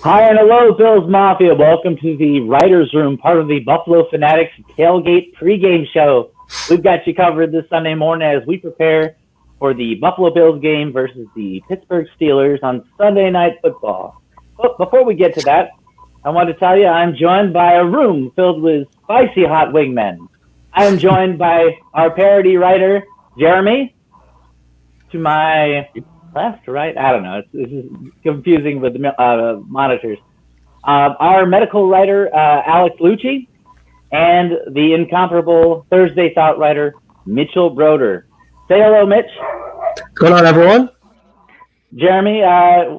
Hi and hello, Bills Mafia. Welcome to the Writers Room, part of the Buffalo Fanatics Tailgate pregame show. We've got you covered this Sunday morning as we prepare for the Buffalo Bills game versus the Pittsburgh Steelers on Sunday Night Football. But before we get to that, I want to tell you I'm joined by a room filled with spicy hot wingmen. I am joined by our parody writer, Jeremy, to my left, right? I don't know. This is confusing with the monitors. Our medical writer, Alex Lucci, and the incomparable Thursday Thought writer, Mitchell Broder. Say hello, Mitch. What's going on, everyone? Jeremy,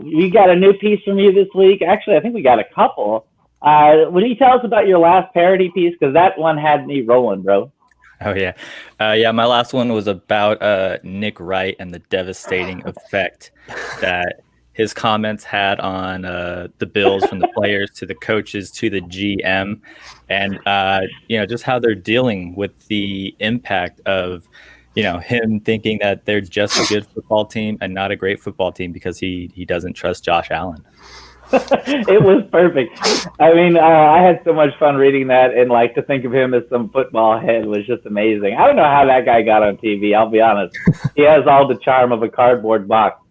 we got a new piece from you this week. Actually, I think we got a couple. Will you tell us about your last parody piece? Because that one had me rolling, bro. Oh, yeah. My last one was about Nick Wright and the devastating effect that his comments had on the Bills, from the players to the coaches to the GM, and, just how they're dealing with the impact of, him thinking that they're just a good football team and not a great football team because he doesn't trust Josh Allen. It was perfect. I mean, I had so much fun reading that, and to think of him as some football head was just amazing. I don't know how that guy got on TV. I'll be honest. He has all the charm of a cardboard box.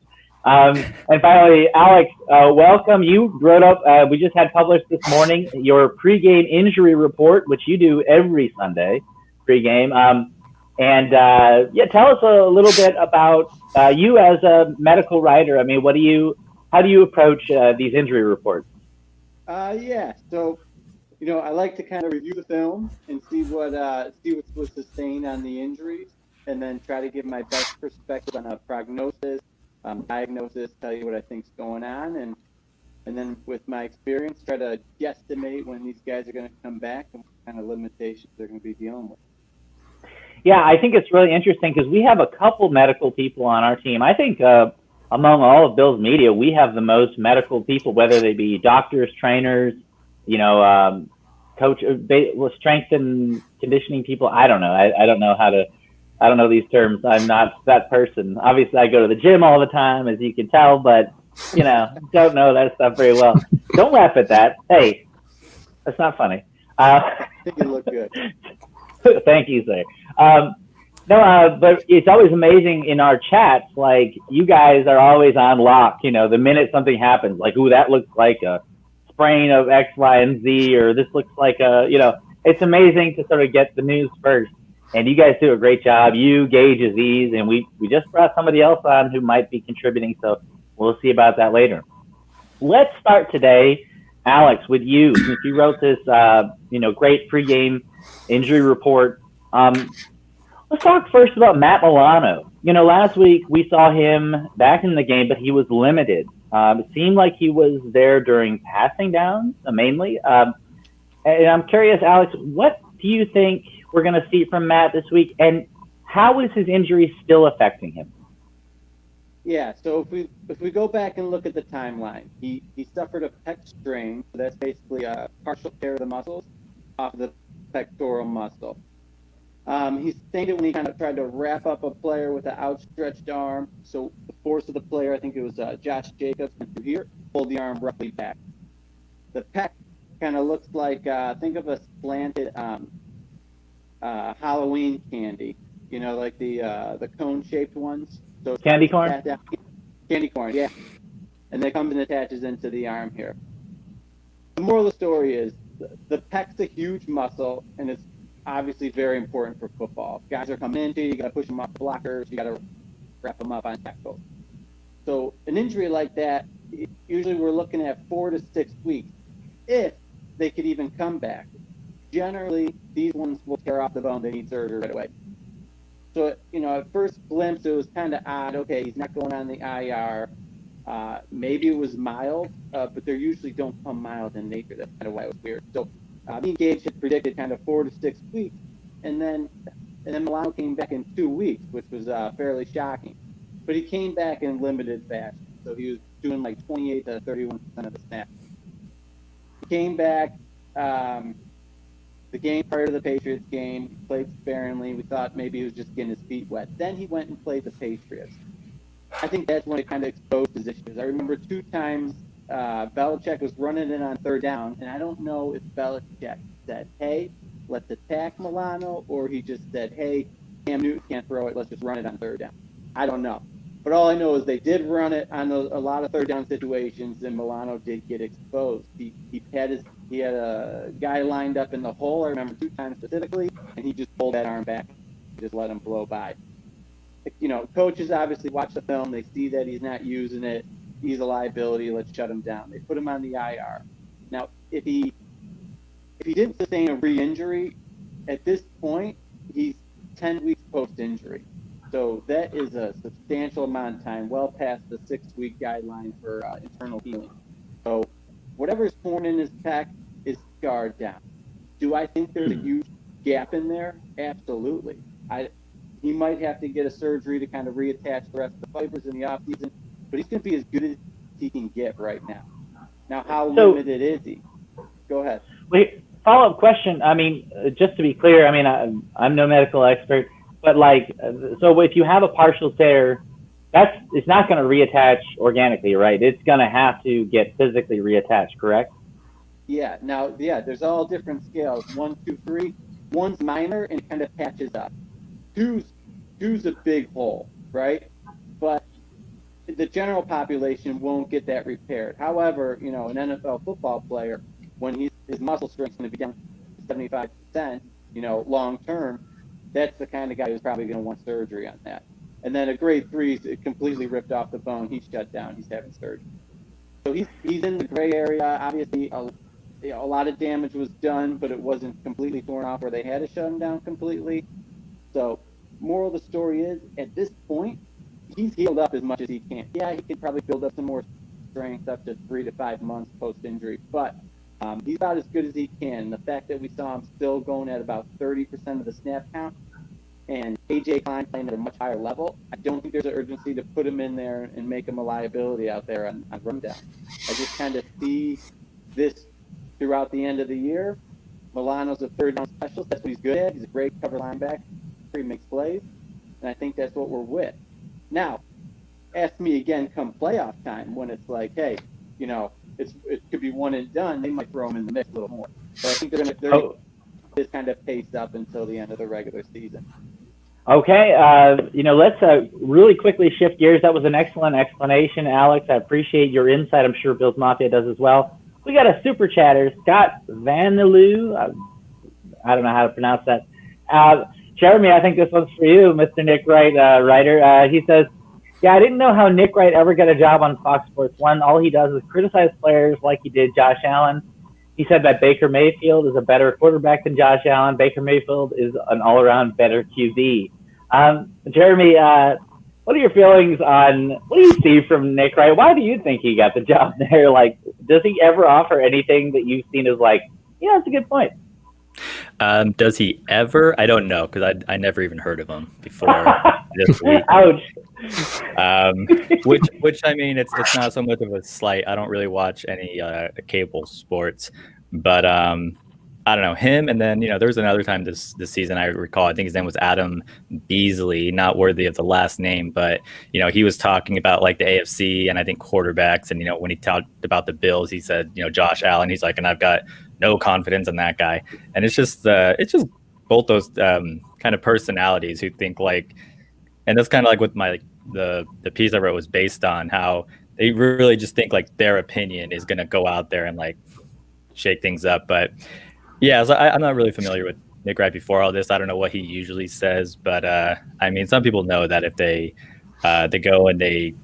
And finally, Alex, welcome. You wrote up. We just had published this morning your pregame injury report, which you do every Sunday pregame. Tell us a little bit about you as a medical writer. I mean, how do you approach these injury reports? So, I like to kind of review the film and see what was sustained on the injuries, and then try to give my best perspective on a prognosis, diagnosis, tell you what I think's going on, and then with my experience, try to guesstimate when these guys are going to come back and what kind of limitations they're going to be dealing with. Yeah, I think it's really interesting because we have a couple medical people on our team. I think among all of Bill's media, we have the most medical people, whether they be doctors, trainers, coach, strength and conditioning people. I don't know. I don't know these terms. I'm not that person. Obviously, I go to the gym all the time, as you can tell, but, don't know that stuff very well. Don't laugh at that. Hey, that's not funny. I think you look good. Thank you, sir. But it's always amazing in our chats. You guys are always on lock. The minute something happens, ooh, that looks like a sprain of X, Y, and Z, or this looks like it's amazing to sort of get the news first. And you guys do a great job. You, Gage, Aziz, and we just brought somebody else on who might be contributing. So we'll see about that later. Let's start today, Alex, with you, since you wrote this, great pregame injury report. Let's talk first about Matt Milano. Last week we saw him back in the game, but he was limited. It seemed like he was there during passing downs, mainly. And I'm curious, Alex, what do you think we're going to see from Matt this week, and how is his injury still affecting him? Yeah, so if we go back and look at the timeline, he suffered a pec strain. So that's basically a partial tear of the muscles off the pectoral muscle. He stained it when he kind of tried to wrap up a player with an outstretched arm. So the force of the player, I think it was Josh Jacobs, went through here, pulled the arm roughly back. The pec kind of looks like, think of a slanted Halloween candy, like the cone-shaped ones. So candy corn? Candy corn, yeah. And that comes and attaches into the arm here. The moral of the story is the pec's a huge muscle, and it's obviously very important for football. If guys are coming into you got to push them off blockers, you got to wrap them up on tackles. So an injury like that, usually we're looking at 4 to 6 weeks, if they could even come back. Generally, these ones will tear off the bone. They need surgery right away. So, at first glimpse, it was kind of odd. Okay, he's not going on the IR. Maybe it was mild, but they usually don't come mild in nature. That's kind of why it was weird. So, me and Gage had predicted kind of 4 to 6 weeks, and then Milano came back in 2 weeks, which was fairly shocking. But he came back in limited fashion, so he was doing 28 to 31% of the snaps. He came back. The game prior to the Patriots game, he played sparingly. We thought maybe he was just getting his feet wet. Then he went and played the Patriots. I think that's when it kind of exposed his issues. I remember 2 times Belichick was running in on third down, and I don't know if Belichick said, hey, let's attack Milano, or he just said, hey, Cam Newton can't throw it, let's just run it on third down. I don't know. But all I know is they did run it on a lot of third down situations, and Milano did get exposed. He had a guy lined up in the hole, I remember 2 times specifically, and he just pulled that arm back and just let him blow by. Coaches obviously watch the film, they see that he's not using it, he's a liability, let's shut him down. They put him on the IR. Now, if he didn't sustain a re-injury, at this point, he's 10 weeks post-injury. So that is a substantial amount of time, well past the 6-week guideline for internal healing. So whatever's torn in his pec is scarred down. Do I think there's a huge gap in there? Absolutely. He might have to get a surgery to kind of reattach the rest of the fibers in the offseason, but he's going to be as good as he can get right now. Now, how limited is he? Go ahead. Wait, follow-up question. I mean, just to be clear, I mean, I'm no medical expert, but so if you have a partial tear, it's not going to reattach organically, right? It's going to have to get physically reattached, correct? Yeah. Now, there's all different scales. 1, 2, 3. 1's minor and it kind of patches up. 2's a big hole, right? But the general population won't get that repaired. However, an NFL football player, when his muscle strength is going to be down to 75%, long term, that's the kind of guy who's probably going to want surgery on that. And then a grade 3 is completely ripped off the bone. He's shut down. He's having surgery. So he's in the gray area. Obviously, a lot of damage was done, but it wasn't completely torn off where they had to shut him down completely. So moral of the story is, at this point, he's healed up as much as he can. Yeah, he could probably build up some more strength up to 3 to 5 months post-injury, but he's about as good as he can. The fact that we saw him still going at about 30% of the snap count and A.J. Klein playing at a much higher level, I don't think there's an urgency to put him in there and make him a liability out there on rundown. I just kind of see this throughout the end of the year. Milano's a third down specialist. That's what he's good at. He's a great cover linebacker. He makes plays, and I think that's what we're with. Now, ask me again come playoff time when it's like, hey, it could be one and done. They might throw him in the mix a little more. But I think they're going to just kind of pace up until the end of the regular season. Okay, let's really quickly shift gears. That was an excellent explanation, Alex. I appreciate your insight. I'm sure Bills Mafia does as well. We got a super chatter, Scott Vanilou. I don't know how to pronounce that. Jeremy, I think this one's for you, Mr. Nick Wright, writer. He says, yeah, I didn't know how Nick Wright ever got a job on Fox Sports 1. All he does is criticize players like he did Josh Allen. He said that Baker Mayfield is a better quarterback than Josh Allen. Baker Mayfield is an all-around better QB. Jeremy, what are your feelings on what do you see from Nick Wright? Why do you think he got the job there? Does he ever offer anything that you've seen as that's a good point? Does he ever? I don't know, because I never even heard of him before this week. Ouch. Which I mean, it's not so much of a slight. I don't really watch any cable sports, but I don't know him. And then there was another time this season I recall. I think his name was Adam Beasley, not worthy of the last name, but he was talking about the AFC and I think quarterbacks. And when he talked about the Bills, he said Josh Allen. He's like, and I've got no confidence in that guy. And it's just both those kind of personalities who think and that's kind of what my the piece I wrote was based on, how they really just think their opinion is going to go out there and shake things up. But yeah, so I'm not really familiar with Nick Wright before all this. I don't know what he usually says, but I mean, some people know that if they go and they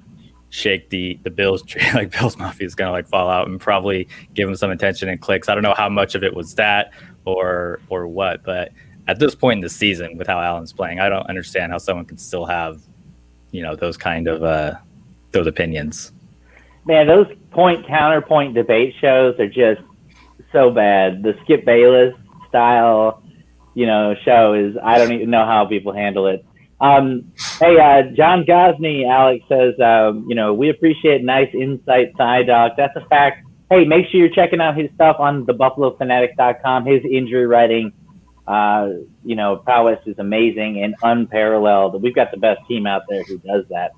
shake the Bills tree, Bills Mafia is gonna fall out and probably give him some attention and clicks. I don't know how much of it was that or what, but at this point in the season, with how Allen's playing, I don't understand how someone can still have those kind of those opinions. Man, those point counterpoint debate shows are just so bad. The Skip Bayless style, show is, I don't even know how people handle it. Hey, John Gosney, Alex says, we appreciate nice insight, side doc. That's a fact. Hey, make sure you're checking out his stuff on thebuffalofanatic.com. His injury writing, prowess is amazing and unparalleled. We've got the best team out there who does that.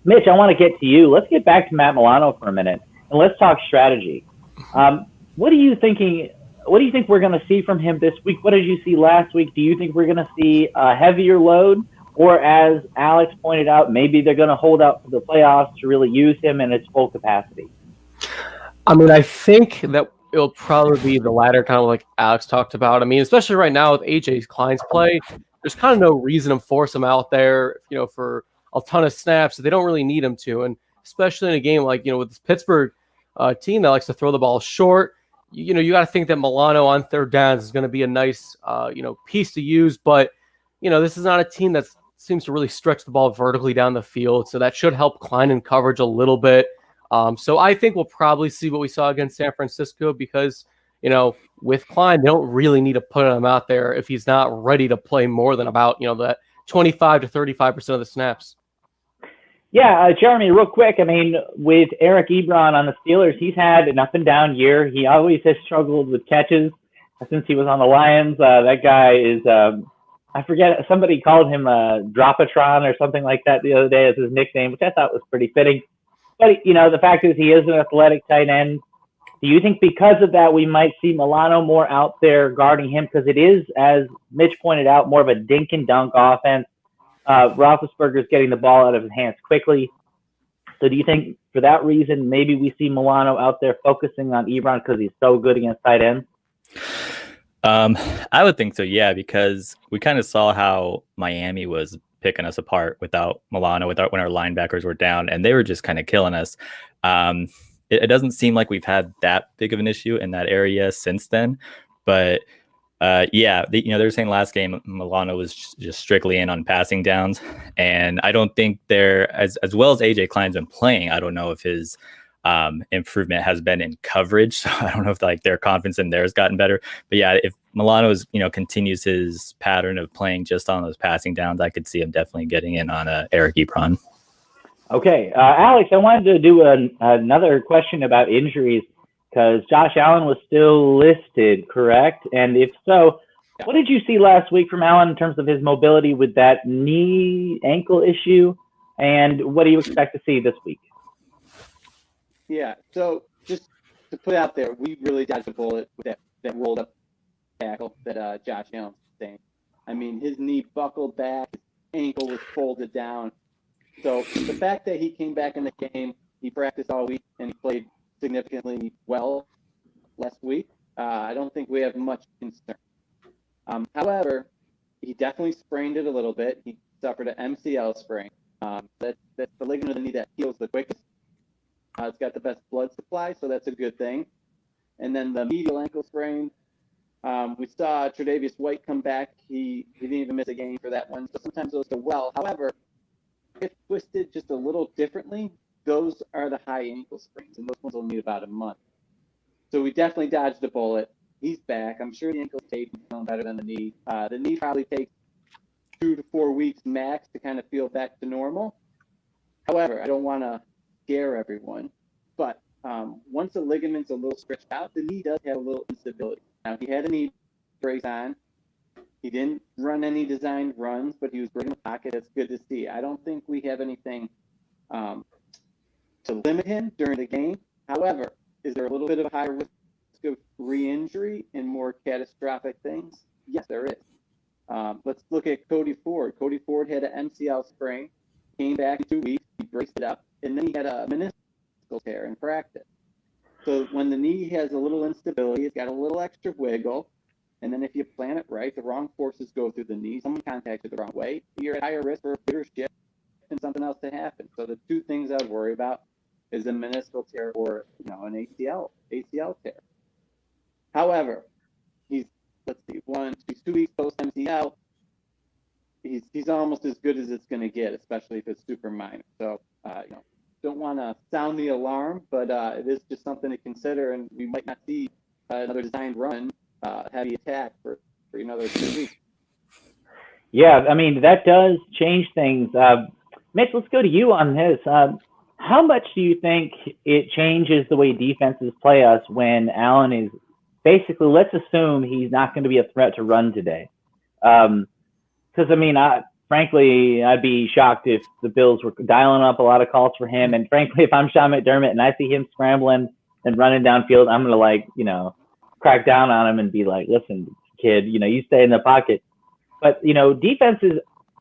Mitch, I want to get to you. Let's get back to Matt Milano for a minute, and let's talk strategy. What are you thinking? What do you think we're going to see from him this week? What did you see last week? Do you think we're going to see a heavier load? Or as Alex pointed out, maybe they're going to hold out for the playoffs to really use him in its full capacity? I mean, I think that it'll probably be the latter, kind of like Alex talked about. I mean, especially right now with AJ Klein's play, there's kind of no reason to force him out there, for a ton of snaps. They don't really need him to. And especially in a game like, with this Pittsburgh team that likes to throw the ball short, you got to think that Milano on third downs is going to be a nice, piece to use. But, this is not a team that seems to really stretch the ball vertically down the field. So that should help Klein in coverage a little bit. So I think we'll probably see what we saw against San Francisco because, with Klein, they don't really need to put him out there if he's not ready to play more than about, that 25 to 35% of the snaps. Yeah, Jeremy, real quick. I mean, with Eric Ebron on the Steelers, he's had an up and down year. He always has struggled with catches since he was on the Lions. That guy is, I forget, somebody called him Dropatron or something like that the other day as his nickname, which I thought was pretty fitting. But, the fact is he is an athletic tight end. Do you think because of that we might see Milano more out there guarding him? Because it is, as Mitch pointed out, more of a dink and dunk offense. Roethlisberger's getting the ball out of his hands quickly. So do you think for that reason maybe we see Milano out there focusing on Ebron because he's so good against tight ends? I would think so, yeah, because we kind of saw how Miami was picking us apart without Milano, when our linebackers were down, and they were just kind of killing us. It doesn't seem like we've had that big of an issue in that area since then, but they were saying last game Milano was just strictly in on passing downs, and I don't think they're as well as AJ Klein's been playing. I don't know if his improvement has been in coverage, so I don't know if their confidence in there has gotten better. But yeah, if Milano continues his pattern of playing just on those passing downs, I could see him definitely getting in on Eric Ebron. Okay, Alex, I wanted to do another question about injuries because Josh Allen was still listed, correct? And if so, what did you see last week from Allen in terms of his mobility with that knee ankle issue? And what do you expect to see this week? Yeah, so just to put out there, we really dodged a bullet with that rolled up tackle that Josh Allen sustained. I mean, his knee buckled back, his ankle was folded down. So the fact that he came back in the game, he practiced all week, and he played significantly well last week, I don't think we have much concern. However, he definitely sprained it a little bit. He suffered an MCL sprain. That's the ligament of the knee that heals the quickest. It's got the best blood supply, so that's a good thing. And then the medial ankle sprain, we saw Tre'Davious White come back. He didn't even miss a game for that one. So sometimes those go well. However, if twisted just a little differently, those are the high ankle sprains, and those ones will need about a month. So we definitely dodged a bullet. He's back. I'm sure the ankle's taped and feeling better than the knee. The knee probably takes 2 to 4 weeks max to kind of feel back to normal. However, I don't want to scare everyone, but once the ligament's a little stretched out, the knee does have a little instability. Now, he had a knee brace on. He didn't run any designed runs, but he was great in the pocket. That's good to see. I don't think we have anything to limit him during the game. However, is there a little bit of a higher risk of re-injury and more catastrophic things? Yes, there is. Let's look at Cody Ford. Cody Ford had an MCL sprain, came back in 2 weeks, he braced it up, and then he had a meniscal tear in practice. So when the knee has a little instability, it's got a little extra wiggle, and then if you plan it right, the wrong forces go through the knee, someone contacted the wrong way, you're at higher risk for a bigger shift and something else to happen. So the two things I'd worry about is a meniscal tear or an ACL tear. However, he's 2 weeks post MCL. He's almost as good as it's going to get, especially if it's super minor. So don't want to sound the alarm, but it is just something to consider, and we might not see another designed run heavy attack for another 2 weeks. Yeah, I mean that does change things. Mitch, let's go to you on this. How much do you think it changes the way defenses play us when Allen is let's assume he's not going to be a threat to run today? Because, I mean, frankly, I'd be shocked if the Bills were dialing up a lot of calls for him. And frankly, if I'm Sean McDermott and I see him scrambling and running downfield, I'm going to crack down on him and be like, listen, kid, you stay in the pocket. But, defenses,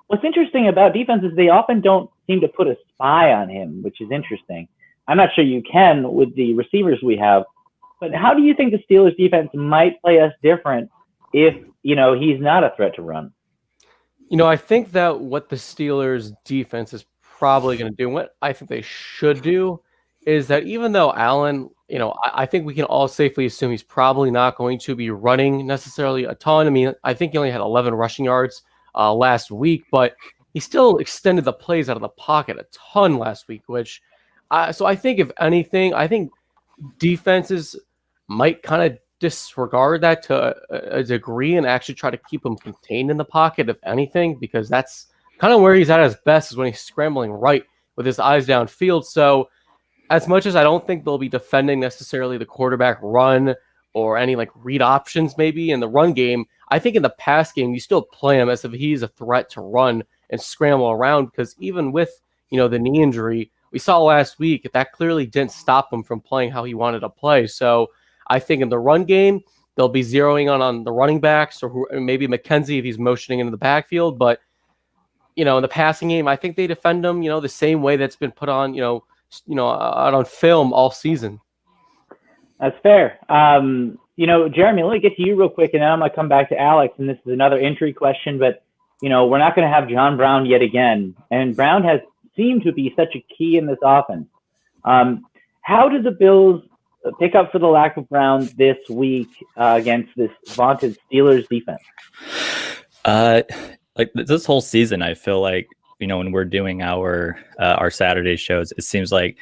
what's interesting about defenses, they often don't seem to put a spy on him, which is interesting. I'm not sure you can with the receivers we have, but how do you think the Steelers defense might play us different if, he's not a threat to run? I think that what the Steelers defense is probably going to do, what I think they should do, is that even though Allen, I think we can all safely assume he's probably not going to be running necessarily a ton. I mean, I think he only had 11 rushing yards last week, but he still extended the plays out of the pocket a ton last week, which, so I think if anything, I think defenses might kind of disregard that to a degree and actually try to keep him contained in the pocket, if anything, because that's kind of where he's at his best, is when he's scrambling right with his eyes downfield. So as much as I don't think they'll be defending necessarily the quarterback run or any read options maybe in the run game, I think in the pass game, you still play him as if he's a threat to run and scramble around, because even with, the knee injury we saw last week, that clearly didn't stop him from playing how he wanted to play. So I think in the run game, they'll be zeroing on the running backs or maybe McKenzie if he's motioning into the backfield. But, in the passing game, I think they defend him, the same way that's been put on, out on film all season. That's fair. Jeremy, let me get to you real quick, and then I'm going to come back to Alex. And this is another injury question, but, we're not going to have John Brown yet again. And Brown has seemed to be such a key in this offense. How do the Bills pick up for the lack of Brown this week against this vaunted Steelers defense? This whole season, I feel like, when we're doing our Saturday shows, it seems like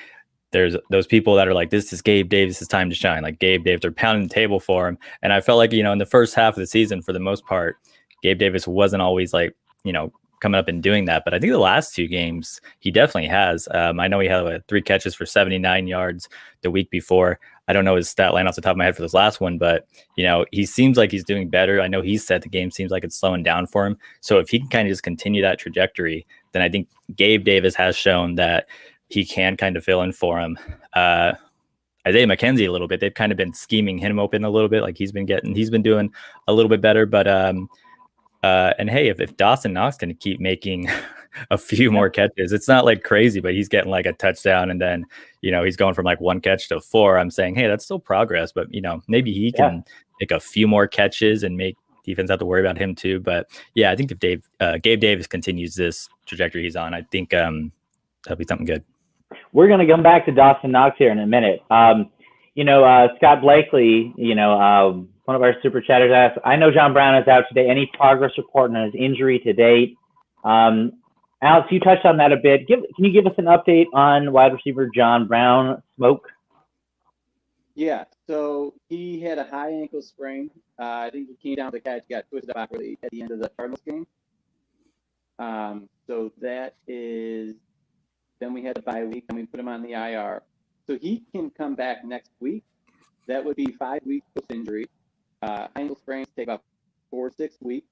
there's those people that are like, this is Gabe Davis' time to shine. Like Gabe Davis, they're pounding the table for him. And I felt like, in the first half of the season, for the most part, Gabe Davis wasn't always coming up and doing that. But I think the last two games, he definitely has. I know he had 3 catches for 79 yards the week before. I don't know his stat line off the top of my head for this last one, but, he seems like he's doing better. I know he said the game seems like it's slowing down for him. So if he can kind of just continue that trajectory, then I think Gabe Davis has shown that he can kind of fill in for him. Isaiah McKenzie a little bit. They've kind of been scheming him open a little bit. Like he's been doing a little bit better, but, and hey, if Dawson Knox can keep making a few more catches, it's not crazy, but he's getting a touchdown and then, he's going from 1 catch to 4. I'm saying, hey, that's still progress, but maybe he can make a few more catches and make defense have to worry about him too. But yeah, I think if Gabe Davis continues this trajectory he's on, I think that'll be something good. We're going to come back to Dawson Knox here in a minute. Scott Blakely, one of our super chatters asked, I know John Brown is out today. Any progress report on his injury to date? Alex, you touched on that a bit. Can you give us an update on wide receiver John Brown smoke? Yeah, so he had a high ankle sprain. I think he came down the catch, got twisted up awkwardly at the end of the Cardinals game. So that is, then we had the bye week and we put him on the IR. So he can come back next week. That would be 5 weeks post-injury. Ankle sprains take about 4 to 6 weeks.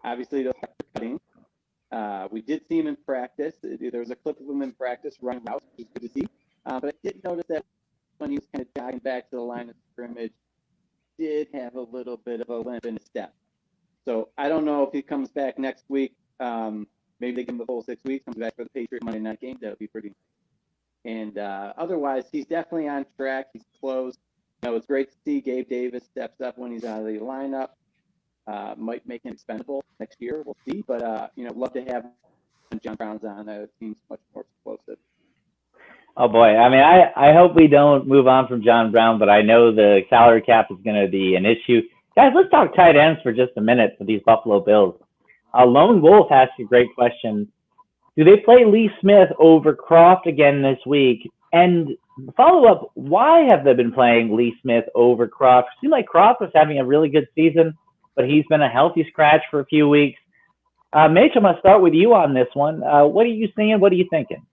Obviously, those are cutting. We did see him in practice. There was a clip of him in practice running routes, which is good to see. But I did notice that when he was kind of jogging back to the line of scrimmage, did have a little bit of a limp in his step. So I don't know if he comes back next week. Maybe they give him the full 6 weeks, comes back for the Patriot Monday night game. That would be pretty. And otherwise, he's definitely on track. He's close. It's great to see Gabe Davis steps up when he's out of the lineup. Might make him expendable next year. We'll see. But, love to have John Brown's on. That seems much more explosive. Oh, boy. I mean, I hope we don't move on from John Brown, but I know the salary cap is going to be an issue. Guys, let's talk tight ends for just a minute for these Buffalo Bills. Lone Wolf asked a great question. Do they play Lee Smith over Croft again this week? And follow up, why have they been playing Lee Smith over Croft? It seemed like Croft was having a really good season, but he's been a healthy scratch for a few weeks. Mitch, I'm going to start with you on this one. What are you seeing? What are you thinking?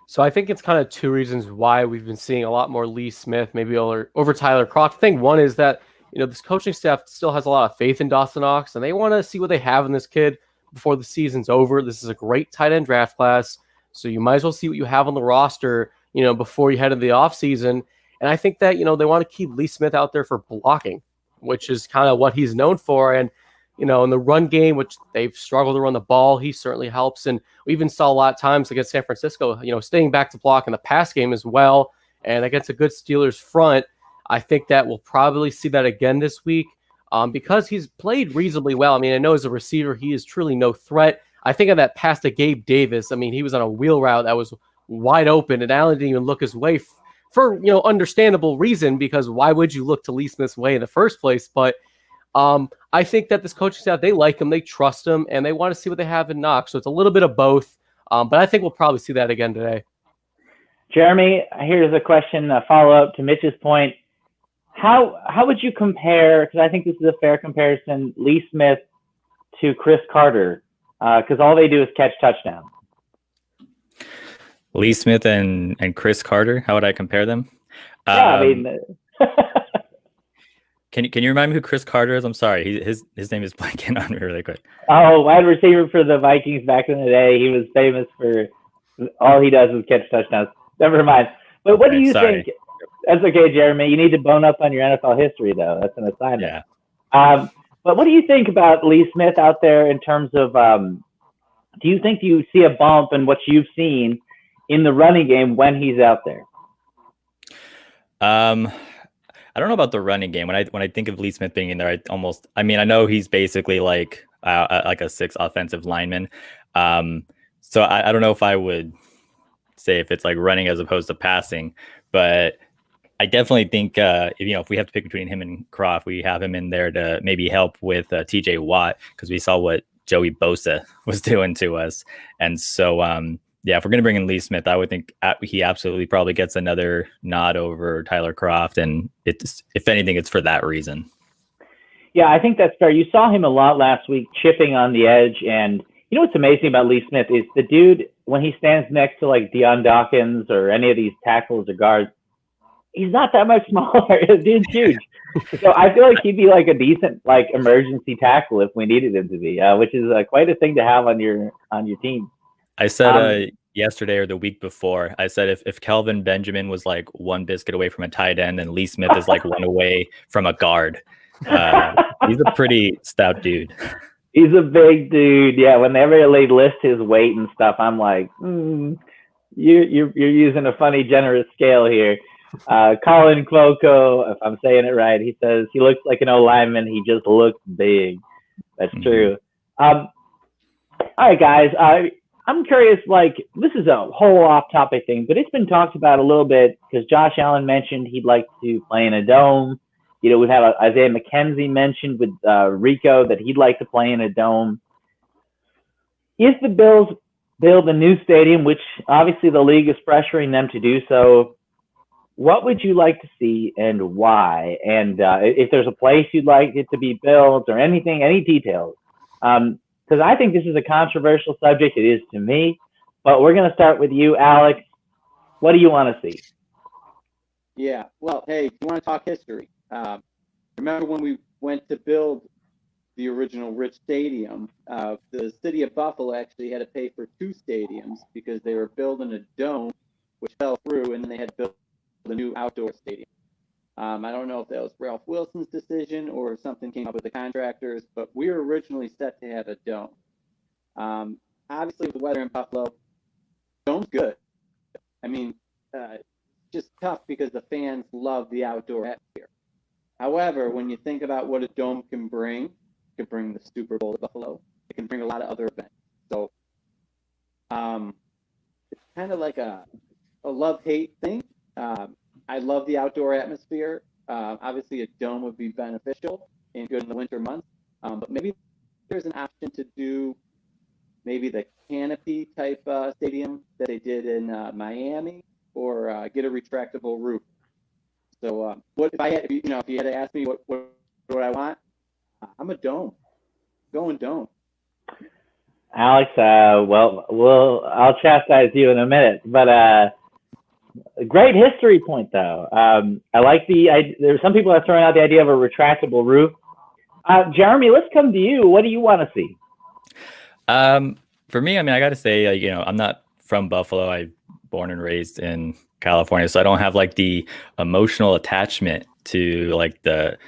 So I think it's kind of 2 reasons why we've been seeing a lot more Lee Smith, maybe over Tyler Croft. I think one is that, this coaching staff still has a lot of faith in Dawson Knox, and they want to see what they have in this kid before the season's over. This is a great tight end draft class, so you might as well see what you have on the roster, before you head into the offseason. And I think that, they want to keep Lee Smith out there for blocking, which is kind of what he's known for. And, in the run game, which they've struggled to run the ball, he certainly helps. And we even saw a lot of times against San Francisco, staying back to block in the pass game as well. And against a good Steelers front, I think that we'll probably see that again this week because he's played reasonably well. I mean, I know as a receiver, he is truly no threat. I think of that pass to Gabe Davis. I mean, he was on a wheel route that was wide open, and Allen didn't even look his way for understandable reason, because why would you look to Lee Smith's way in the first place? But I think that this coaching staff, they like him, they trust him, and they want to see what they have in Knox. So it's a little bit of both, but I think we'll probably see that again today. Jeremy, here's a question, a follow-up to Mitch's point. How would you compare, because I think this is a fair comparison, Lee Smith to Chris Carter, because all they do is catch touchdowns? Lee Smith and Chris Carter, how would I compare them? Yeah, I mean... Can you remind me who Chris Carter is? I'm sorry, his name is blanking on me really quick. Oh, wide receiver for the Vikings back in the day. He was famous for all he does is catch touchdowns. Never mind. But what do you think? That's okay, Jeremy. You need to bone up on your NFL history, though. That's an assignment. Yeah. But what do you think about Lee Smith out there in terms of? Do you think you see a bump in what you've seen in the running game when he's out there? I don't know about the running game. When I think of Lee Smith being in there, I know he's basically like a 6 offensive lineman. So I don't know if I would say if it's like running as opposed to passing, but I definitely think if we have to pick between him and Croft, we have him in there to maybe help with TJ Watt, because we saw what Joey Bosa was doing to us. And so if we're going to bring in Lee Smith, I would think he absolutely probably gets another nod over Tyler Croft. And if anything, it's for that reason. Yeah, I think that's fair. You saw him a lot last week chipping on the edge. And what's amazing about Lee Smith is the dude, when he stands next to like Deion Dawkins or any of these tackles or guards, he's not that much smaller. The dude's huge. So I feel like he'd be like a decent like emergency tackle if we needed him to be, which is quite a thing to have on your team. I said yesterday or the week before, I said if Kelvin Benjamin was like one biscuit away from a tight end, and Lee Smith is like one away from a guard. He's a pretty stout dude. He's a big dude. Yeah, whenever they list his weight and stuff, I'm like, you're using a funny generous scale here. Colin Cuoco, if I'm saying it right, he says he looks like an old lineman. He just looks big. That's true. All right, guys. I'm curious, like, this is a whole off-topic thing, but it's been talked about a little bit because Josh Allen mentioned he'd like to play in a dome. We've had Isaiah McKenzie mentioned with Rico that he'd like to play in a dome. If the Bills build a new stadium, which obviously the league is pressuring them to do so, what would you like to see and why? And if there's a place you'd like it to be built or anything, any details. Because I think this is a controversial subject. It is to me. But we're going to start with you, Alex. What do you want to see? Yeah. Well, hey, you want to talk history? Remember when we went to build the original Rich Stadium, the city of Buffalo actually had to pay for 2 stadiums because they were building a dome, which fell through, and then they had to build a new outdoor stadium. I don't know if that was Ralph Wilson's decision or if something came up with the contractors, but we were originally set to have a dome. Obviously, with the weather in Buffalo, dome's good. I mean, just tough because the fans love the outdoor atmosphere. However, when you think about what a dome can bring, it can bring the Super Bowl to Buffalo. It can bring a lot of other events. So it's kind of like a love-hate thing. I love the outdoor atmosphere. Obviously, a dome would be beneficial and good in the winter months. But maybe there's an option to do maybe the canopy type stadium that they did in Miami, or get a retractable roof. So, what if I had, if you had to ask me what I want, I'm a dome, going dome. Alex, well, I'll chastise you in a minute, but A great history point, though. I like there's some people that are throwing out the idea of a retractable roof. Jeremy, let's come to you. What do you want to see? For me, I mean, I got to say, I'm not from Buffalo. I'm born and raised in California, so I don't have like the emotional attachment to like the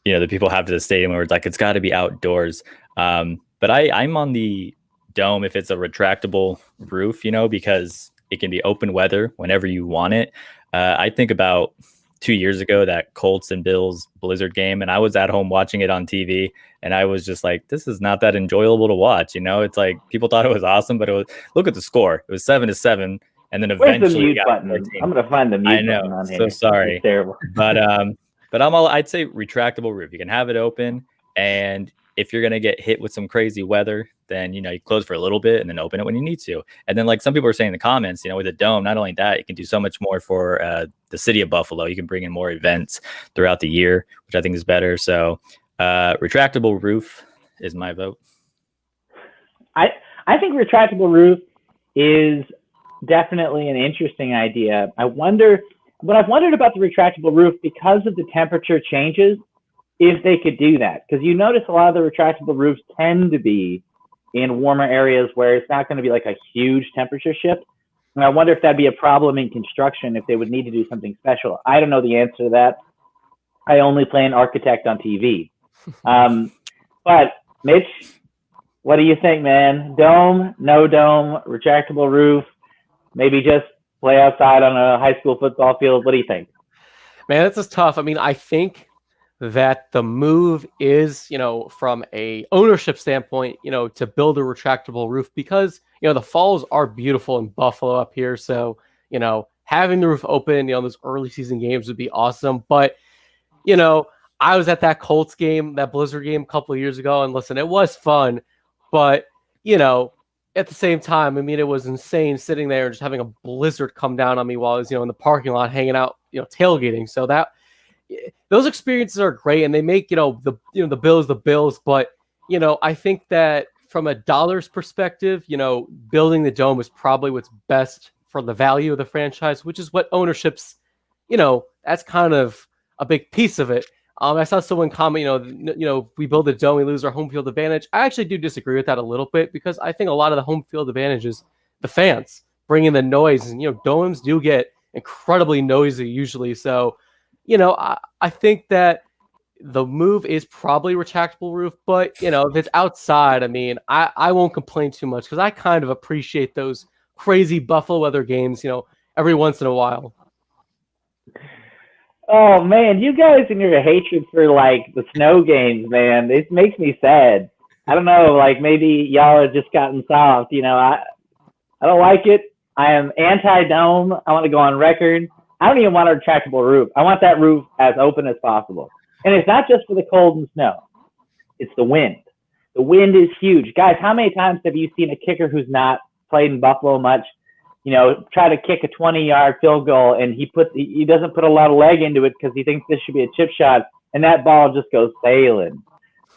people have to the stadium where it's like it's got to be outdoors. But I'm on the dome if it's a retractable roof, because it can be open weather whenever you want it. I think about 2 years ago, that Colts and Bills Blizzard game, and I was at home watching it on TV, and I was just like, this is not that enjoyable to watch. It's like people thought it was awesome, but look at the score. It was 7-7, and then eventually where's the mute button? I'm gonna find the mute button on here. So sorry. It's terrible. But I'd say retractable roof. You can have it open, and if you're gonna get hit with some crazy weather, then you close for a little bit and then open it when you need to. And then like some people are saying in the comments, with a dome, not only that, you can do so much more for the city of Buffalo. You can bring in more events throughout the year, which I think is better. So retractable roof is my vote. I think retractable roof is definitely an interesting idea. I've wondered about the retractable roof because of the temperature changes, if they could do that. Because you notice a lot of the retractable roofs tend to be in warmer areas where it's not going to be like a huge temperature shift. And I wonder if that'd be a problem in construction, if they would need to do something special. I don't know the answer to that. I only play an architect on TV. But Mitch, what do you think, man? Dome, no dome, retractable roof, maybe just play outside on a high school football field. What do you think? Man, this is tough. I mean, I think that the move is, from a ownership standpoint, to build a retractable roof because, the falls are beautiful in Buffalo up here. So, having the roof open, those early season games would be awesome. But, I was at that Colts game, that Blizzard game a couple of years ago, and listen, it was fun. But, at the same time, I mean, it was insane sitting there and just having a blizzard come down on me while I was, in the parking lot hanging out, tailgating. So those experiences are great, and they make the Bills the Bills. But I think that from a dollars perspective, building the dome is probably what's best for the value of the franchise, which is what ownership's, that's kind of a big piece of it. I saw someone comment, if we build a dome, we lose our home field advantage. I actually do disagree with that a little bit because I think a lot of the home field advantage is the fans bringing the noise, and domes do get incredibly noisy usually. So. I think that the move is probably retractable roof, but, if it's outside, I mean, I won't complain too much because I kind of appreciate those crazy Buffalo weather games, every once in a while. Oh, man, you guys and your hatred for, like, the snow games, man, it makes me sad. I don't know, like, maybe y'all have just gotten soft. I don't like it. I am anti-dome. I want to go on record. I don't even want a retractable roof. I want that roof as open as possible. And it's not just for the cold and snow. It's the wind. The wind is huge. Guys, how many times have you seen a kicker who's not played in Buffalo much, try to kick a 20-yard field goal, and he doesn't put a lot of leg into it because he thinks this should be a chip shot, and that ball just goes sailing.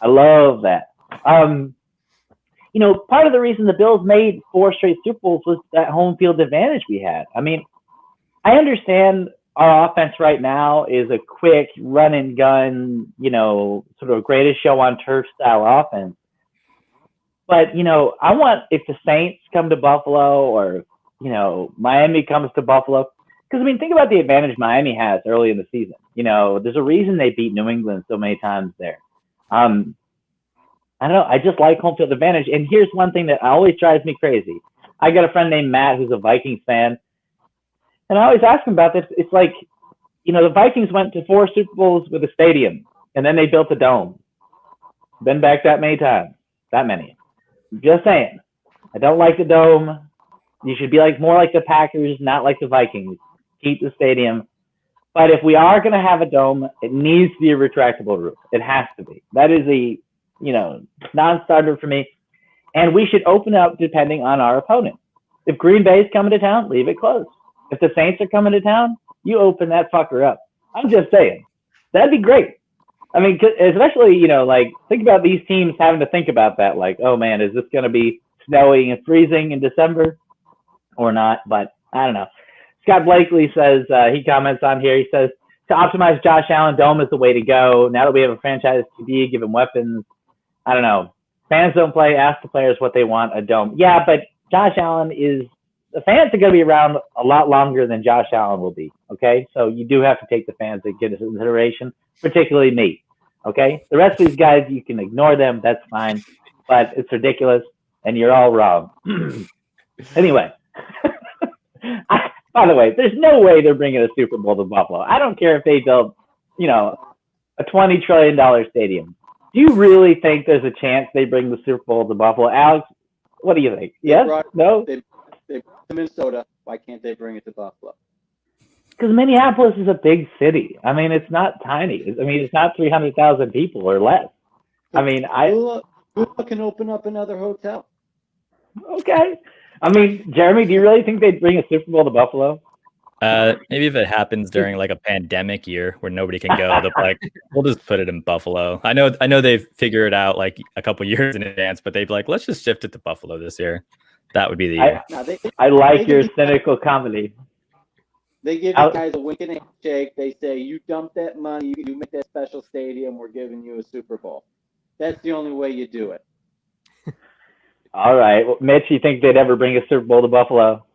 I love that. Part of the reason the Bills made 4 straight Super Bowls was that home field advantage we had. I mean, I understand our offense right now is a quick run and gun, sort of greatest show on turf style offense. But, I want, if the Saints come to Buffalo or, Miami comes to Buffalo, because, I mean, think about the advantage Miami has early in the season. There's a reason they beat New England so many times there. I don't know. I just like home field advantage. And here's one thing that always drives me crazy. I got a friend named Matt who's a Vikings fan. And I always ask him about this. It's like, the Vikings went to 4 Super Bowls with a stadium, and then they built a dome. Been back that many times. That many. Just saying. I don't like the dome. You should be more like the Packers, not like the Vikings. Keep the stadium. But if we are going to have a dome, it needs to be a retractable roof. It has to be. That is a, non-starter for me. And we should open up depending on our opponent. If Green Bay's coming to town, leave it closed. If the Saints are coming to town, you open that fucker up. I'm just saying. That'd be great. I mean, especially, think about these teams having to think about that. Like, oh, man, is this going to be snowing and freezing in December or not? But I don't know. Scott Blakely says, he comments on here, he says, to optimize Josh Allen, dome is the way to go. Now that we have a franchise QB, give him weapons. I don't know. Fans don't play. Ask the players what they want, a dome. Yeah, but Josh Allen the fans are going to be around a lot longer than Josh Allen will be, okay? So you do have to take the fans into consideration, particularly me, okay? The rest of these guys, you can ignore them. That's fine. But it's ridiculous, and you're all wrong. Anyway. By the way, there's no way they're bringing a Super Bowl to Buffalo. I don't care if they build, a $20 trillion stadium. Do you really think there's a chance they bring the Super Bowl to Buffalo? Alex, what do you think? Yes? No? They brought to Minnesota. Why can't they bring it to Buffalo? Because Minneapolis is a big city. I mean, it's not tiny. I mean, it's not 300,000 people or less. I mean, Who can open up another hotel? Okay. I mean, Jeremy, do you really think they'd bring a Super Bowl to Buffalo? Maybe if it happens during like a pandemic year where nobody can go, they'll like, we'll just put it in Buffalo. I know they've figured it out like a couple years in advance, but they'd be like, let's just shift it to Buffalo this year. That would be the year. I like your cynical comedy. They give you guys a wink and a handshake. They say, you dump that money, you make that special stadium, we're giving you a Super Bowl. That's the only way you do it. All right. Well, Mitch, you think they'd ever bring a Super Bowl to Buffalo?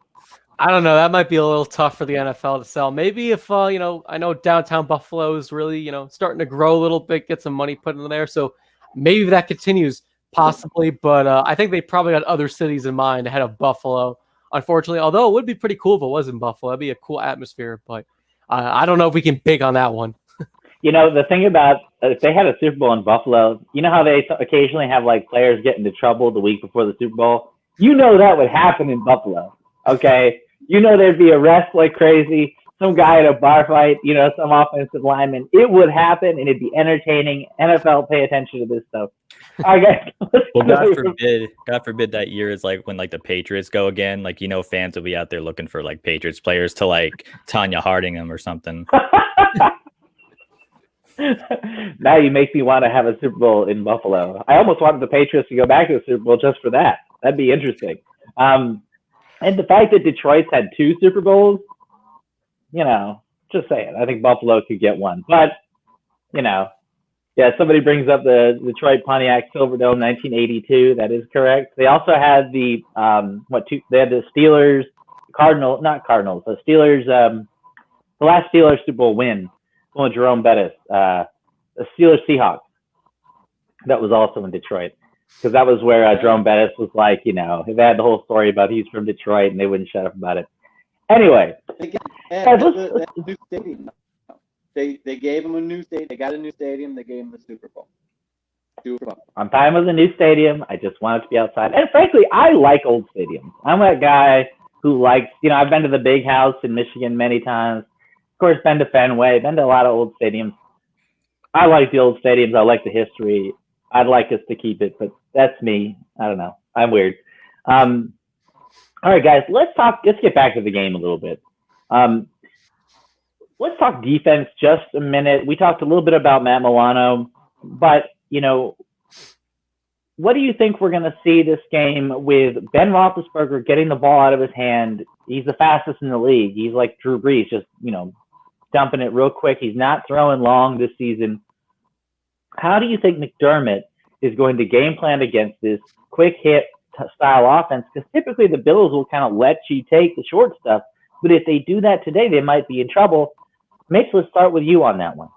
I don't know. That might be a little tough for the NFL to sell. Maybe if, I know downtown Buffalo is really, starting to grow a little bit, get some money put in there. So maybe that continues possibly. But I think they probably got other cities in mind ahead of Buffalo, unfortunately. Although it would be pretty cool if it was in Buffalo. That'd be a cool atmosphere. But I don't know if we can bank on that one. The thing about if they had a Super Bowl in Buffalo, you know how they occasionally have like players get into trouble the week before the Super Bowl? That would happen in Buffalo, okay? There'd be arrests like crazy, some guy at a bar fight, some offensive lineman. It would happen, and it'd be entertaining. NFL, pay attention to this stuff. All right, guys. Well, God forbid that year is like when like the Patriots go again. Like, fans will be out there looking for like Patriots players to like Tanya Harding them or something. Now you make me want to have a Super Bowl in Buffalo. I almost wanted the Patriots to go back to the Super Bowl just for that. That'd be interesting. And the fact that Detroit's had 2 Super Bowls, just saying. I think Buffalo could get one. But, somebody brings up the Detroit Pontiac Silverdome 1982. That is correct. They also had they had the Steelers, the Steelers, the last Steelers Super Bowl win. Well, Jerome Bettis, the Steelers Seahawks. That was also in Detroit, because that was where Jerome Bettis was like, they had the whole story about he's from Detroit, and they wouldn't shut up about it. Anyway, the new stadium. They gave him a new stadium. They got a new stadium. They gave him the Super Bowl. I'm fine with the new stadium. I just want it to be outside. And frankly, I like old stadiums. I'm that guy who likes, I've been to the Big House in Michigan many times. Of course, been to Fenway, been to a lot of old stadiums. I like the old stadiums. I like the history. I'd like us to keep it, but that's me. I don't know. I'm weird. All right, guys, let's get back to the game a little bit. Let's talk defense just a minute. We talked a little bit about Matt Milano, but, what do you think we're going to see this game with Ben Roethlisberger getting the ball out of his hand? He's the fastest in the league. He's like Drew Brees, just, dumping it real quick. He's not throwing long this season. How do you think McDermott is going to game plan against this quick hit style offense? Because typically the Bills will kind of let you take the short stuff. But if they do that today, they might be in trouble. Mitch, let's start with you on that one.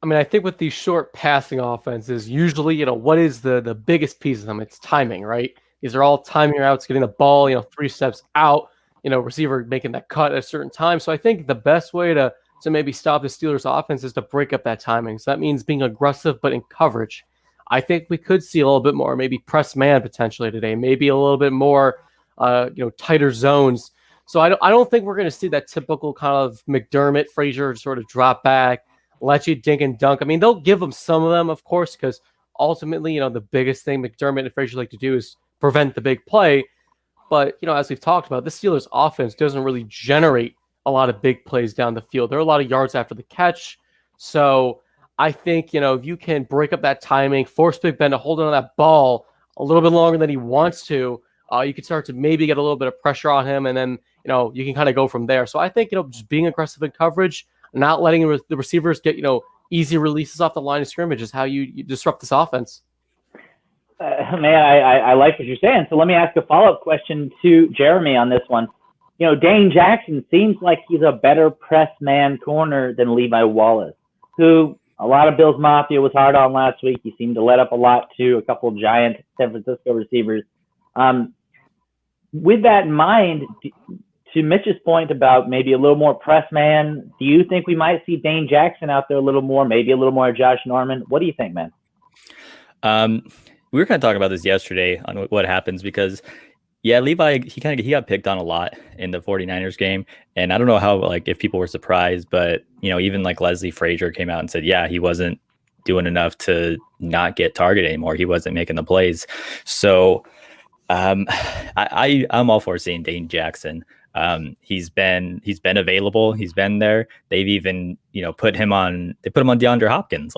I mean, I think with these short passing offenses, usually, what is the biggest piece of them? It's timing, right? These are all timing routes, getting the ball, 3 steps out, receiver making that cut at a certain time. So I think the best way to maybe stop the Steelers offense is to break up that timing. So that means being aggressive, but in coverage. I think we could see a little bit more, maybe press man potentially today, maybe a little bit more, tighter zones. So I don't think we're going to see that typical kind of McDermott, Frazier sort of drop back, let you dink and dunk. I mean, they'll give them some of them, of course, because ultimately, the biggest thing McDermott and Frazier like to do is prevent the big play. But, as we've talked about, the Steelers offense doesn't really generate a lot of big plays down the field. There are a lot of yards after the catch. So I think, if you can break up that timing, force Big Ben to hold on to that ball a little bit longer than he wants to, you could start to maybe get a little bit of pressure on him. And then, you can kind of go from there. So I think, just being aggressive in coverage, not letting the receivers get, easy releases off the line of scrimmage is how you disrupt this offense. Man, I like what you're saying. So let me ask a follow-up question to Jeremy on this one. Dane Jackson seems like he's a better press man corner than Levi Wallace, who a lot of Bills Mafia was hard on last week. He seemed to let up a lot to a couple of giant San Francisco receivers. With that in mind, to Mitch's point about maybe a little more press man, do you think we might see Dane Jackson out there a little more, maybe a little more Josh Norman? What do you think, man? We were kind of talking about this yesterday on what happens because, Levi, he got picked on a lot in the 49ers game. And I don't know how, if people were surprised, but, even Leslie Frazier came out and said, he wasn't doing enough to not get targeted anymore. He wasn't making the plays. So I'm all for seeing Dane Jackson. He's been available. He's been there. They've even, put him on DeAndre Hopkins,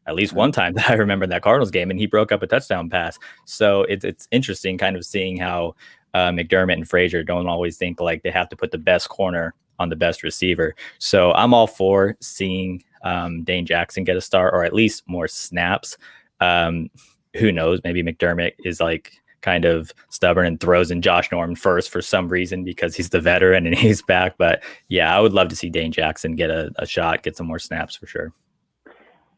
at least one time that I remember in that Cardinals game, and he broke up a touchdown pass. So it's interesting kind of seeing how McDermott and Frazier don't always think they have to put the best corner on the best receiver. So I'm all for seeing Dane Jackson get a start or at least more snaps. Who knows? Maybe McDermott is kind of stubborn and throws in Josh Norman first for some reason because he's the veteran and he's back. But I would love to see Dane Jackson get a shot, get some more snaps for sure.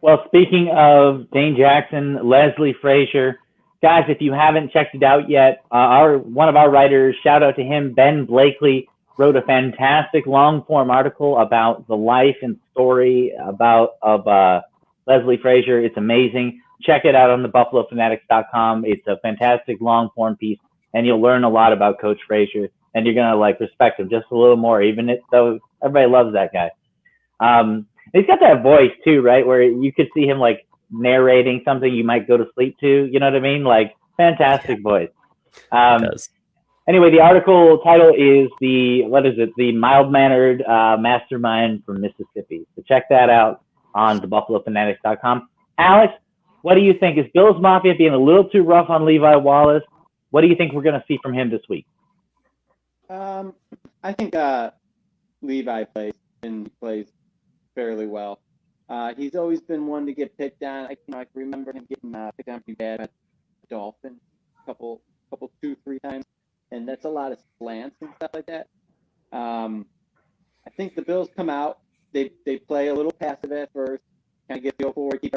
Well, speaking of Dane Jackson, Leslie Frazier, guys, if you haven't checked it out yet, one of our writers, shout out to him, Ben Blakely, wrote a fantastic long-form article about the life and story of Leslie Frazier. It's amazing. Check it out on the BuffaloFanatics.com. It's a fantastic long-form piece, and you'll learn a lot about Coach Frazier, and you're gonna respect him just a little more, even though everybody loves that guy. He's got that voice too, right? Where you could see him narrating something you might go to sleep to. You know what I mean? Fantastic voice. Anyway, the article title is the mild-mannered mastermind from Mississippi. So check that out on the BuffaloFanatics.com. Alex, what do you think? Is Bills Mafia being a little too rough on Levi Wallace? What do you think we're going to see from him this week? I think Levi plays fairly well. He's always been one to get picked on. I can remember him getting picked on pretty bad by the Dolphins a couple 2-3 times, and that's a lot of slants and stuff like that. I think the Bills come out. They play a little passive at first, kind of get the forward, keep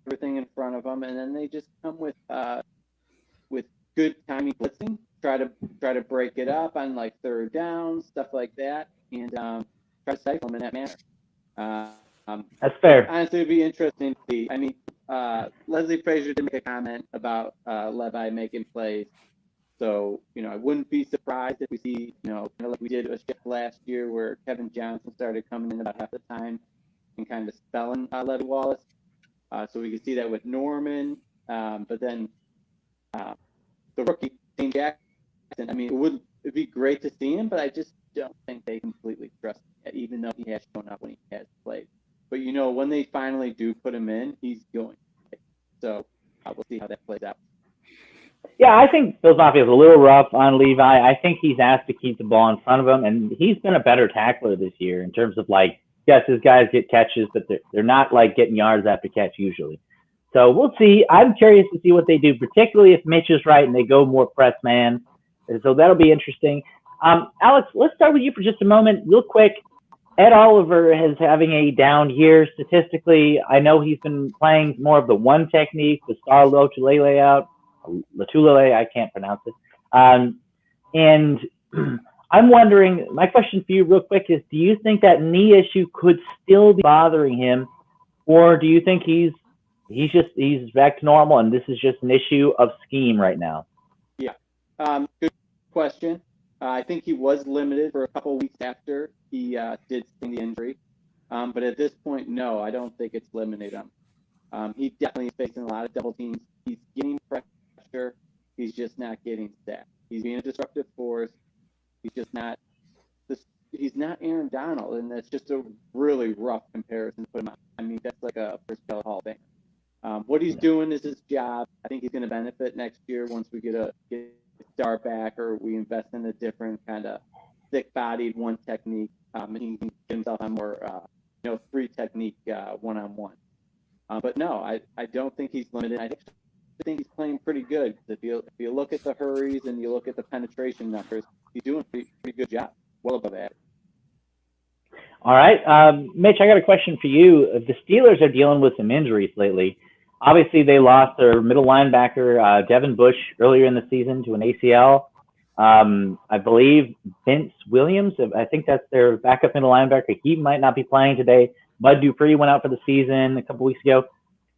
everything in front of them, and then they just come with good timing blitzing, try to break it up on third down, stuff like that, and try to cycle them in that manner. That's fair. Honestly, it'd be interesting to see. I mean, Leslie Frazier did make a comment about Levi making plays, so I wouldn't be surprised if we see kind of like we did a shift last year where Kevin Johnson started coming in about half the time and kind of spelling Levi Wallace. So we could see that with Norman, but then the rookie Dane Jackson. I mean, it'd be great to see him, but I just don't think they completely trust him, even though he has shown up when he has played. But when they finally do put him in, he's going to play. So we'll see how that plays out. Yeah, I think Bills Mafia is a little rough on Levi. I think he's asked to keep the ball in front of him, and he's been a better tackler this year in terms of yes, his guys get catches, but they're not getting yards after catch usually. So we'll see. I'm curious to see what they do, particularly if Mitch is right and they go more press man. So that'll be interesting. Alex, let's start with you for just a moment, real quick. Ed Oliver is having a down year statistically. I know he's been playing more of the one technique, the Star Lotulele out, Latulele, I can't pronounce it. And I'm wondering, my question for you real quick is, do you think that knee issue could still be bothering him, or do you think he's back to normal and this is just an issue of scheme right now? Yeah, good question. I think he was limited for a couple weeks after he did sustain the injury. But at this point, no, I don't think it's limited him. He definitely is facing a lot of double teams. He's getting pressure. He's just not getting sacked. He's being a disruptive force. He's just not he's not Aaron Donald, and that's just a really rough comparison to put him on. I mean, that's like a first ballot Hall of Famer. What he's doing is his job. I think he's going to benefit next year once we get a star back, or we invest in a different kind of thick-bodied, one technique, and he can get himself on more, three technique one-on-one. But no, I don't think he's limited. I think he's playing pretty good. If you look at the hurries and you look at the penetration numbers, he's doing a pretty good job, well above average. All right, Mitch, I got a question for you. The Steelers are dealing with some injuries lately. Obviously, they lost their middle linebacker, Devin Bush, earlier in the season to an ACL. I believe Vince Williams, I think that's their backup middle linebacker. He might not be playing today. Bud Dupree went out for the season a couple weeks ago,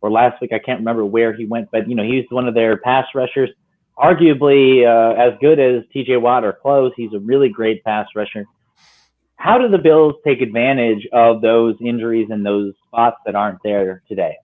or last week. I can't remember where he went, but he's one of their pass rushers. Arguably as good as TJ Watt or close. He's a really great pass rusher. How do the Bills take advantage of those injuries and those spots that aren't there today?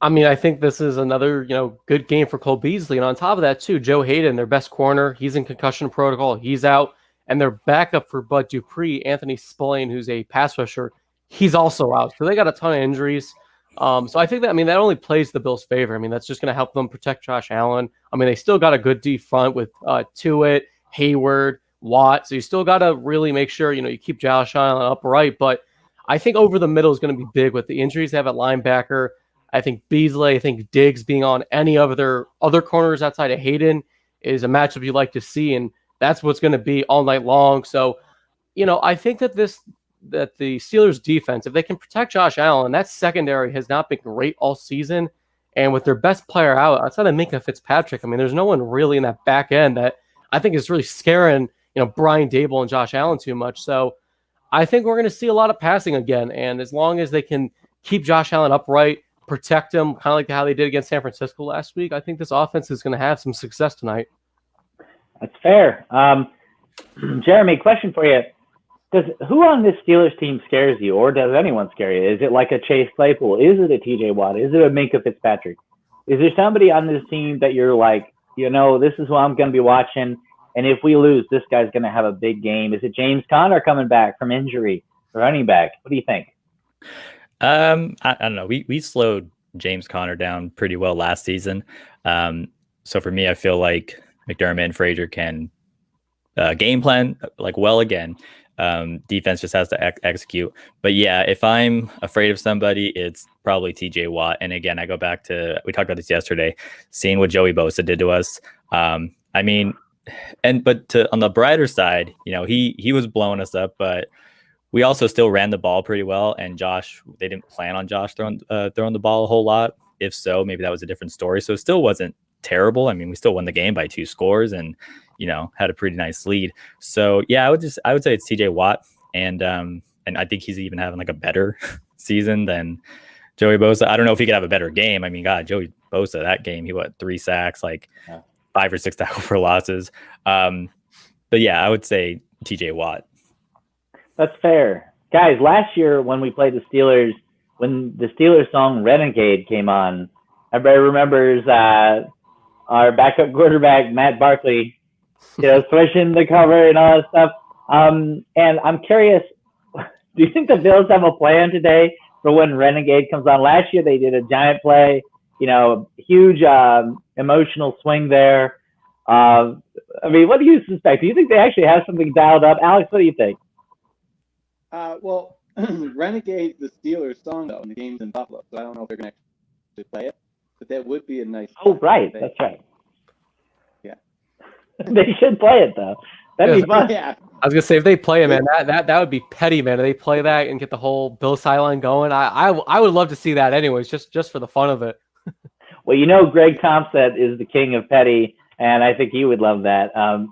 I mean, I think this is another, good game for Cole Beasley. And on top of that, too, Joe Hayden, their best corner, he's in concussion protocol. He's out. And their backup for Bud Dupree, Anthony Spillane, who's a pass rusher, he's also out. So they got a ton of injuries. So I think that only plays the Bills' favor. That's just going to help them protect Josh Allen. They still got a good D front with Tuitt, Hayward, Watt. So you still got to really make sure, you keep Josh Allen upright. But I think over the middle is going to be big with the injuries they have at linebacker. I think Beasley, I think Diggs being on any of their other corners outside of Hayden is a matchup you like to see, and that's what's going to be all night long. So, I think that the Steelers defense, if they can protect Josh Allen, that secondary has not been great all season, and with their best player out, outside of Minkah Fitzpatrick, there's no one really in that back end that I think is really scaring, Brian Dable and Josh Allen too much. So I think we're going to see a lot of passing again, and as long as they can keep Josh Allen upright, protect him, kind of like how they did against San Francisco last week, I think this offense is going to have some success tonight. That's fair. Jeremy, question for you. Who on this Steelers team scares you, or does anyone scare you? Is it like a Chase Claypool? Is it a TJ Watt? Is it a Minkah Fitzpatrick? Is there somebody on this team that you're like, this is who I'm going to be watching, and if we lose, this guy's going to have a big game? Is it James Conner coming back from injury, running back? What do you think? I don't know. We slowed James Conner down pretty well last season. So for me, I feel like McDermott and Frazier can game plan well again. Defense just has to execute. But yeah, if I'm afraid of somebody, it's probably TJ Watt. And again, I go back to, we talked about this yesterday, seeing what Joey Bosa did to us. On the brighter side, he was blowing us up, but we also still ran the ball pretty well, and they didn't plan on Josh throwing the ball a whole lot. If so, maybe that was a different story. So it still wasn't terrible. We still won the game by 2 scores and, had a pretty nice lead. So yeah, I would say it's TJ Watt. And I think he's even having a better season than Joey Bosa. I don't know if he could have a better game. God, Joey Bosa, that game, he 3 sacks, 5 or 6 tackle for losses. But yeah, I would say TJ Watt. That's fair. Guys, last year when we played the Steelers, when the Steelers song Renegade came on, everybody remembers our backup quarterback, Matt Barkley, swishing the cover and all that stuff. And I'm curious, do you think the Bills have a plan today for when Renegade comes on? Last year they did a giant play, huge emotional swing there. What do you suspect? Do you think they actually have something dialed up? Alex, what do you think? Well, Renegade, the Steelers song, though, in the game's in Buffalo, so I don't know if they're going to actually play it, but that would be a nice. Oh, right. That's right. Yeah. They should play it, though. That'd be fun. Yeah. I was going to say, if they play it, man, that would be petty, man. If they play that and get the whole Bill sideline going, I would love to see that anyways, just for the fun of it. Well, Greg Thompson is the king of petty, and I think he would love that. All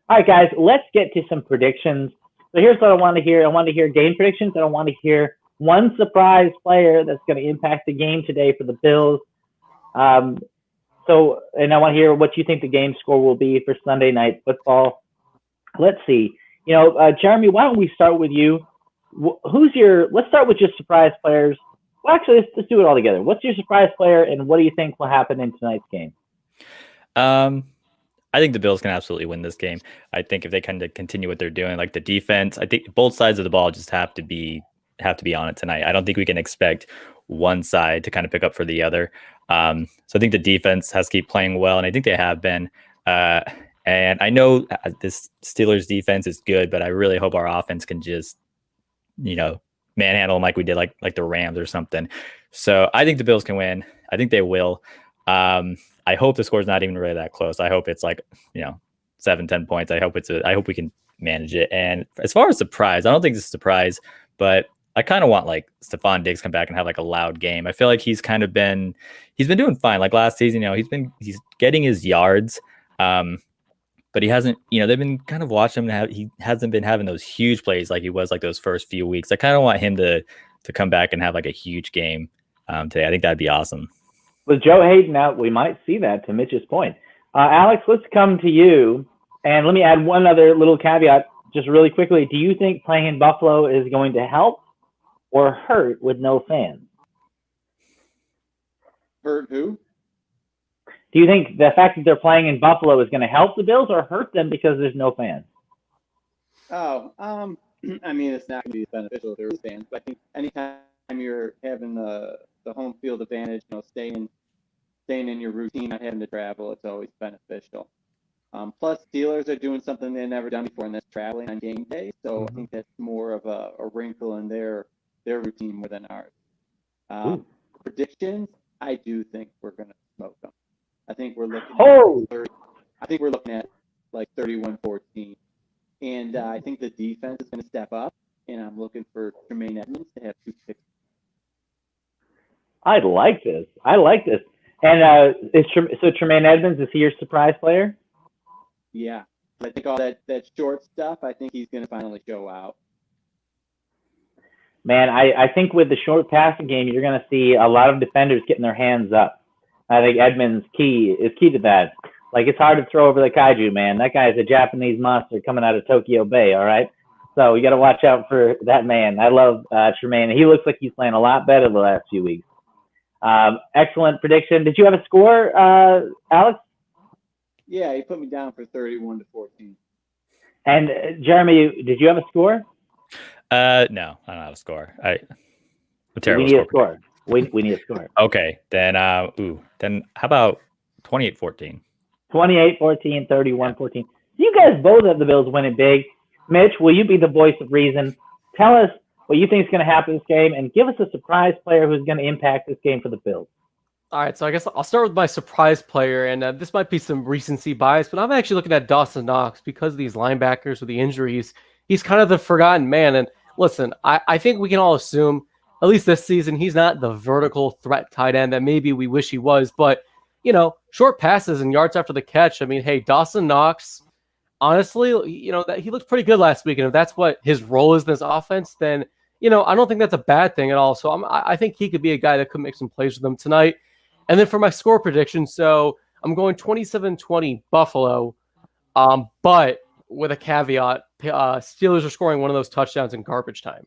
right, guys, let's get to some predictions. So here's what I want to hear. I want to hear game predictions. I want to hear one surprise player that's going to impact the game today for the Bills. And I want to hear what you think the game score will be for Sunday Night Football. Let's see. Jeremy, why don't we start with you? Let's start with just surprise players. Well, actually, let's do it all together. What's your surprise player, and what do you think will happen in tonight's game? I think the Bills can absolutely win this game. I think if they kind of continue what they're doing, the defense, I think both sides of the ball just have to be on it tonight. I don't think we can expect one side to kind of pick up for the other. So I think the defense has to keep playing well, and I think they have been. And And I know this Steelers defense is good, but I really hope our offense can just, manhandle them like we did, like the Rams or something. So I think the Bills can win. I think they will. I hope the score's not even really that close. I hope it's 7-10 points. I hope we can manage it. And as far as surprise, I don't think it's a surprise, but I kind of want Stephon Diggs come back and have a loud game. I feel like he's been doing fine. Like last season, he's getting his yards. But he hasn't, they've been kind of watching him. He hasn't been having those huge plays like he was those first few weeks. I kind of want him to come back and have a huge game today. I think that'd be awesome. With Joe Hayden out, we might see that, to Mitch's point. Alex, let's come to you. And let me add one other little caveat just really quickly. Do you think playing in Buffalo is going to help or hurt with no fans? Hurt who? Do you think the fact that they're playing in Buffalo is going to help the Bills or hurt them because there's no fans? Oh, I mean, it's not going to be beneficial if there's fans, but I think anytime you're having the home field advantage, staying in your routine, not having to travel, it's always beneficial. Plus, Steelers are doing something they've never done before, and that's traveling on game day. So I think that's more of a wrinkle in their routine more than ours. Predictions, I do think we're going to smoke them. I think we're looking at 31-14. And I think the defense is going to step up, and I'm looking for Tremaine Edmonds to have 2 picks. I like this. And so Tremaine Edmonds, is he your surprise player? Yeah. I think all that short stuff, I think he's going to finally show out. Man, I think with the short passing game, you're going to see a lot of defenders getting their hands up. I think Edmonds is key to that. It's hard to throw over the kaiju, man. That guy is a Japanese monster coming out of Tokyo Bay, all right? So you got to watch out for that man. I love Tremaine. He looks like he's playing a lot better the last few weeks. Excellent prediction. Did you have a score, Alex? Yeah, he put me down for 31-14. And Jeremy, did you have a score? No, I don't have a score. I'm terrible. We need a score. We need a score. Okay, then how about 28-14? 28-14, 31-14. You guys both have the Bills winning big. Mitch, will you be the voice of reason? Tell us what you think is going to happen in this game, and give us a surprise player who's going to impact this game for the Bills. All right, so I guess I'll start with my surprise player, and this might be some recency bias, but I'm actually looking at Dawson Knox because of these linebackers with the injuries. He's kind of the forgotten man, and listen, I think we can all assume, at least this season, he's not the vertical threat tight end that maybe we wish he was, but, short passes and yards after the catch. I mean, hey, Dawson Knox, honestly, that he looked pretty good last week, and if that's what his role is in this offense, then, I don't think that's a bad thing at all. So I think he could be a guy that could make some plays with them tonight. And then for my score prediction, so I'm going 27-20 Buffalo, but with a caveat, Steelers are scoring one of those touchdowns in garbage time.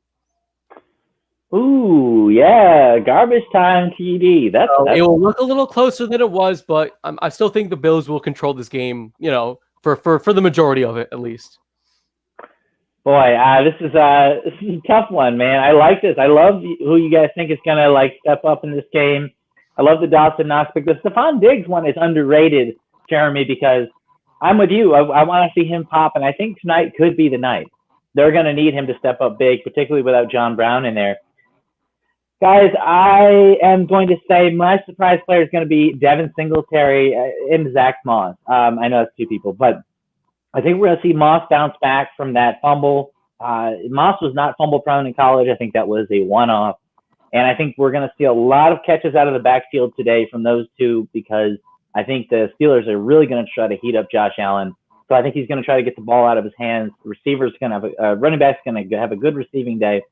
Ooh, yeah, garbage time TD. That's it will look a little closer than it was, but I still think the Bills will control this game, for the majority of it at least. Boy, this is a tough one, man. I like this. I love who you guys think is gonna step up in this game. I love the Dawson Knox pick. The Stephon Diggs one is underrated, Jeremy, because I'm with you. I want to see him pop, and I think tonight could be the night. They're going to need him to step up big, particularly without John Brown in there. Guys, I am going to say my surprise player is going to be Devin Singletary and Zach Moss. I know it's two people, but I think we're going to see Moss bounce back from that fumble. Moss was not fumble prone in college. I think that was a one-off. And I think we're going to see a lot of catches out of the backfield today from those two, because I think the Steelers are really going to try to heat up Josh Allen. So I think he's going to try to get the ball out of his hands. The receiver's going to have running back's going to have a good receiving day.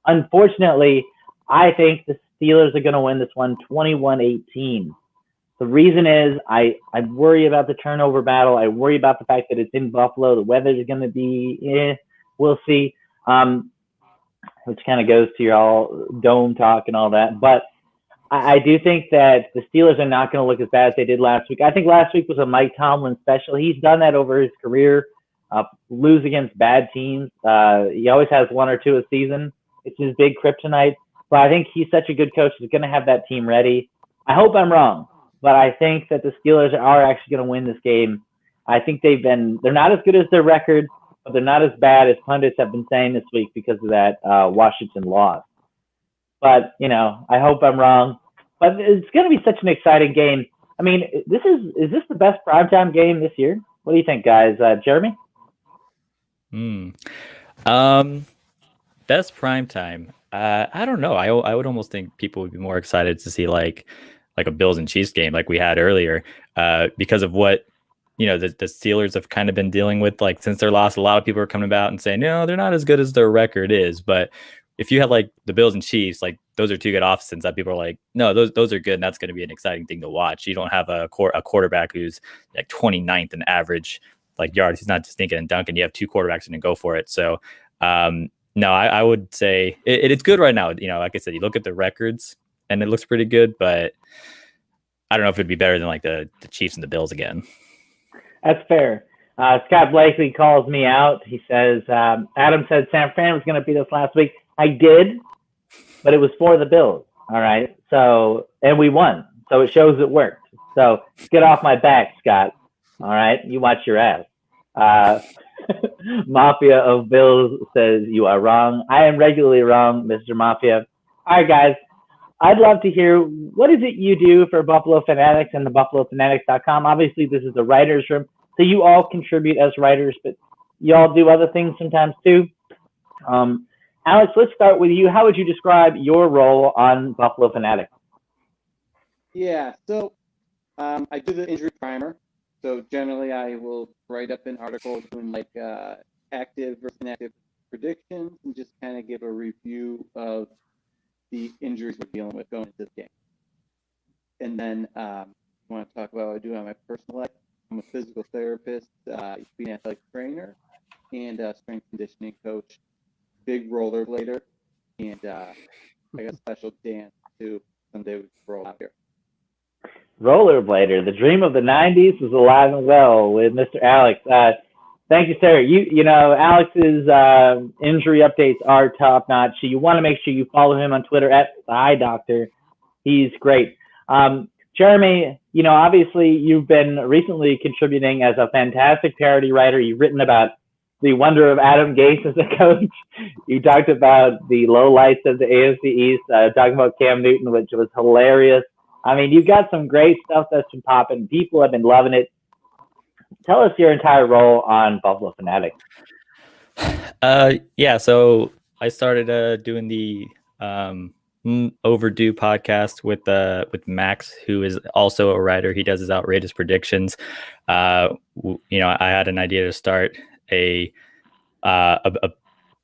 Unfortunately, I think the Steelers are going to win this one 21-18. The reason is I worry about the turnover battle. I worry about the fact that it's in Buffalo. The weather is going to be, we'll see. Which kind of goes to your all dome talk and all that. But I do think that the Steelers are not going to look as bad as they did last week. I think last week was a Mike Tomlin special. He's done that over his career, lose against bad teams. He always has one or two a season. It's his big kryptonite. But I think he's such a good coach. He's going to have that team ready. I hope I'm wrong, but I think that the Steelers are actually going to win this game I think they're not as good as their record, but they're not as bad as pundits have been saying this week because of that Washington loss. But, I hope I'm wrong. But it's going to be such an exciting game. I mean, is this the best primetime game this year? What do you think, guys? Jeremy? Best primetime. I don't know. I would almost think people would be more excited to see like a Bills and Chiefs game like we had earlier, because of what the Steelers have kind of been dealing with. Like since their loss, a lot of people are coming about and saying, no, they're not as good as their record is. But if you had like the Bills and Chiefs, like those are two good offenses that people are like, no, those are good. And that's going to be an exciting thing to watch. You don't have a quarterback who's like 29th in average like yards. He's not just thinking and dunking. You have two quarterbacks and go for it. So no, I would say it's good right now. Like I said, you look at the records and it looks pretty good, but I don't know if it'd be better than like the Chiefs and the Bills again. That's fair. Scott Blakely calls me out. He says, Adam said San Fran was going to beat us last week. I did, but it was for the Bills. All right. So, and we won. So it shows it worked. So get off my back, Scott. All right. You watch your ass. Mafia of Bills says you are wrong. I am regularly wrong, Mr. Mafia. All right, guys. I'd love to hear, what is it you do for Buffalo Fanatics and the BuffaloFanatics.com? Obviously, this is the writer's room, so you all contribute as writers, but you all do other things sometimes too. Alex, let's start with you. How would you describe your role on Buffalo Fanatics? Yeah, so I do the injury primer. So generally, I will write up an article doing like active versus inactive predictions and just kind of give a review of the injuries we're dealing with going into this game. And then I want to talk about what I do on my personal life. I'm a physical therapist, being an athletic trainer, and a strength conditioning coach, big rollerblader, and I got a special dance too. Someday we can roll out here. Rollerblader, the dream of the 90s, is alive and well with Mr. Alex. Thank you, sir. Alex's injury updates are top notch. So you want to make sure you follow him on Twitter at the Eye Doctor. He's great. Jeremy, obviously you've been recently contributing as a fantastic parody writer. You've written about the wonder of Adam Gase as a coach. You talked about the lowlights of the AFC East, talking about Cam Newton, which was hilarious. I mean, you've got some great stuff that's been popping. People have been loving it. Tell us your entire role on Buffalo Fanatics. Yeah, so I started doing the Overdue podcast with Max, who is also a writer. He does his outrageous predictions. I had an idea to start a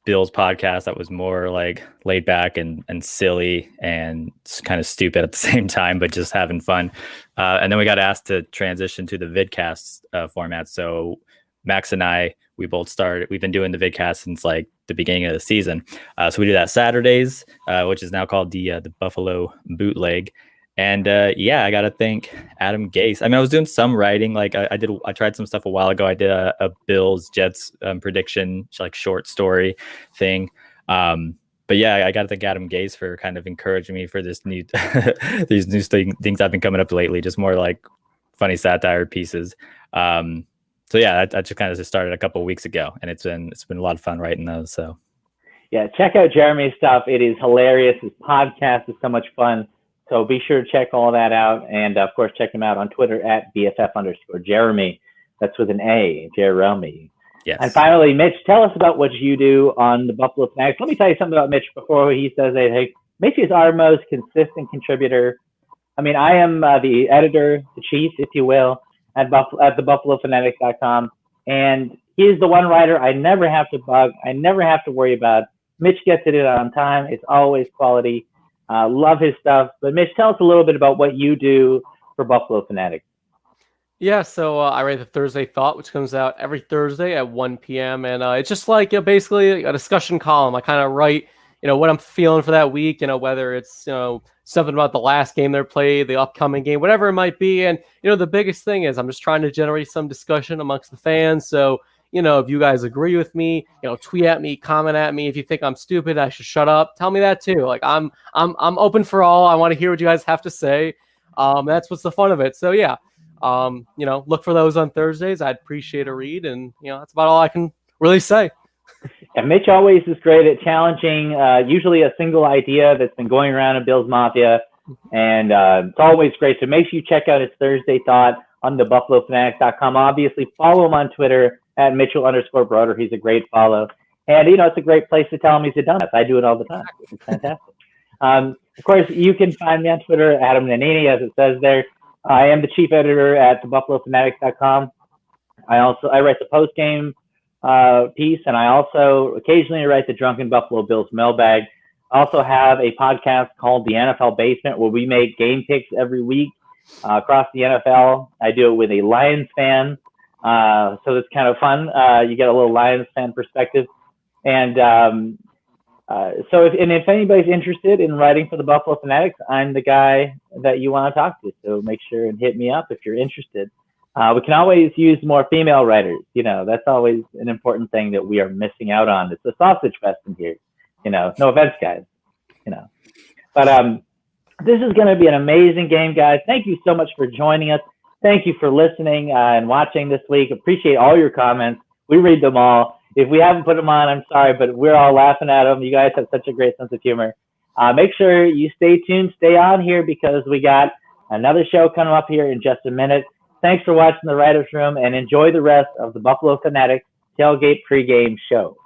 Bills podcast that was more like laid back and silly and kind of stupid at the same time, but just having fun. And then we got asked to transition to the vidcast format. So Max and I, we've been doing the vidcast since like the beginning of the season. So we do that Saturdays, which is now called the Buffalo Bootleg. And I got to thank Adam Gase. I mean, I was doing some writing. Like I tried some stuff a while ago. I did a Bills Jets prediction, like short story thing. But yeah, I got to thank Adam Gase for kind of encouraging me for this new these new things I've been coming up lately. Just more like funny satire pieces. So yeah, I just kind of started a couple of weeks ago, and it's been a lot of fun writing those. So yeah, check out Jeremy's stuff. It is hilarious. His podcast is so much fun. So be sure to check all that out. And, of course, check him out on Twitter at BFF_Jeremy. That's with an A, Jeremy. Yes. And finally, Mitch, tell us about what you do on the Buffalo Fanatics. Let me tell you something about Mitch before he says anything. Mitch is our most consistent contributor. I mean, I am the editor-in-chief, if you will, at the BuffaloFanatics.com. And he is the one writer I never have to bug. I never have to worry about. Mitch gets it in on time. It's always quality. Love his stuff. But Mitch, tell us a little bit about what you do for Buffalo Fanatics. Yeah, so I write the Thursday Thought, which comes out every Thursday at 1 p.m. And it's just like basically a discussion column. I kind of write, what I'm feeling for that week, whether it's, something about the last game they played, the upcoming game, whatever it might be. And, the biggest thing is I'm just trying to generate some discussion amongst the fans. So, if you guys agree with me, tweet at me, comment at me. If you think I'm stupid, I should shut up. Tell me that too. Like I'm open for all. I want to hear what you guys have to say. That's what's the fun of it. So yeah, Look for those on Thursdays. I'd appreciate a read, and that's about all I can really say. And Mitch always is great at challenging usually a single idea that's been going around in Bills Mafia, and it's always great. So make sure you check out his Thursday Thought on the BuffaloFanatic.com. Obviously, follow him on Twitter at Mitchell_Broder. He's a great follow. And, it's a great place to tell him he's a dumbass. I do it all the time. It's fantastic. Of course, you can find me on Twitter, Adam Nannini, as it says there. I am the chief editor at thebuffalofanatic.com. I write the post-game piece, and I also occasionally write the Drunken Buffalo Bills mailbag. I also have a podcast called The NFL Basement, where we make game picks every week across the NFL. I do it with a Lions fan, so it's kind of fun. You get a little Lions fan perspective. And so if anybody's interested in writing for the Buffalo Fanatics, I'm the guy that you want to talk to. So make sure and hit me up if you're interested. We can always use more female writers. That's always an important thing that we are missing out on. It's a sausage fest in here. No offense, guys. But this is going to be an amazing game, guys. Thank you so much for joining us. Thank you for listening and watching this week. Appreciate all your comments. We read them all. If we haven't put them on, I'm sorry, but we're all laughing at them. You guys have such a great sense of humor. Make sure you stay tuned, stay on here, because we got another show coming up here in just a minute. Thanks for watching the Writers Room, and enjoy the rest of the Buffalo Fanatics Tailgate pregame show.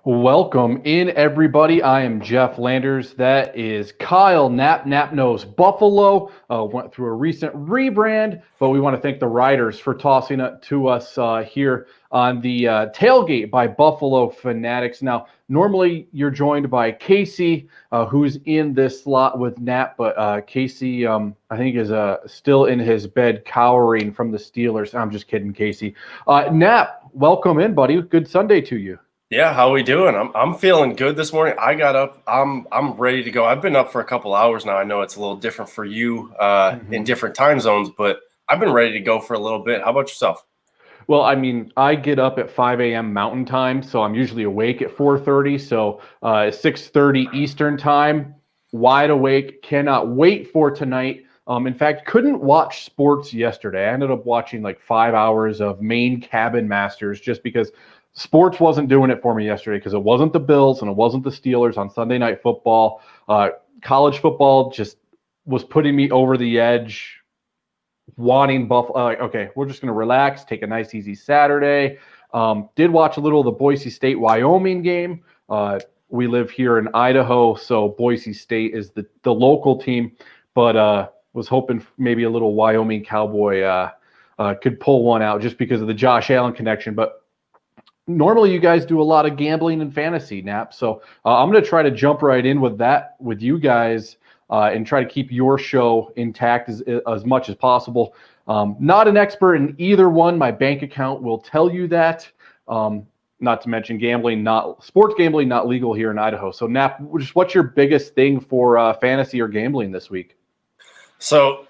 Welcome in, everybody. I am Jeff Landers. That is Kyle Napnose Buffalo. Went through a recent rebrand, but we want to thank the writers for tossing it to us here on the Tailgate by Buffalo Fanatics. Now, normally you're joined by Casey, who's in this slot with Nap, but Casey, I think, is still in his bed cowering from the Steelers. I'm just kidding, Casey. Nap, welcome in, buddy. Good Sunday to you. Yeah, how we doing? I'm feeling good this morning. I got up. I'm ready to go. I've been up for a couple hours now. I know it's a little different for you in different time zones, but I've been ready to go for a little bit. How about yourself? Well, I mean, I get up at 5 a.m. Mountain Time, so I'm usually awake at 4:30. So 6:30 Eastern Time, wide awake. Cannot wait for tonight. In fact, couldn't watch sports yesterday. I ended up watching like 5 hours of Maine Cabin Masters just because sports wasn't doing it for me yesterday, because it wasn't the Bills and it wasn't the Steelers on Sunday Night Football. College football just was putting me over the edge, wanting Buffalo. Okay, we're just going to relax, take a nice, easy Saturday. Did watch a little of the Boise State-Wyoming game. We live here in Idaho, so Boise State is the local team, but was hoping maybe a little Wyoming Cowboy could pull one out just because of the Josh Allen connection. But normally you guys do a lot of gambling and fantasy, Nap. So I'm going to try to jump right in with that with you guys and try to keep your show intact as much as possible. Not an expert in either one. My bank account will tell you that. Not to mention sports gambling, not legal here in Idaho. So Nap, just what's your biggest thing for fantasy or gambling this week? So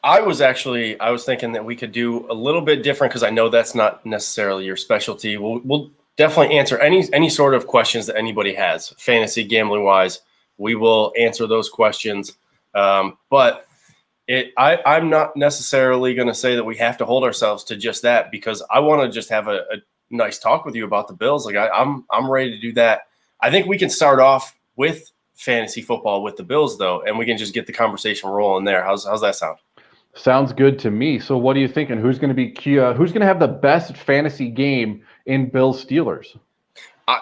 I was thinking that we could do a little bit different because I know that's not necessarily your specialty. We'll definitely answer any sort of questions that anybody has, fantasy gambling wise. We will answer those questions. But I'm not necessarily going to say that we have to hold ourselves to just that, because I want to just have a nice talk with you about the Bills. Like I'm ready to do that. I think we can start off with fantasy football with the Bills though, and we can just get the conversation rolling there. How's that sound? Sounds good to me. So what are you thinking? Who's going to have the best fantasy game in Bills Steelers?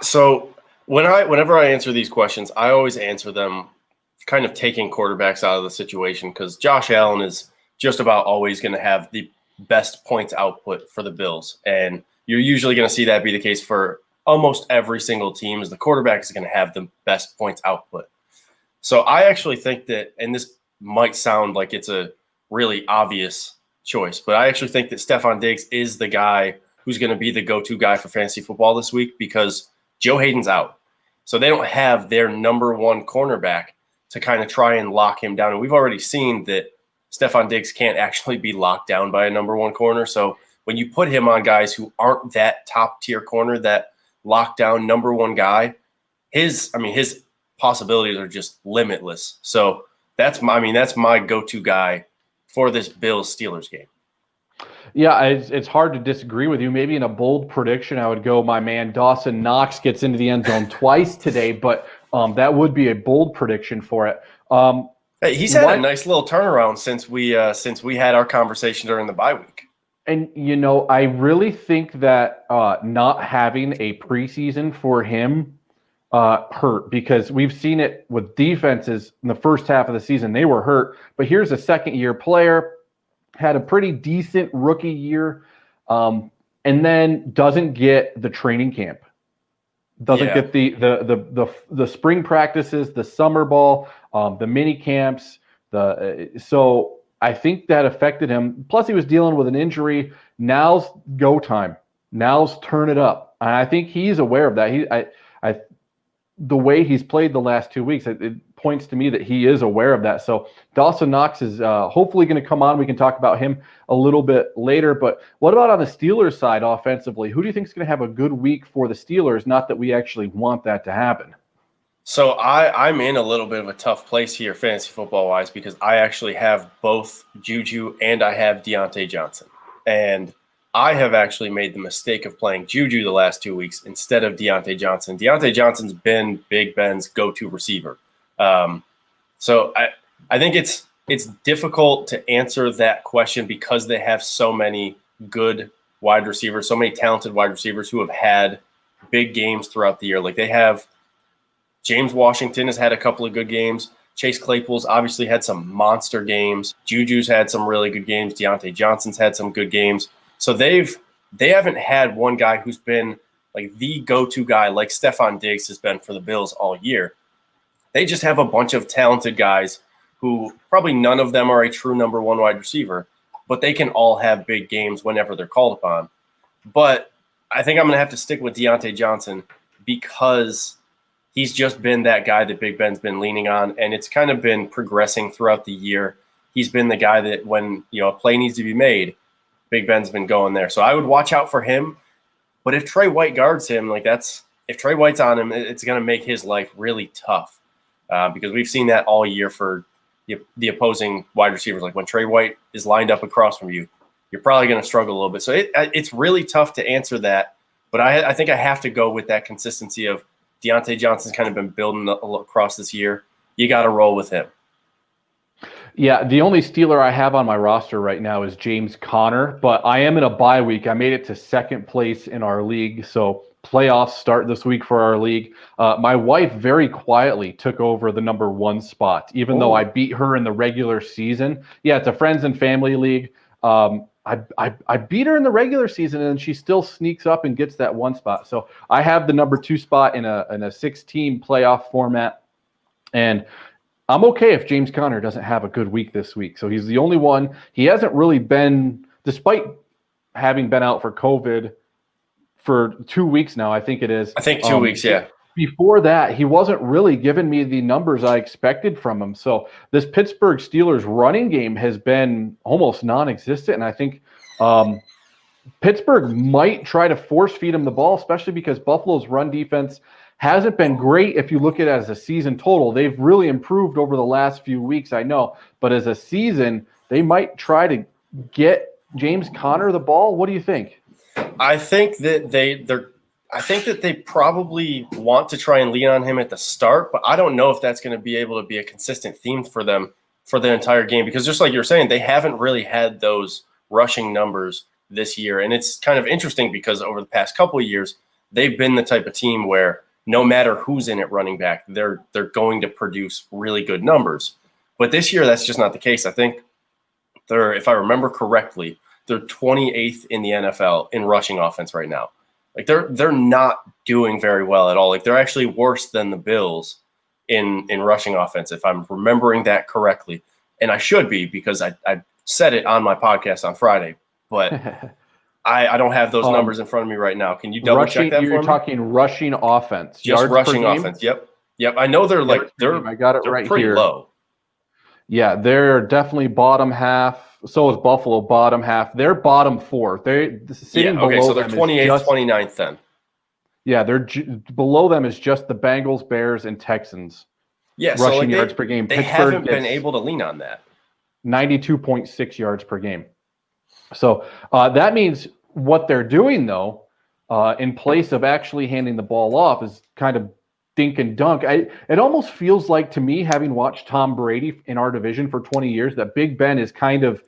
So whenever I answer these questions, I always answer them kind of taking quarterbacks out of the situation, because Josh Allen is just about always going to have the best points output for the Bills. And you're usually going to see that be the case for almost every single team, is the quarterback is going to have the best points output. So I actually think that, and this might sound like it's a really obvious choice, but I actually think that Stephon Diggs is the guy who's going to be the go-to guy for fantasy football this week, because Joe Hayden's out. So they don't have their number one cornerback to kind of try and lock him down. And we've already seen that Stephon Diggs can't actually be locked down by a number one corner. So when you put him on guys who aren't that top tier corner, that lockdown number one guy, his possibilities are just limitless. So that's my go-to guy for this Bills Steelers game. Yeah, it's hard to disagree with you. Maybe in a bold prediction, I would go my man Dawson Knox gets into the end zone twice today, but that would be a bold prediction for it. Hey, he's had a nice little turnaround since we had our conversation during the bye week. And, I really think that not having a preseason for him hurt, because we've seen it with defenses in the first half of the season. They were hurt, but here's a second-year player, had a pretty decent rookie year, and then doesn't get the training camp, doesn't get the spring practices, the summer ball, the mini camps. So I think that affected him. Plus, he was dealing with an injury. Now's go time. Now's turn it up. And I think he's aware of that. The way he's played the last 2 weeks, it points to me that he is aware of that. So Dawson Knox is hopefully going to come on. We can talk about him a little bit later. But what about on the Steelers side offensively? Who do you think is going to have a good week for the Steelers? Not that we actually want that to happen. So I'm in a little bit of a tough place here fantasy football-wise, because I actually have both Juju and I have Deontay Johnson. And I have actually made the mistake of playing Juju the last 2 weeks instead of Deontay Johnson. Deontay Johnson's been Big Ben's go-to receiver. So I think it's difficult to answer that question because they have so many good wide receivers, so many talented wide receivers who have had big games throughout the year. Like they have James Washington has had a couple of good games. Chase Claypool's obviously had some monster games. Juju's had some really good games. Deontay Johnson's had some good games. So they haven't had one guy who's been like the go-to guy like Stephon Diggs has been for the Bills all year. They just have a bunch of talented guys who probably none of them are a true number one wide receiver, but they can all have big games whenever they're called upon. But I think I'm going to have to stick with Deontay Johnson because he's just been that guy that Big Ben's been leaning on, and it's kind of been progressing throughout the year. He's been the guy that when a play needs to be made, Big Ben's been going there. So I would watch out for him. But if Trey White guards him, if Trey White's on him, it's going to make his life really tough because we've seen that all year for the opposing wide receivers. Like when Trey White is lined up across from you, you're probably going to struggle a little bit. So it's really tough to answer that. But I think I have to go with that consistency of Deontay Johnson's kind of been building across this year. You got to roll with him. Yeah, the only Steeler I have on my roster right now is James Conner, but I am in a bye week. I made it to second place in our league, so playoffs start this week for our league. My wife very quietly took over the number one spot, even though I beat her in the regular season. Yeah, it's a friends and family league. I beat her in the regular season, and she still sneaks up and gets that one spot. So I have the number two spot in a 6-team playoff format, and I'm okay if James Conner doesn't have a good week this week. So he's the only one. He hasn't really been, despite having been out for COVID for 2 weeks now, I think it is. I think 2 weeks, yeah. before that, he wasn't really giving me the numbers I expected from him. So this Pittsburgh Steelers running game has been almost non-existent, and I think Pittsburgh might try to force feed him the ball, especially because Buffalo's run defense hasn't been great if you look at it as a season total. They've really improved over the last few weeks, I know, but as a season, they might try to get James Conner the ball. What do you think? I think that they probably want to try and lean on him at the start, but I don't know if that's going to be able to be a consistent theme for them for the entire game, because just like you're saying, they haven't really had those rushing numbers this year. And it's kind of interesting because over the past couple of years, they've been the type of team where no matter who's in it running back, they're going to produce really good numbers. But this year, that's just not the case. I think if I remember correctly, they're 28th in the NFL in rushing offense right now. Like they're not doing very well at all. Like they're actually worse than the Bills in rushing offense, if I'm remembering that correctly. And I should be, because I said it on my podcast on Friday, but I don't have those numbers in front of me right now. Can you double check that for me? You're talking rushing offense. Just rushing offense. Yep. I know they're I got it right pretty here. Low. Yeah, they're definitely bottom half. So is Buffalo, bottom half. They're bottom four. They're sitting below so they're them 28th, 29th then. Yeah, below them is just the Bengals, Bears, and Texans. Yeah, rushing yards per game. They haven't been able to lean on that. 92.6 yards per game. So that means what they're doing, though, in place of actually handing the ball off, is kind of dink and dunk. It almost feels like, to me, having watched Tom Brady in our division for 20 years, that Big Ben is kind of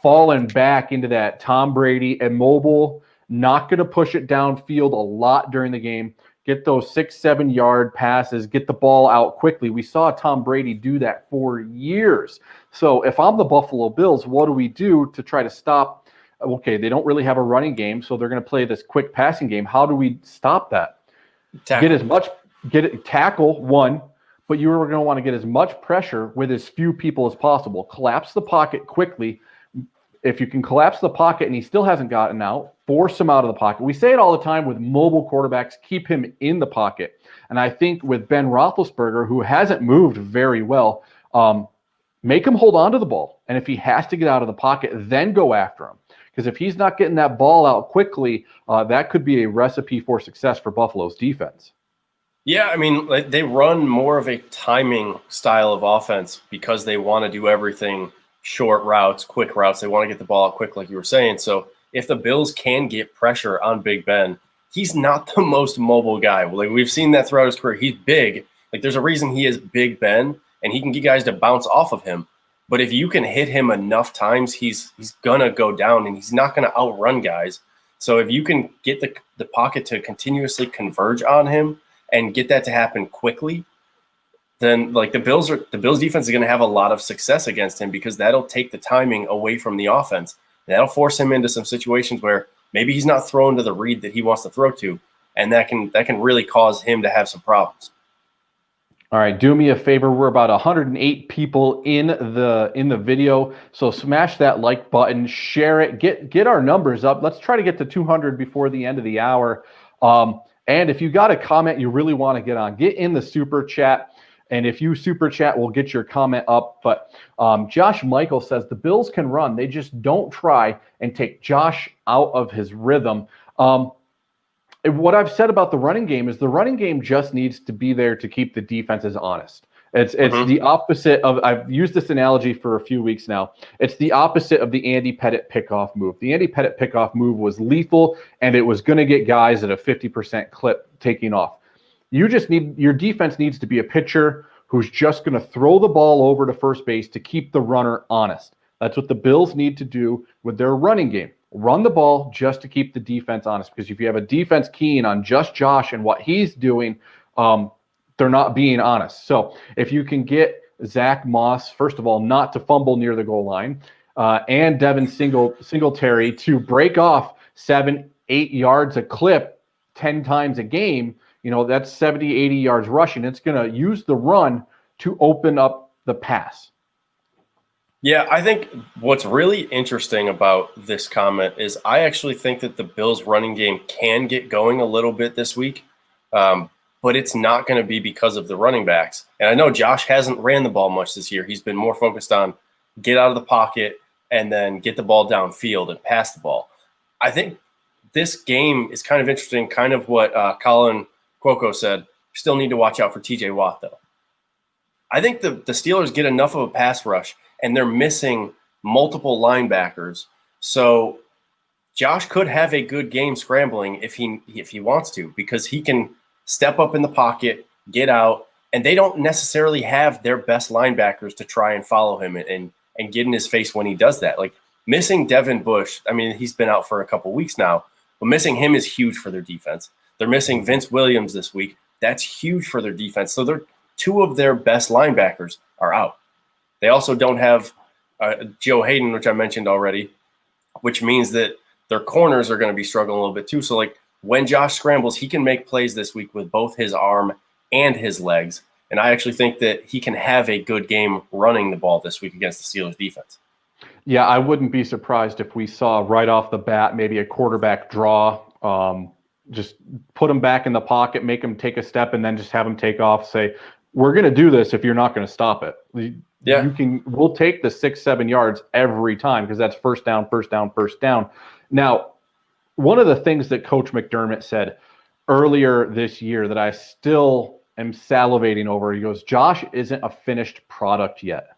fallen back into that Tom Brady, immobile, not going to push it downfield a lot during the game, get those 6-7 yard passes, get the ball out quickly. We saw Tom Brady do that for years. So if I'm the Buffalo Bills, what do we do to try to stop? Okay, they don't really have a running game, so they're going to play this quick passing game. How do we stop that? Tackle one, but you're going to want to get as much pressure with as few people as possible. Collapse the pocket quickly. If you can collapse the pocket and he still hasn't gotten out, force him out of the pocket. We say it all the time with mobile quarterbacks, keep him in the pocket. And I think with Ben Roethlisberger, who hasn't moved very well, make him hold on to the ball. And if he has to get out of the pocket, then go after him. Because if he's not getting that ball out quickly, that could be a recipe for success for Buffalo's defense. Yeah, I mean, they run more of a timing style of offense because they want to do everything short routes, quick routes. They want to get the ball out quick, like you were saying. So if the Bills can get pressure on Big Ben, he's not the most mobile guy. Like we've seen that throughout his career. He's big. Like there's a reason he is Big Ben, and he can get guys to bounce off of him. But if you can hit him enough times, he's gonna go down, and he's not gonna outrun guys. So if you can get the pocket to continuously converge on him and get that to happen quickly, then like the Bills defense is going to have a lot of success against him, because that'll take the timing away from the offense. And that'll force him into some situations where maybe he's not throwing to the read that he wants to throw to, and that can really cause him to have some problems. All right, do me a favor. We're about 108 people in the video, so smash that like button, share it, get our numbers up. Let's try to get to 200 before the end of the hour. And if you got a comment you really want to get on, get in the super chat. And if you super chat, we'll get your comment up. But Josh Michael says the Bills can run. They just don't try and take Josh out of his rhythm. What I've said about the running game is the running game just needs to be there to keep the defenses honest. It's the opposite of, I've used this analogy for a few weeks now. It's the opposite of the Andy Pettit pickoff move. The Andy Pettit pickoff move was lethal, and it was going to get guys at a 50% clip taking off. Your defense needs to be a pitcher who's just going to throw the ball over to first base to keep the runner honest. That's what the Bills need to do with their running game. Run the ball just to keep the defense honest, because if you have a defense keen on just Josh and what he's doing, they're not being honest. So if you can get Zach Moss, first of all, not to fumble near the goal line, and Devin Singletary to break off 7-8 yards a clip 10 times a game, that's 70, 80 yards rushing. It's going to use the run to open up the pass. Yeah, I think what's really interesting about this comment is I actually think that the Bills running game can get going a little bit this week. but it's not going to be because of the running backs. And I know Josh hasn't ran the ball much this year. He's been more focused on get out of the pocket and then get the ball downfield and pass the ball. I think this game is kind of interesting, kind of what Colin Cuoco said. Still need to watch out for TJ Watt, though. I think the Steelers get enough of a pass rush, and they're missing multiple linebackers. So Josh could have a good game scrambling if he wants to, because he can step up in the pocket, get out, and they don't necessarily have their best linebackers to try and follow him and get in his face when he does that. Like missing Devin Bush, I mean, he's been out for a couple weeks now, but missing him is huge for their defense. They're missing Vince Williams this week. That's huge for their defense. So two of their best linebackers are out. They also don't have Joe Hayden, which I mentioned already, which means that their corners are going to be struggling a little bit too. So like when Josh scrambles, he can make plays this week with both his arm and his legs. And I actually think that he can have a good game running the ball this week against the Steelers defense. Yeah, I wouldn't be surprised if we saw right off the bat maybe a quarterback draw, just put him back in the pocket, make him take a step, and then just have him take off, say, we're going to do this if you're not going to stop it. Yeah. We'll take the 6-7 yards every time because that's first down, first down, first down. Now, one of the things that Coach McDermott said earlier this year that I still am salivating over, he goes, Josh isn't a finished product yet.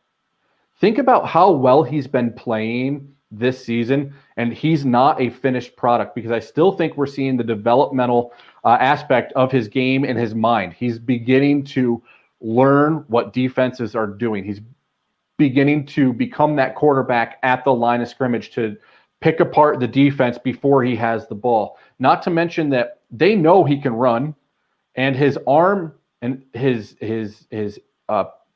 Think about how well he's been playing this season, and he's not a finished product because I still think we're seeing the developmental aspect of his game in his mind. He's beginning to learn what defenses are doing. He's beginning to become that quarterback at the line of scrimmage to pick apart the defense before he has the ball. Not to mention that they know he can run, and his arm and his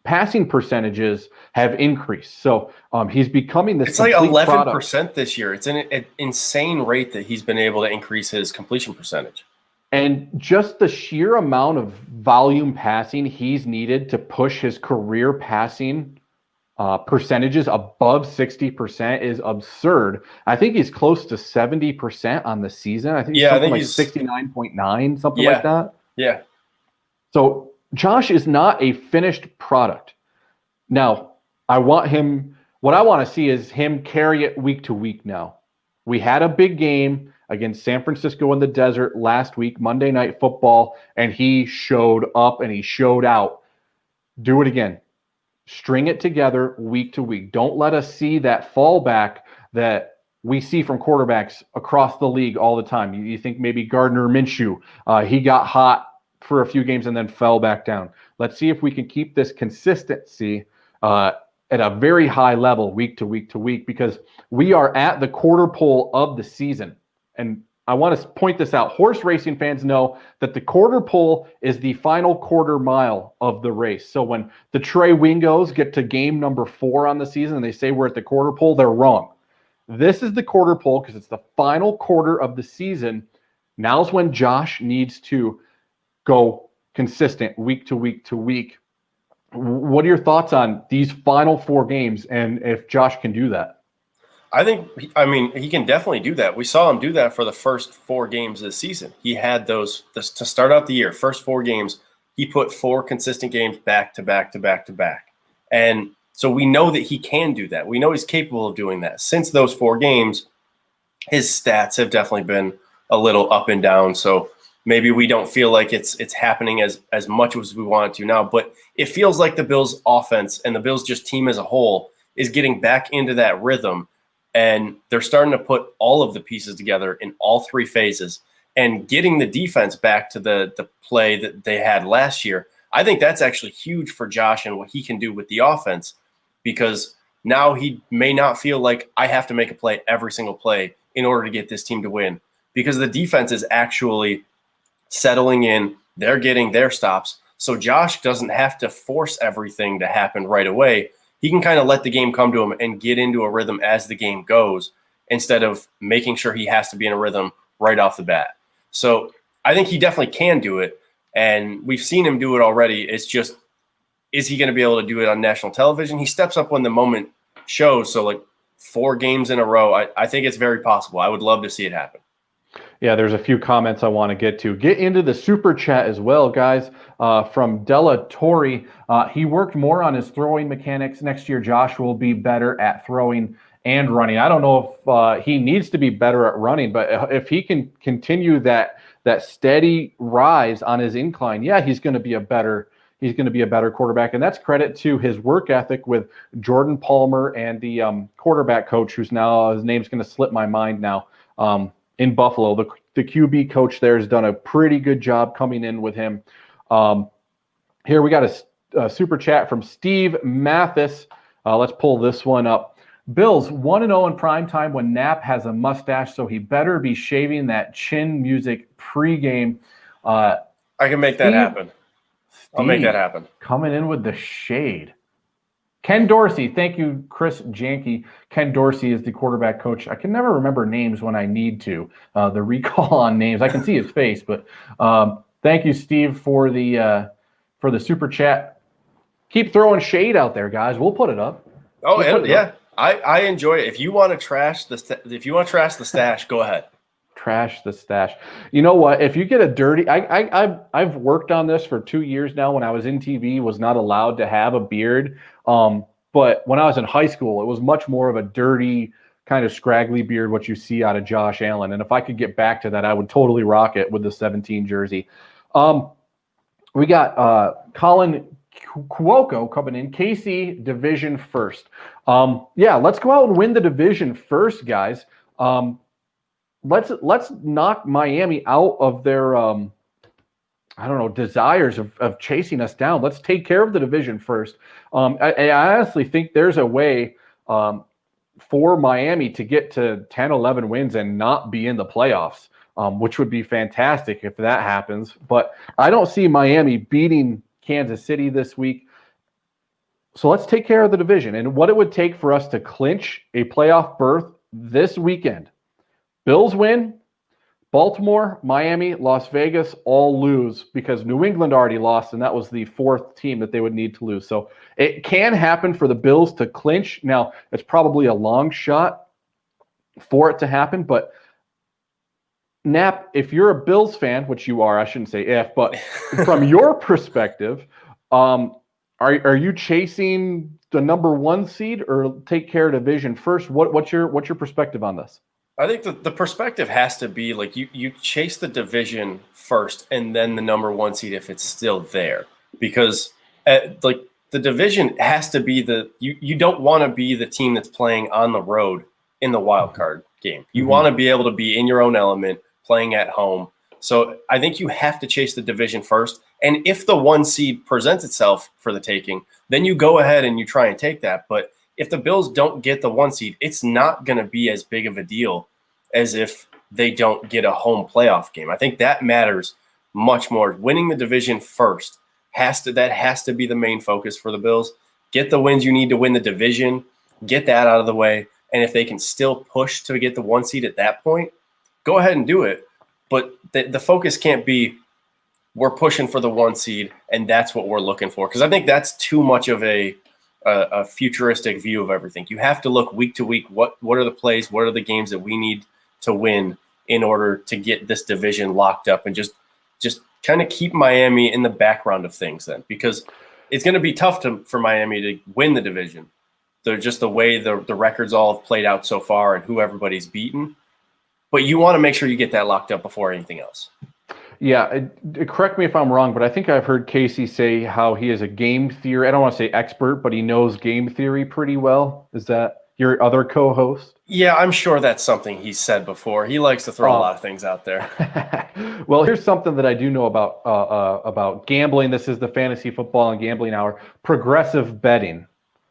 passing percentages have increased. So he's becoming this. It's like 11% this year. It's an insane rate that he's been able to increase his completion percentage. And just the sheer amount of volume passing he's needed to push his career passing percentages above 60% is absurd. I think he's close to 70% on the season. I think he's 69.9, something like that. Yeah. So Josh is not a finished product. Now, what I want to see is him carry it week to week now. We had a big game against San Francisco in the desert last week, Monday Night Football, and he showed up and he showed out. Do it again. String it together week to week. Don't let us see that fallback that we see from quarterbacks across the league all the time. You think maybe Gardner Minshew, he got hot for a few games and then fell back down. Let's see if we can keep this consistency at a very high level week to week to week, because we are at the quarter pole of the season. And I want to point this out. Horse racing fans know that the quarter pole is the final quarter mile of the race. So when the Trey Wingos get to game number 4 on the season and they say we're at the quarter pole, they're wrong. This is the quarter pole because it's the final quarter of the season. Now's when Josh needs to go consistent week to week to week. What are your thoughts on these final 4 games and if Josh can do that? I mean, he can definitely do that. We saw him do that for the first 4 games this season. He had those to start out the year. First 4 games, he put 4 consistent games back to back to back to back. And so we know that he can do that. We know he's capable of doing that. Since those 4 games, his stats have definitely been a little up and down. So maybe we don't feel like it's happening as much as we want it to now. But it feels like the Bills' offense and the Bills' just team as a whole is getting back into that rhythm. And they're starting to put all of the pieces together in all 3 phases and getting the defense back to the play that they had last year. I think that's actually huge for Josh and what he can do with the offense, because now he may not feel like I have to make a play every single play in order to get this team to win, because the defense is actually settling in. They're getting their stops. So Josh doesn't have to force everything to happen right away. He can kind of let the game come to him and get into a rhythm as the game goes, instead of making sure he has to be in a rhythm right off the bat. So I think he definitely can do it, and we've seen him do it already. It's just, is he going to be able to do it on national television? He steps up when the moment shows. So like 4 games in a row, I think it's very possible. I would love to see it happen. Yeah, there's a few comments I want to get to. Get into the super chat as well, guys. From Della Torre, he worked more on his throwing mechanics. Next year, Josh will be better at throwing and running. I don't know if he needs to be better at running, but if he can continue that steady rise on his incline, yeah, he's going to be a better quarterback. And that's credit to his work ethic with Jordan Palmer and the quarterback coach, who's now, his name's going to slip my mind now, in Buffalo. The QB coach there has done a pretty good job coming in with him. Here we got a super chat from Steve Mathis. Let's pull this one up. Bills 1-0 in primetime when Knapp has a mustache, so he better be shaving that chin music pregame. I can make that happen. I'll make that happen. Coming in with the shade. Ken Dorsey. Thank you, Chris Janke. Ken Dorsey is the quarterback coach. I can never remember names when I need to. The recall on names. I can see his face, but thank you, Steve, for the super chat. Keep throwing shade out there, guys. We'll put it up. Oh, yeah. I enjoy it. If you want to trash the stash, go ahead. Trash the stash. You know what? If you get a dirty, I've worked on this for 2 years now. When I was in TV, was not allowed to have a beard. But when I was in high school, it was much more of a dirty, kind of scraggly beard, what you see out of Josh Allen. And if I could get back to that, I would totally rock it with the 17 jersey. We got Colin Cuoco coming in. KC division first. Yeah, let's go out and win the division first, guys. Let's knock Miami out of their desires of chasing us down. Let's take care of the division first. I honestly think there's a way for Miami to get to 10, 11 wins and not be in the playoffs, which would be fantastic if that happens. But I don't see Miami beating Kansas City this week. So let's take care of the division. And what it would take for us to clinch a playoff berth this weekend. Bills win, Baltimore, Miami, Las Vegas all lose because New England already lost, and that was the fourth team that they would need to lose. So it can happen for the Bills to clinch. Now, it's probably a long shot for it to happen, but Knapp, if you're a Bills fan, which you are, I shouldn't say if, but from your perspective, are you chasing the number one seed or take care of division first? What's your perspective on this? I think the perspective has to be like you chase the division first and then the number one seed if it's still there, because like the division has to be you don't want to be the team that's playing on the road in the wild card game. You want to be able to be in your own element playing at home. So I think you have to chase the division first. And if the one seed presents itself for the taking, then you go ahead and you try and take that. But if the Bills don't get the one seed, it's not going to be as big of a deal as if they don't get a home playoff game. I think that matters much more. Winning the division first has to be the main focus for the Bills. Get the wins you need to win the division, get that out of the way. And if they can still push to get the one seed at that point, go ahead and do it. But the focus can't be we're pushing for the one seed and that's what we're looking for. Because I think that's too much of a futuristic view of everything. You have to look week to week. What are the plays? What are the games that we need to win in order to get this division locked up and just kind of keep Miami in the background of things then, because it's going to be tough for Miami to win the division. They're just the way the records all have played out so far and who everybody's beaten. But you want to make sure you get that locked up before anything else. Yeah, correct me if I'm wrong, but I think I've heard Casey say how he is a game theory. I don't want to say expert, but he knows game theory pretty well. Is that your other co-host? Yeah, I'm sure that's something he's said before. He likes to throw a lot of things out there. Well, here's something that I do know about gambling. This is the Fantasy Football and Gambling Hour. Progressive betting.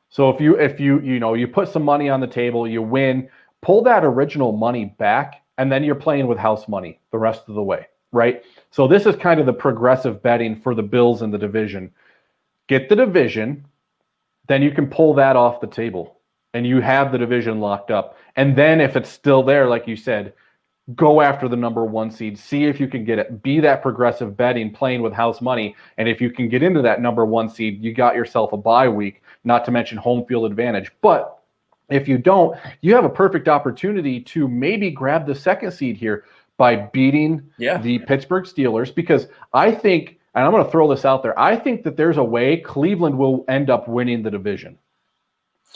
So if you put some money on the table, you win, pull that original money back, and then you're playing with house money the rest of the way, right? So this is kind of the progressive betting for the Bills in the division. Get the division, then you can pull that off the table, and you have the division locked up. And then if it's still there, like you said, go after the number one seed. See if you can get it. Be that progressive betting, playing with house money. And if you can get into that number one seed, you got yourself a bye week, not to mention home field advantage. But if you don't, you have a perfect opportunity to maybe grab the second seed here. by beating the Pittsburgh Steelers, because I think, and I'm going to throw this out there, I think that there's a way Cleveland will end up winning the division.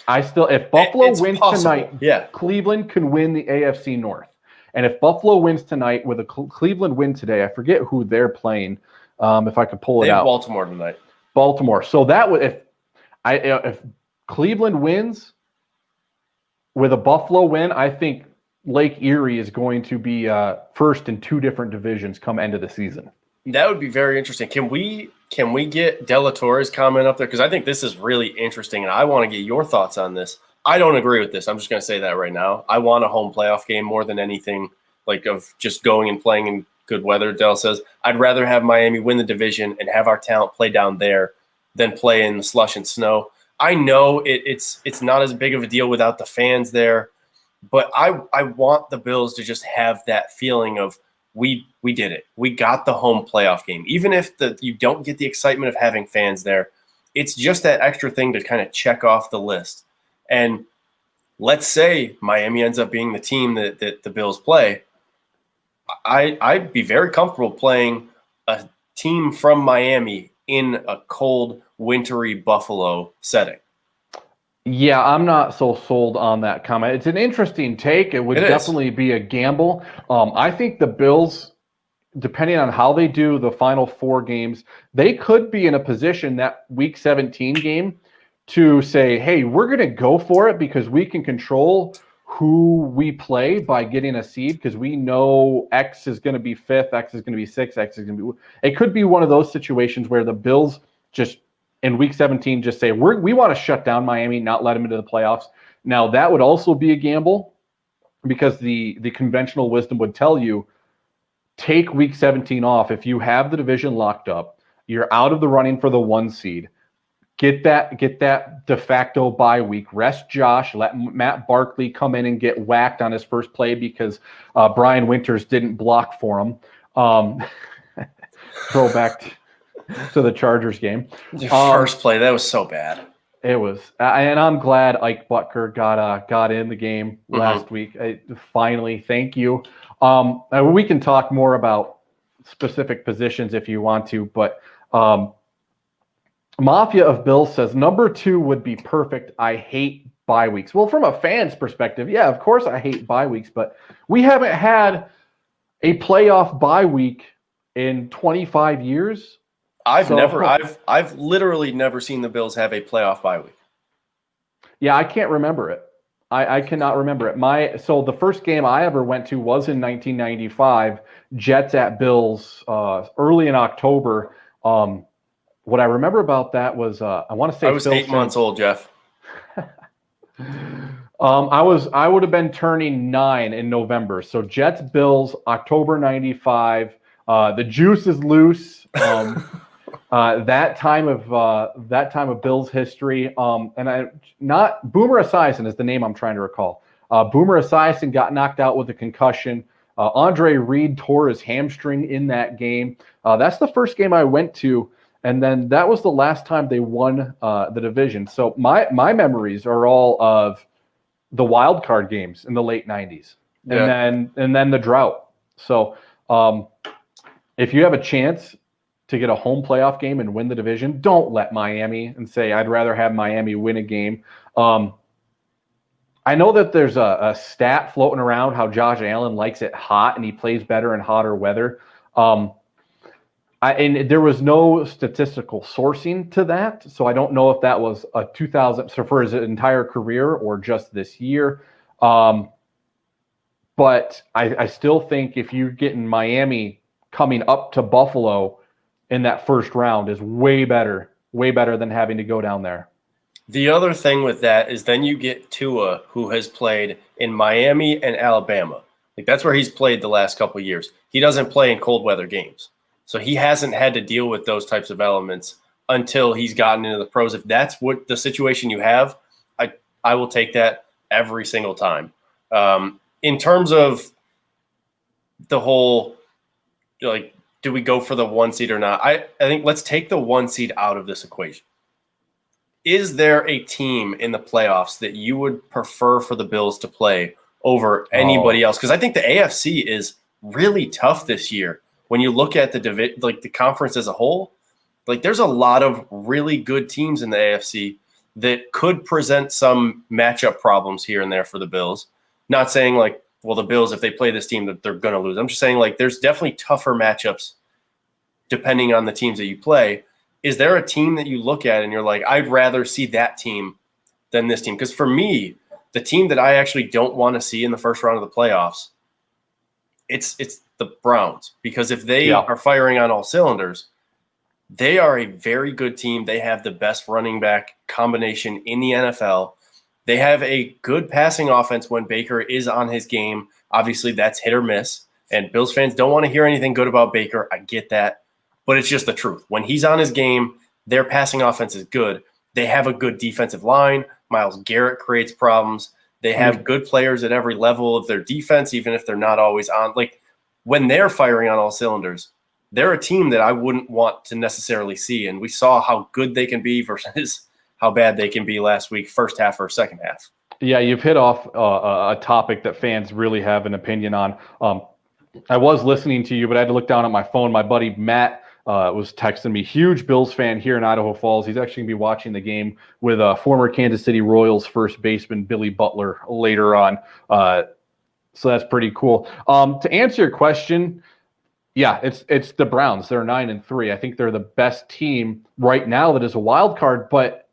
If Buffalo wins tonight, Cleveland can win the AFC North. And if Buffalo wins tonight with a Cleveland win today, I forget who they're playing. If I could pull it out, Baltimore tonight. Baltimore. So that would if Cleveland wins with a Buffalo win, I think Lake Erie is going to be first in two different divisions come end of the season. That would be very interesting. Can we get Delatorre's comment up there? Because I think this is really interesting, and I want to get your thoughts on this. I don't agree with this. I'm just going to say that right now. I want a home playoff game more than anything, like of just going and playing in good weather. Dell says, I'd rather have Miami win the division and have our talent play down there than play in the slush and snow. I know it's not as big of a deal without the fans there, but I want the Bills to just have that feeling of we did it. We got the home playoff game. Even if you don't get the excitement of having fans there, it's just that extra thing to kind of check off the list. And let's say Miami ends up being the team that the Bills play. I'd be very comfortable playing a team from Miami in a cold, wintry Buffalo setting. Yeah, I'm not so sold on that comment. It's an interesting take. It would definitely be a gamble. I think the Bills, depending on how they do the final four games, they could be in a position that Week 17 game to say, hey, we're going to go for it because we can control who we play by getting a seed, because we know X is going to be 5th, X is going to be 6th, X is going to be – it could be one of those situations where the Bills just in Week 17 just say, we want to shut down Miami, not let them into the playoffs. Now, that would also be a gamble because the conventional wisdom would tell you, take Week 17 off. If you have the division locked up, you're out of the running for the 1 seed. Get that de facto bye week. Rest Josh. Let Matt Barkley come in and get whacked on his first play because Brian Winters didn't block for him. Throwback to the Chargers game. First play, that was so bad. It was, and I'm glad Ike Butker got in the game last week. Finally, thank you. We can talk more about specific positions if you want to, but. Mafia of Bills says, number 2 would be perfect. I hate bye weeks. Well, from a fan's perspective, yeah, of course I hate bye weeks, but we haven't had a playoff bye week in 25 years. I've literally never seen the Bills have a playoff bye week. Yeah, I can't remember it. I cannot remember it. So the first game I ever went to was in 1995, Jets at Bills, early in October. What I remember about that was I want to say I was 8 months old, Jeff. I would have been turning 9 in November. So Jets Bills October 95. The juice is loose. That time of Bills history. And Boomer Esiason is the name I'm trying to recall. Boomer Esiason got knocked out with a concussion. Andre Reed tore his hamstring in that game. That's the first game I went to. And then that was the last time they won the division. So my memories are all of the wild card games in the late 90s, and then the drought. So if you have a chance to get a home playoff game and win the division, don't let Miami and say I'd rather have Miami win a game. I know that there's a stat floating around how Josh Allen likes it hot and he plays better in hotter weather. And there was no statistical sourcing to that, so I don't know if that was a 2000 so for his entire career or just this year. But I still think if you get in Miami coming up to Buffalo in that first round is way better than having to go down there. The other thing with that is then you get Tua, who has played in Miami and Alabama. Like that's where he's played the last couple of years. He doesn't play in cold weather games. So he hasn't had to deal with those types of elements until he's gotten into the pros. If that's what the situation you have, I will take that every single time. In terms of the whole, like, do we go for the 1 seed or not? I think let's take the 1 seed out of this equation. Is there a team in the playoffs that you would prefer for the Bills to play over anybody else? Because I think the AFC is really tough this year. When you look at the conference as a whole, like there's a lot of really good teams in the AFC that could present some matchup problems here and there for the Bills. Not saying like, well, the Bills, if they play this team, that they're going to lose. I'm just saying like there's definitely tougher matchups depending on the teams that you play. Is there a team that you look at and you're like, I'd rather see that team than this team? Because for me, the team that I actually don't want to see in the first round of the playoffs, it's the Browns. Because if they are firing on all cylinders, they are a very good team. They have the best running back combination in the NFL. They have a good passing offense when Baker is on his game. Obviously, that's hit or miss. And Bills fans don't want to hear anything good about Baker. I get that. But it's just the truth. When he's on his game, their passing offense is good. They have a good defensive line. Myles Garrett creates problems. They have good players at every level of their defense, even if they're not always on. Like, when they're firing on all cylinders, they're a team that I wouldn't want to necessarily see. And we saw how good they can be versus how bad they can be last week, first half or second half. Yeah, you've hit off a topic that fans really have an opinion on. I was listening to you, but I had to look down at my phone. My buddy Matt was texting me, huge Bills fan here in Idaho Falls. He's actually going to be watching the game with former Kansas City Royals first baseman Billy Butler later on. So that's pretty cool. To answer your question, yeah, it's the Browns. They're 9-3. I think they're the best team right now that is a wild card. But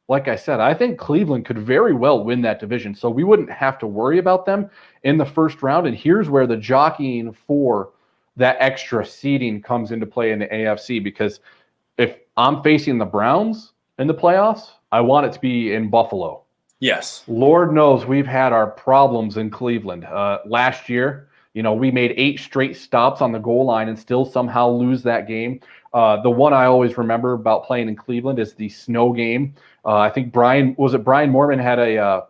like I said, I think Cleveland could very well win that division. So we wouldn't have to worry about them in the first round. And here's where the jockeying for that extra seeding comes into play in the AFC. Because if I'm facing the Browns in the playoffs, I want it to be in Buffalo. Yes. Lord knows we've had our problems in Cleveland. Last year, we made 8 straight stops on the goal line and still somehow lose that game. The one I always remember about playing in Cleveland is the snow game. I think Brian Mormon had a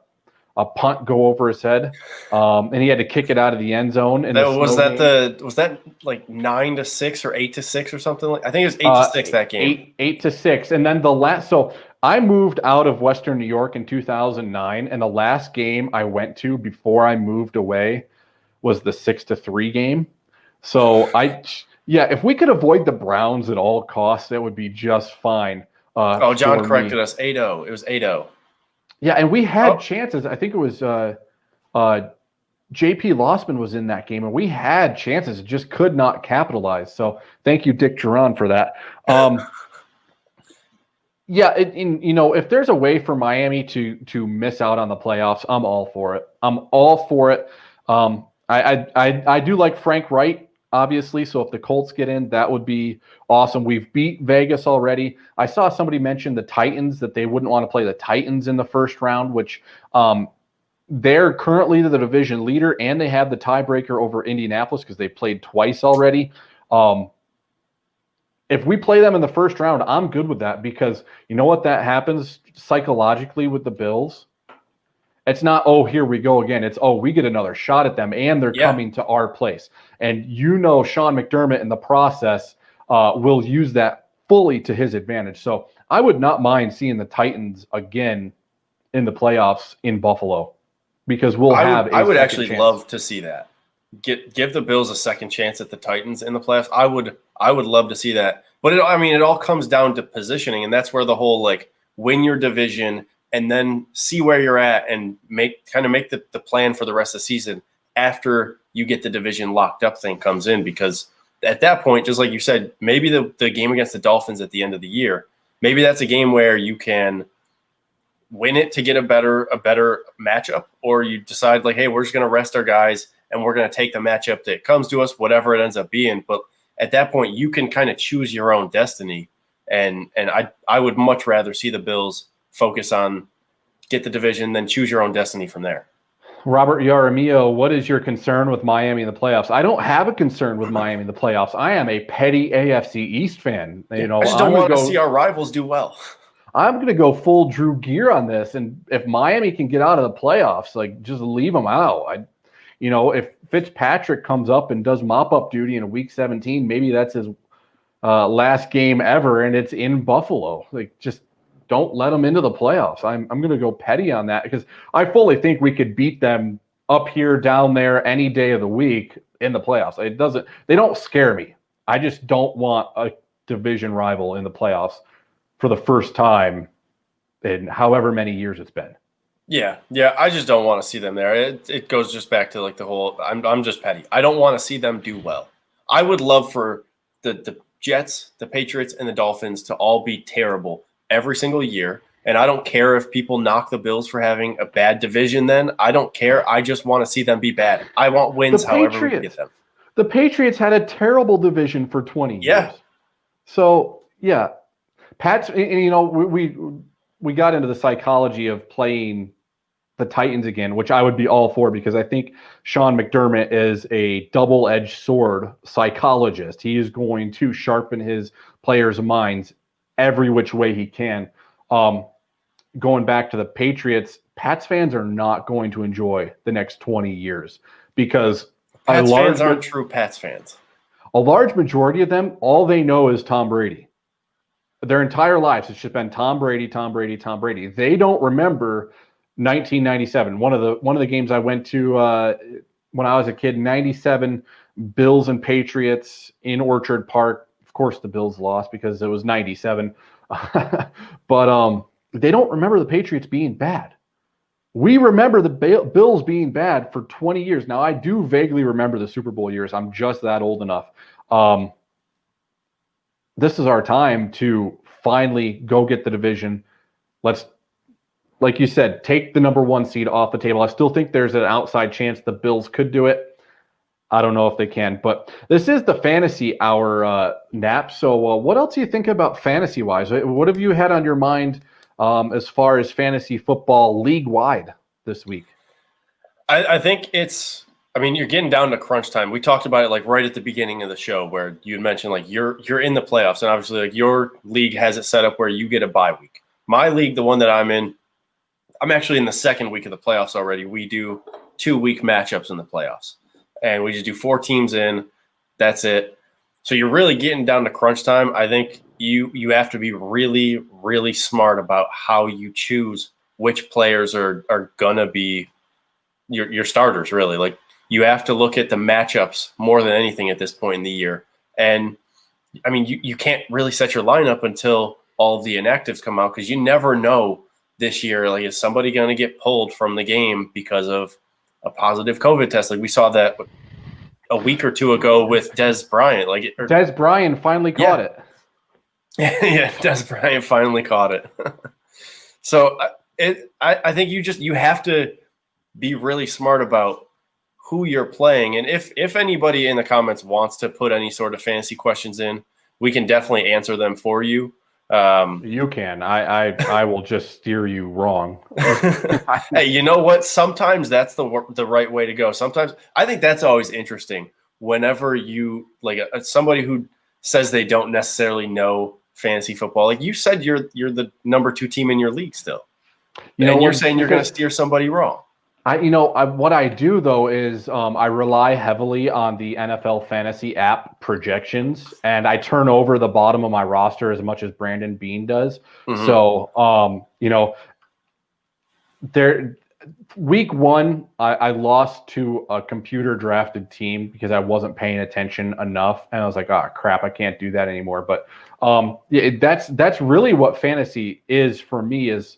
punt go over his head, and he had to kick it out of the end zone. Was that like 9-6 or 8-6 or something? I think it was 8-6 that game. 8-6, and then the last. So I moved out of Western New York in 2009, and the last game I went to before I moved away was the 6-3 game. So if we could avoid the Browns at all costs, that would be just fine. John corrected us. 8-0. It was 8-0. Yeah, and we had chances. I think it was J.P. Lossman was in that game, and we had chances, just could not capitalize. So thank you, Dick Duran, for that. If there's a way for Miami to miss out on the playoffs, I'm all for it. I do like Frank Wright, obviously. So if the Colts get in, that would be awesome. We've beat Vegas already. I saw somebody mention the Titans, that they wouldn't want to play the Titans in the first round, which they're currently the division leader, and they have the tiebreaker over Indianapolis because they played twice already. If we play them in the first round, I'm good with that, because you know what that happens psychologically with the Bills? It's not, here we go again. It's, we get another shot at them, and they're coming to our place. And Sean McDermott in the process will use that fully to his advantage. So I would not mind seeing the Titans again in the playoffs in Buffalo, because I would actually love to see that. Give the Bills a second chance at the Titans in the playoffs. I would love to see that. But it all comes down to positioning, and that's where the whole win your division and then see where you're at and make the plan for the rest of the season after you get the division locked up thing comes in. Because at that point, just like you said, maybe the game against the Dolphins at the end of the year, maybe that's a game where you can win it to get a better matchup, or you decide hey, we're just going to rest our guys and we're going to take the matchup that comes to us, whatever it ends up being. But at that point, you can kind of choose your own destiny. And I would much rather see the Bills focus on get the division, then choose your own destiny from there. Robert Yaramillo, what is your concern with Miami in the playoffs? I don't have a concern with Miami in the playoffs. I am a petty AFC East fan. I just don't want to see our rivals do well. I'm going to go full Drew Gear on this. And if Miami can get out of the playoffs, just leave them out. If Fitzpatrick comes up and does mop-up duty in week 17, maybe that's his last game ever, and it's in Buffalo. Just don't let them into the playoffs. I'm going to go petty on that, because I fully think we could beat them up here, down there, any day of the week in the playoffs. They don't scare me. I just don't want a division rival in the playoffs for the first time in however many years it's been. Yeah. I just don't want to see them there. It goes just back to like the whole. I'm just petty. I don't want to see them do well. I would love for the Jets, the Patriots, and the Dolphins to all be terrible every single year. And I don't care if people knock the Bills for having a bad division then. I don't care. I just want to see them be bad. I want wins however we get them. The Patriots had a terrible division for 20 years. Yeah. So, yeah. Pats, and, we got into the psychology of playing the Titans again, which I would be all for because I think Sean McDermott is a double-edged sword psychologist. He is going to sharpen his players' minds every which way he can. Going back to the Patriots, Pats fans are not going to enjoy the next 20 years because Pats fans aren't true Pats fans. A large majority of them, all they know is Tom Brady. Their entire lives, it's just been Tom Brady, Tom Brady, Tom Brady. They don't remember 1997. One of the games I went to when I was a kid, 97 Bills and Patriots in Orchard Park. Of course, the Bills lost because it was 97. But they don't remember the Patriots being bad. We remember the Bills being bad for 20 years. Now, I do vaguely remember the Super Bowl years. I'm just that old enough. This is our time to finally go get the division. Let's, like you said, take the number 1 seed off the table. I still think there's an outside chance the Bills could do it. I don't know if they can, but this is the fantasy hour, Nap. So what else do you think about fantasy-wise? What have you had on your mind as far as fantasy football league-wide this week? I think you're getting down to crunch time. We talked about it like right at the beginning of the show where you had mentioned like you're in the playoffs, and obviously like your league has it set up where you get a bye week. My league, the one that I'm in, I'm actually in the second week of the playoffs already. We do 2-week matchups in the playoffs. And we just do 4 teams in. That's it. So you're really getting down to crunch time. I think you have to be really, really smart about how you choose which players are going to be your starters, really. Like you have to look at the matchups more than anything at this point in the year. And, I mean, you can't really set your lineup until all of the inactives come out because you never know this year, like, is somebody going to get pulled from the game because of a positive COVID test? Like we saw that a week or 2 ago with Des Bryant. Des Bryant finally caught it. Yeah, Des Bryant finally caught it. So I think you have to be really smart about who you're playing. And if anybody in the comments wants to put any sort of fantasy questions in, we can definitely answer them for you. You can. I will just steer you wrong. Hey, you know what? Sometimes that's the right way to go. Sometimes I think that's always interesting. Whenever you like somebody who says they don't necessarily know fantasy football, like you said, you're the number 2 team in your league still, and you're saying you're going to steer somebody wrong. What I do though is I rely heavily on the NFL fantasy app projections, and I turn over the bottom of my roster as much as Brandon Bean does. Mm-hmm. So week 1 I lost to a computer drafted team because I wasn't paying attention enough, and I was like, oh crap, I can't do that anymore. But that's really what fantasy is for me, is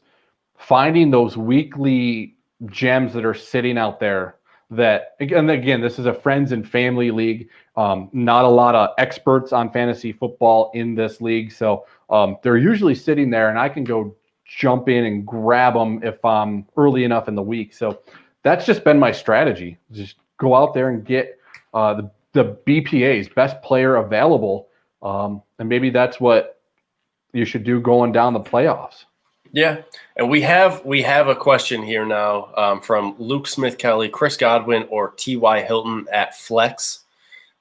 finding those weekly gems that are sitting out there that, and again, this is a friends and family league. Not a lot of experts on fantasy football in this league. So they're usually sitting there and I can go jump in and grab them if I'm early enough in the week. So that's just been my strategy. Just go out there and get the BPAs, best player available. And maybe that's what you should do going down the playoffs. Yeah, and we have a question here now from Luke Smith Kelly, Chris Godwin, or T.Y. Hilton at flex.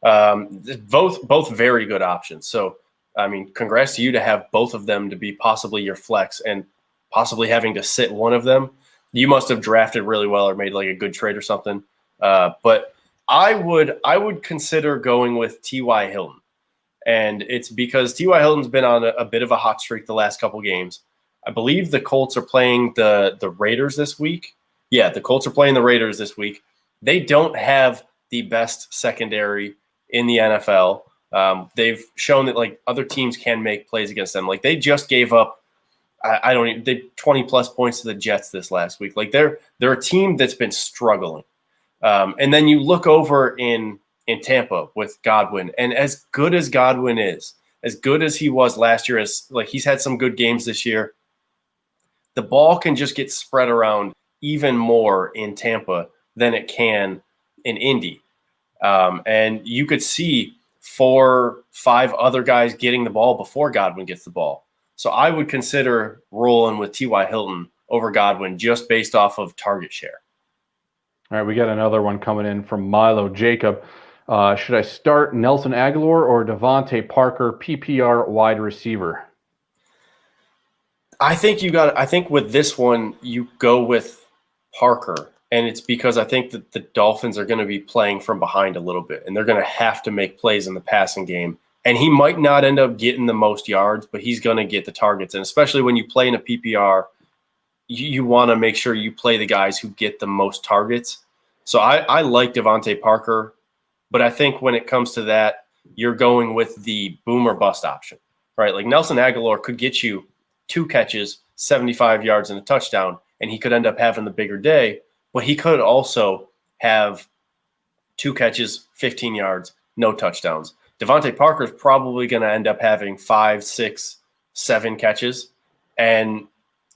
Both very good options. So, I mean, congrats to you to have both of them to be possibly your flex and possibly having to sit one of them. You must have drafted really well or made like a good trade or something. But I would consider going with T.Y. Hilton, and it's because T.Y. Hilton's been on a bit of a hot streak the last couple games. I believe the Colts are playing the Raiders this week. Yeah, the Colts are playing the Raiders this week. They don't have the best secondary in the NFL. They've shown that like other teams can make plays against them. Like they just gave up, they 20 plus points to the Jets this last week. Like they're a team that's been struggling. And then you look over in Tampa with Godwin, and as good as Godwin is, as good as he was last year, as like he's had some good games this year, the ball can just get spread around even more in Tampa than it can in Indy. And you could see 4-5 other guys getting the ball before Godwin gets the ball. So I would consider rolling with T.Y. Hilton over Godwin just based off of target share. All right, we got another one coming in from Milo Jacob. Should I start Nelson Aguilar or Devontae Parker, PPR wide receiver? I think with this one, you go with Parker. And it's because I think that the Dolphins are going to be playing from behind a little bit, and they're going to have to make plays in the passing game. And he might not end up getting the most yards, but he's going to get the targets. And especially when you play in a PPR, you want to make sure you play the guys who get the most targets. So I like Devontae Parker, but I think when it comes to that, you're going with the boom or bust option, right? Like Nelson Aguilar could get you 2 catches, 75 yards, and a touchdown, and he could end up having the bigger day. But he could also have 2 catches, 15 yards, no touchdowns. Devontae Parker is probably going to end up having 5, 6, 7 catches. And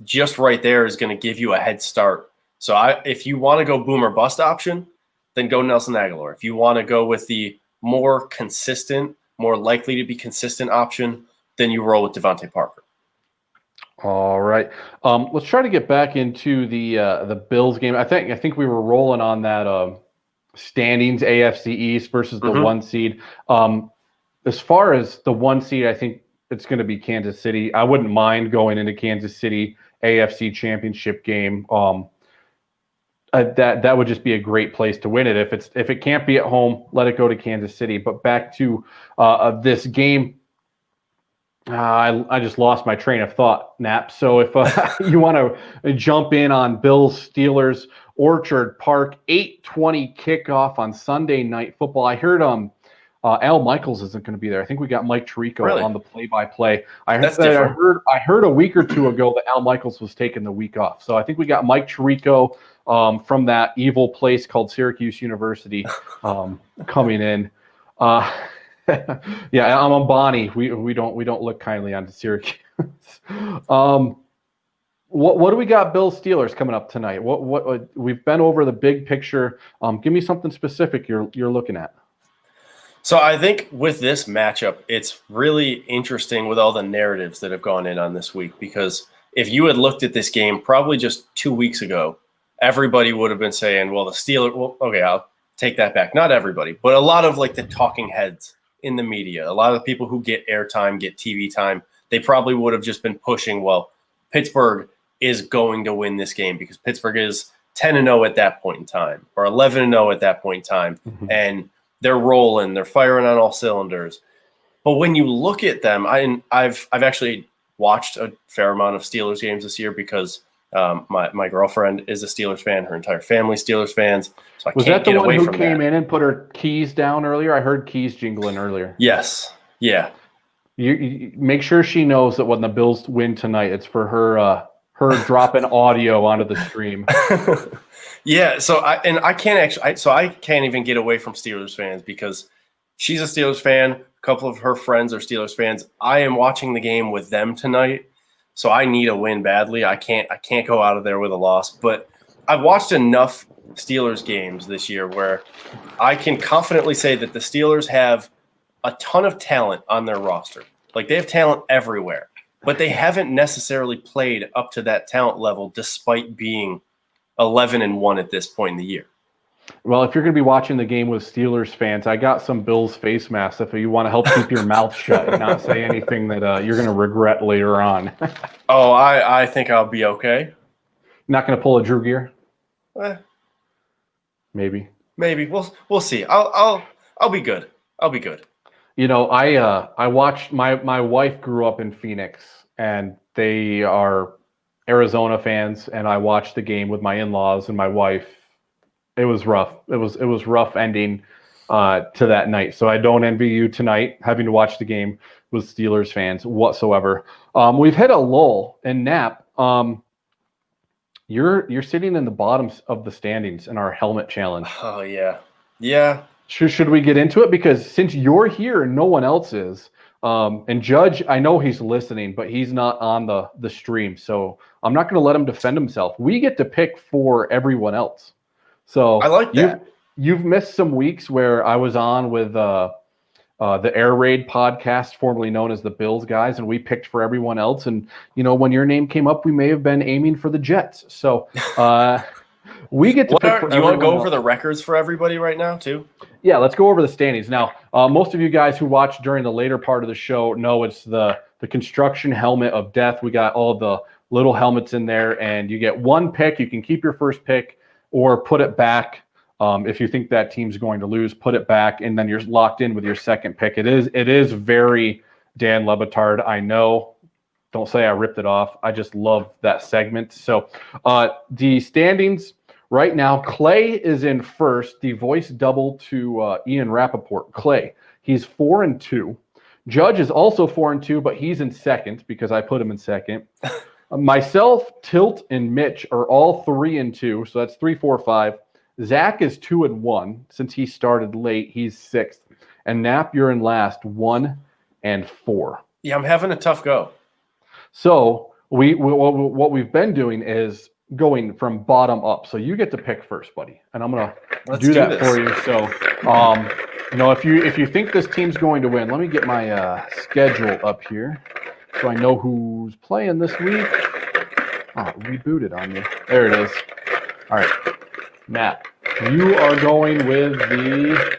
just right there is going to give you a head start. So if you want to go boom or bust option, then go Nelson Aguilar. If you want to go with the more consistent, more likely to be consistent option, then you roll with Devontae Parker. All right. Let's try to get back into the Bills game. I think we were rolling on that standings AFC East versus the 1 seed. As far as the 1 seed, I think it's going to be Kansas City. I wouldn't mind going into Kansas City AFC Championship game. That would just be a great place to win it. If it can't be at home, let it go to Kansas City. But back to this game. I just lost my train of thought, Nap. So if you want to jump in on Bills Steelers, Orchard Park, 8:20 kickoff on Sunday Night Football. I heard Al Michaels isn't going to be there. I think we got Mike Tirico on the play-by-play. I heard a week or two ago that Al Michaels was taking the week off. So I think we got Mike Tirico from that evil place called Syracuse University coming in. Yeah, I'm on Bonnie. We don't look kindly on Syracuse. What do we got? Bills Steelers coming up tonight. What we've been over the big picture. Give me something specific you're looking at. So I think with this matchup, it's really interesting with all the narratives that have gone in on this week, because if you had looked at this game probably just 2 weeks ago, everybody would have been saying, well, the Steelers, well, okay, I'll take that back. Not everybody, but a lot of like the talking heads in the media, a lot of the people who get airtime, get TV time, they probably would have just been pushing, well, Pittsburgh is going to win this game because Pittsburgh is 10-0 at that point in time, or 11-0 at that point in time. Mm-hmm. And they're rolling, they're firing on all cylinders. But when you look at them, I've actually watched a fair amount of Steelers games this year because my girlfriend is a Steelers fan, her entire family Steelers fans. So was that the one who came in and put her keys down earlier? I heard keys jingling earlier. Yes. Yeah. You make sure she knows that when the Bills win tonight, it's for her dropping audio onto the stream. Yeah, so I can't even get away from Steelers fans because she's a Steelers fan. A couple of her friends are Steelers fans. I am watching the game with them tonight, so I need a win badly. I can't go out of there with a loss. But I've watched enough Steelers games this year where I can confidently say that the Steelers have a ton of talent on their roster. Like, they have talent everywhere, but they haven't necessarily played up to that talent level despite being 11-1 at this point in the year. Well, if you're going to be watching the game with Steelers fans, I got some Bills face masks if you want to help keep your mouth shut and not say anything that you're going to regret later on. Oh, I think I'll be okay. Not going to pull a Drew Gear? Maybe. We'll see. I'll be good. I'll be good. You know, I watched my wife grew up in Phoenix, and they are Arizona fans, and I watched the game with my in-laws and my wife It was rough. It was rough ending to that night. So I don't envy you tonight having to watch the game with Steelers fans whatsoever. We've hit a lull in Nap. You're sitting in the bottoms of the standings in our helmet challenge. Oh yeah, yeah. Should we get into it? Because since you're here and no one else is, and Judge, I know he's listening, but he's not on the stream, so I'm not going to let him defend himself. We get to pick for everyone else. So I like that. You've missed some weeks where I was on with the Air Raid podcast, formerly known as the Bills guys, and we picked for everyone else. And when your name came up, we may have been aiming for the Jets. So we get to pick. Do you want to go over the records for everybody right now too? Yeah, let's go over the standings now. Most of you guys who watched during the later part of the show know it's the construction helmet of death. We got all the little helmets in there, and you get one pick. You can keep your first pick or put it back. If you think that team's going to lose, put it back, and then you're locked in with your second pick. It is very Dan Lebitard. I know. Don't say I ripped it off. I just love that segment. So the standings right now, Clay is in first. The voice double to Ian Rappaport. Clay, he's 4-2. Judge is also 4-2, but he's in second because I put him in second. Myself, Tilt, and Mitch are all 3-2. So that's 3, 4, 5. Zach is 2-1 since he started late. He's sixth. And Nap, you're in last, 1-4. Yeah, I'm having a tough go. So what we've been doing is going from bottom up. So you get to pick first, buddy. And I'm gonna do that for you. So if you think this team's going to win, let me get my schedule up here so I know who's playing this week. Oh, it rebooted on me. There it is. All right. Matt, you are going with the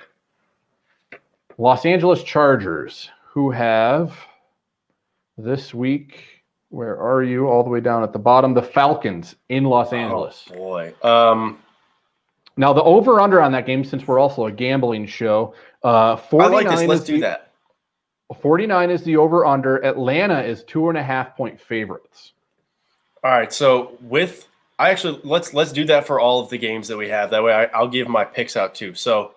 Los Angeles Chargers, who have this week, where are you? All the way down at the bottom, the Falcons in Los Angeles. Oh, boy. Now, the over-under on that game, since we're also a gambling show, 49 I like this. Let's do that. 49 is the over-under. Atlanta is 2.5-point favorites. All right, so let's do that for all of the games that we have. That way I'll give my picks out too. So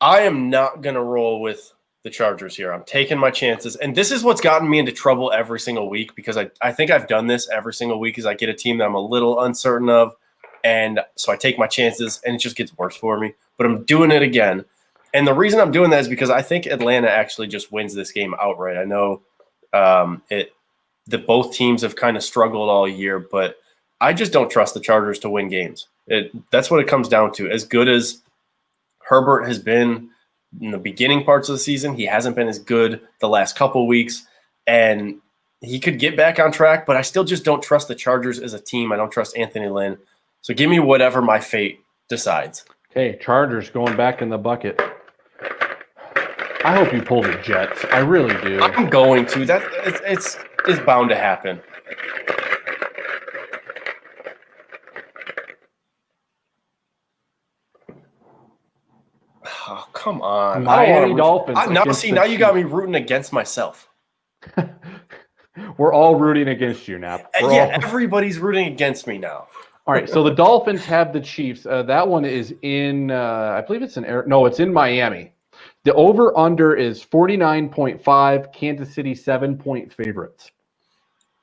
I am not going to roll with the Chargers here. I'm taking my chances. And this is what's gotten me into trouble every single week because I think I've done this every single week is I get a team that I'm a little uncertain of. And so I take my chances and it just gets worse for me. But I'm doing it again. And the reason I'm doing that is because I think Atlanta actually just wins this game outright. I know that both teams have kind of struggled all year, but I just don't trust the Chargers to win games. That's what it comes down to. As good as Herbert has been in the beginning parts of the season, he hasn't been as good the last couple weeks, and he could get back on track, but I still just don't trust the Chargers as a team. I don't trust Anthony Lynn. So give me whatever my fate decides. Okay, Chargers going back in the bucket. I hope you pull the Jets. I really do. I'm going to. It's bound to happen. Oh, come on. Miami Dolphins. Now you got me rooting against myself. We're all rooting against you, Nap. Everybody's rooting against me now. All right, so the Dolphins have the Chiefs. That one is in, I believe it's it's in Miami. The over-under is 49.5, Kansas City 7-point favorites.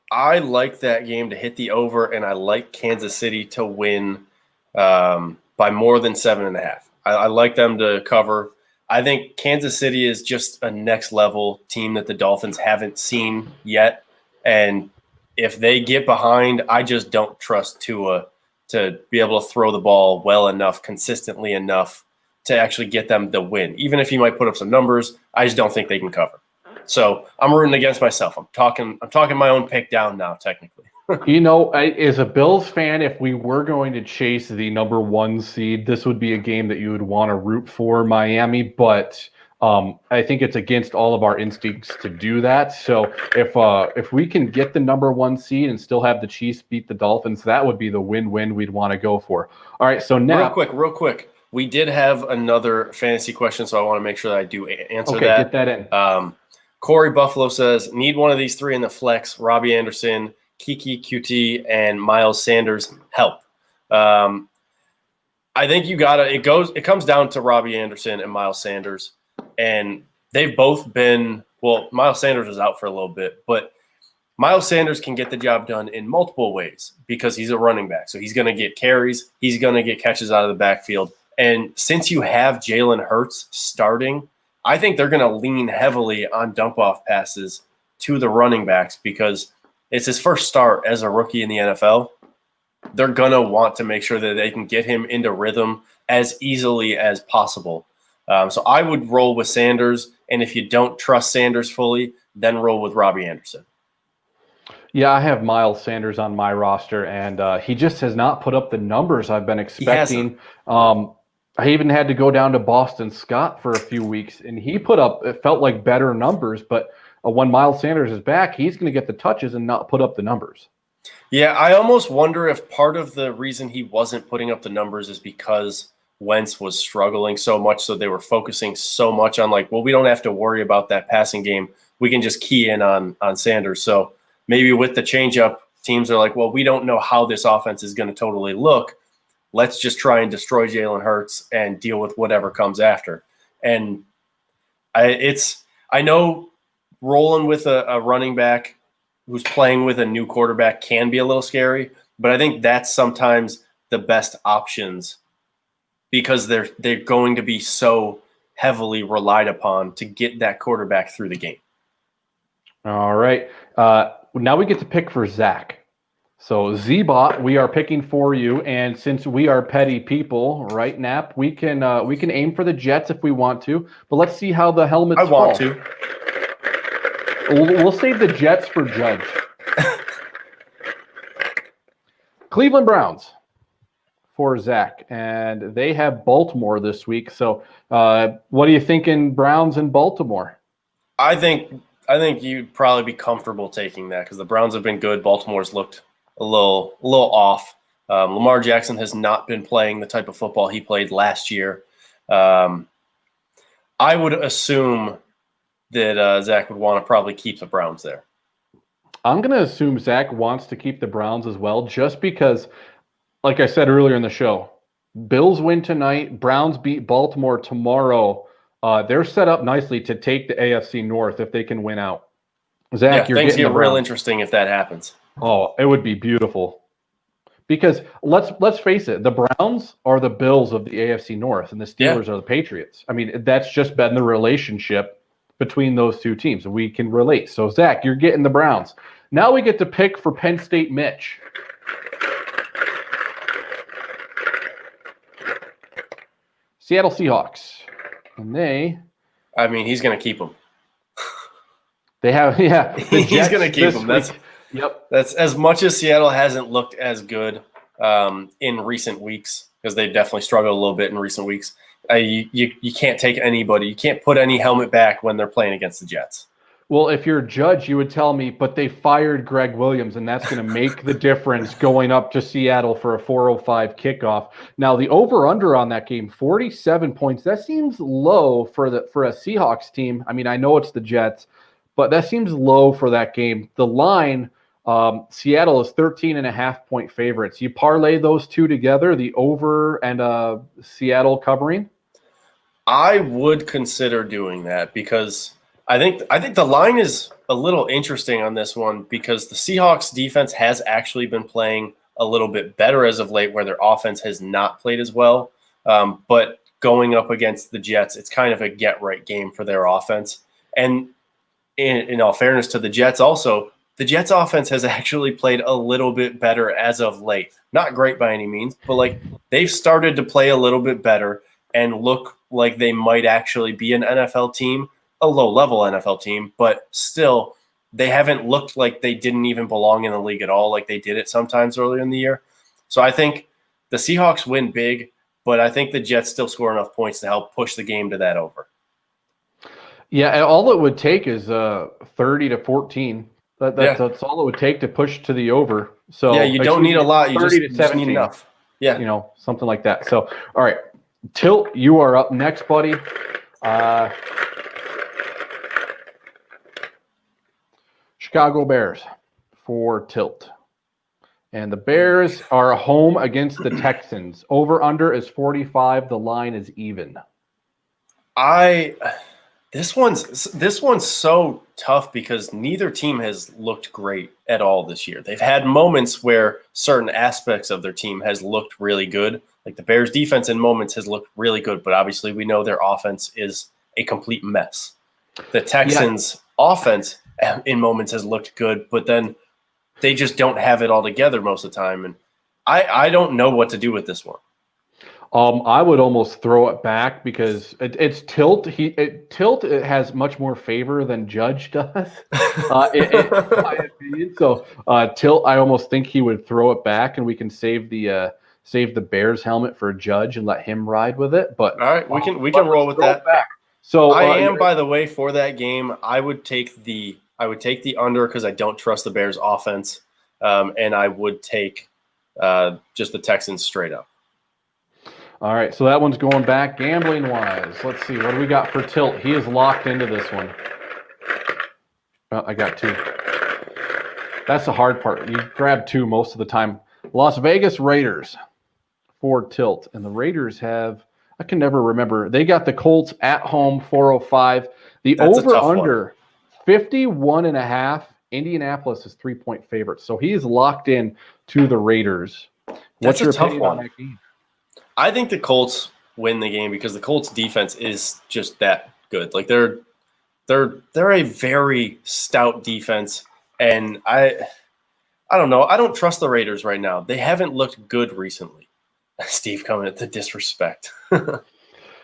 I like that game to hit the over, and I like Kansas City to win by more than 7.5. I like them to cover. I think Kansas City is just a next-level team that the Dolphins haven't seen yet, and if they get behind, I just don't trust Tua to be able to throw the ball well enough, consistently enough to actually get them the win. Even if he might put up some numbers, I just don't think they can cover. So I'm rooting against myself. I'm talking my own pick down now, technically. As a Bills fan, if we were going to chase the number 1 seed, this would be a game that you would want to root for Miami, but I think it's against all of our instincts to do that. So if we can get the number 1 seed and still have the Chiefs beat the Dolphins, that would be the win-win we'd want to go for. All right, so now real quick. We did have another fantasy question, so I want to make sure that I do answer that. Okay, get that in. Corey Buffalo says, need one of these 3 in the flex, Robbie Anderson, Kiki QT, and Miles Sanders help. I think it comes down to Robbie Anderson and Miles Sanders. And they've both been, Miles Sanders was out for a little bit, but Miles Sanders can get the job done in multiple ways because he's a running back. So he's going to get carries. He's going to get catches out of the backfield. And since you have Jalen Hurts starting, I think they're going to lean heavily on dump-off passes to the running backs because it's his first start as a rookie in the NFL. They're going to want to make sure that they can get him into rhythm as easily as possible. So I would roll with Sanders, and if you don't trust Sanders fully, then roll with Robbie Anderson. Yeah, I have Miles Sanders on my roster, and he just has not put up the numbers I've been expecting. I even had to go down to Boston Scott for a few weeks, and he put up, it felt like better numbers, but when Miles Sanders is back, he's going to get the touches and not put up the numbers. Yeah, I almost wonder if part of the reason he wasn't putting up the numbers is because Wentz was struggling so much, so they were focusing so much on we don't have to worry about that passing game. We can just key in on Sanders. So maybe with the changeup, teams are like, well, we don't know how this offense is going to totally look. Let's just try and destroy Jalen Hurts and deal with whatever comes after. And I know rolling with a running back who's playing with a new quarterback can be a little scary, but I think that's sometimes the best options because they're going to be so heavily relied upon to get that quarterback through the game. All right. Now we get to pick for Zach. So Z-Bot, we are picking for you, and since we are petty people, right, Nap, we can aim for the Jets if we want to, but let's see how the helmets fall. I want to. We'll save the Jets for Judge. Cleveland Browns for Zach, and they have Baltimore this week. So what are you thinking, Browns in Baltimore? I think you'd probably be comfortable taking that because the Browns have been good. Baltimore's looked a little off. Lamar Jackson has not been playing the type of football he played last year. I would assume that Zach would want to probably keep the Browns there. I'm going to assume Zach wants to keep the Browns as well, just because, like I said earlier in the show, Bills win tonight, Browns beat Baltimore tomorrow. They're set up nicely to take the AFC North if they can win out. Zach, you're things getting get the real Browns. interesting if that happens. Oh, it would be beautiful. Because let's face it, the Browns are the Bills of the AFC North, and the Steelers are the Patriots. I mean, that's just been the relationship between those two teams. We can relate. So, Zach, you're getting the Browns. Now we get to pick for Penn State Mitch. Seattle Seahawks. And he's going to keep them. They have, he's going to keep them. That's as much as Seattle hasn't looked as good in recent weeks, because they've definitely struggled a little bit in recent weeks. You can't take anybody. You can't put any helmet back when they're playing against the Jets. Well, if you're a Judge, you would tell me, but they fired Greg Williams, and that's going to make the difference going up to Seattle for a 4:05 kickoff. Now, the over/under on that game, 47 points. That seems low for a Seahawks team. I mean, I know it's the Jets, but that seems low for that game. The line, Seattle is 13.5-point favorites. You parlay those two together, the over and Seattle covering? I would consider doing that because I think the line is a little interesting on this one because the Seahawks defense has actually been playing a little bit better as of late, where their offense has not played as well. But going up against the Jets, it's kind of a get-right game for their offense. And in all fairness to the Jets also, the Jets offense has actually played a little bit better as of late. Not great by any means, but they've started to play a little bit better and look like they might actually be an NFL team, a low-level NFL team, but still they haven't looked like they didn't even belong in the league at all like they did it sometimes earlier in the year. So I think the Seahawks win big, but I think the Jets still score enough points to help push the game to that over. Yeah, and all it would take is 30-14. That's all it would take to push to the over. So yeah, you don't need a lot. You just need enough. Yeah, something like that. So, all right, Tilt, you are up next, buddy. Chicago Bears for Tilt. And the Bears are home against the Texans. Over under is 45. The line is even. This one's so tough because neither team has looked great at all this year. They've had moments where certain aspects of their team has looked really good. Like the Bears defense in moments has looked really good, but obviously we know their offense is a complete mess. The Texans offense in moments has looked good, but then they just don't have it all together most of the time. And I don't know what to do with this one. I would almost throw it back because it's Tilt. Tilt has much more favor than Judge does, in my opinion. So Tilt, I almost think he would throw it back, and we can save the Bears helmet for Judge and let him ride with it. But all right, we can roll with that. So I am, by the way, for that game. I would take the under because I don't trust the Bears offense, and I would take just the Texans straight up. All right, so that one's going back gambling-wise. Let's see, what do we got for Tilt? He is locked into this one. Oh, I got 2. That's the hard part. You grab 2 most of the time. Las Vegas Raiders for Tilt. And the Raiders have, I can never remember. They got the Colts at home, 405. The over-under, 51.5. Indianapolis is 3-point favorite. So he's locked in to the Raiders. What's your opinion on that game? I think the Colts win the game because the Colts defense is just that good. Like they're a very stout defense, and I don't know. I don't trust the Raiders right now. They haven't looked good recently. Steve coming at the disrespect.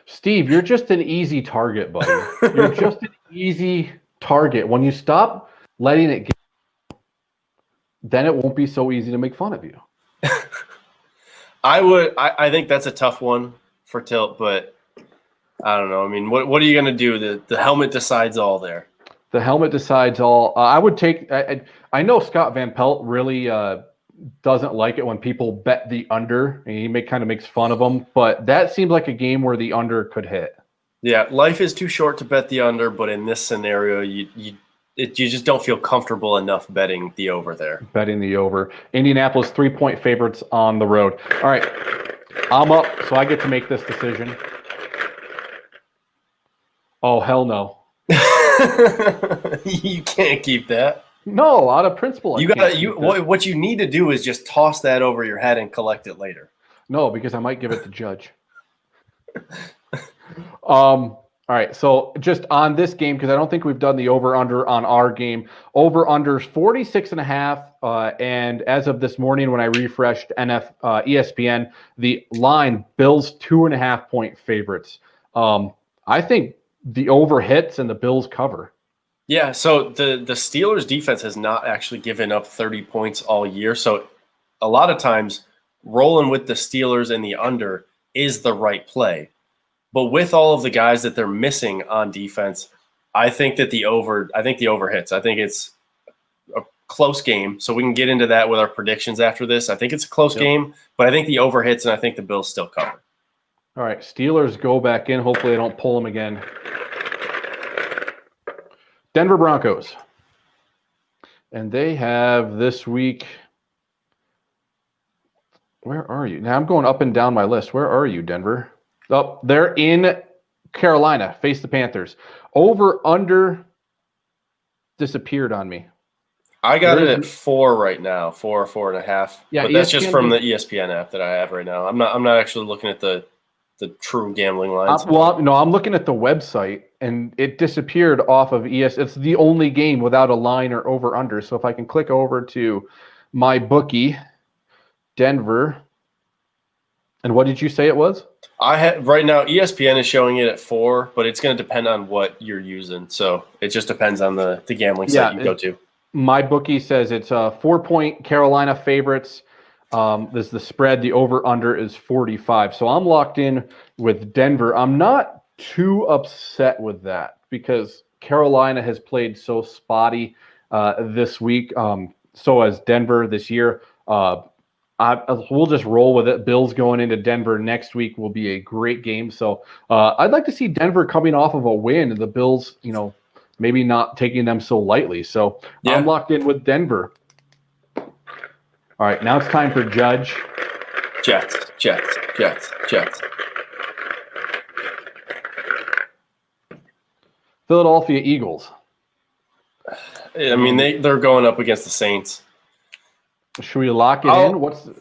Steve, you're just an easy target, buddy. You're just an easy target. When you stop letting it get, then it won't be so easy to make fun of you. I think that's a tough one for Tilt, but I don't know. I mean, what are you going to do? The helmet decides all there. The helmet decides all. I would take I know Scott Van Pelt really doesn't like it when people bet the under. And he kind of makes fun of them, but that seems like a game where the under could hit. Yeah, life is too short to bet the under, but in this scenario, you just don't feel comfortable enough betting the over there. Betting the over. Indianapolis 3-point favorites on the road. All right, I'm up, so I get to make this decision. Oh, hell no. You can't keep that. No, out of principle. What you need to do is just toss that over your head and collect it later. No, because I might give it to Judge. All right, so just on this game, because I don't think we've done the over-under on our game. Over-under 46.5, and as of this morning when I refreshed ESPN, the line, Bills 2.5-point favorites. I think the over hits and the Bills cover. Yeah, so the Steelers' defense has not actually given up 30 points all year, so a lot of times rolling with the Steelers and the under is the right play. But with all of the guys that they're missing on defense, I think the over hits. I think it's a close game. So we can get into that with our predictions after this. I think it's a close game, but I think the over hits, and I think the Bills still cover. All right, Steelers go back in. Hopefully they don't pull them again. Denver Broncos. And they have this week. Where are you? Now I'm going up and down my list. Where are you, Denver? Oh, they're in Carolina. Face the Panthers. Over under disappeared on me. I got it at 4 right now. 4.5. Yeah, but that's just from the ESPN app that I have right now. I'm not actually looking at the true gambling lines. I'm looking at the website, and it disappeared off of ES. It's the only game without a line or over under. So if I can click over to my bookie, Denver. And what did you say it was? Right now, ESPN is showing it at 4, but it's going to depend on what you're using. So it just depends on the gambling site you go to. My bookie says it's 4-point Carolina favorites. There's the spread. The over-under is 45. So I'm locked in with Denver. I'm not too upset with that because Carolina has played so spotty this week. So has Denver this year. We'll just roll with it. Bills going into Denver next week will be a great game. So I'd like to see Denver coming off of a win and the Bills, maybe not taking them so lightly. So yeah. I'm locked in with Denver. All right, now it's time for Judge. Jets. Philadelphia Eagles. I mean, they're going up against the Saints. Should we lock it in?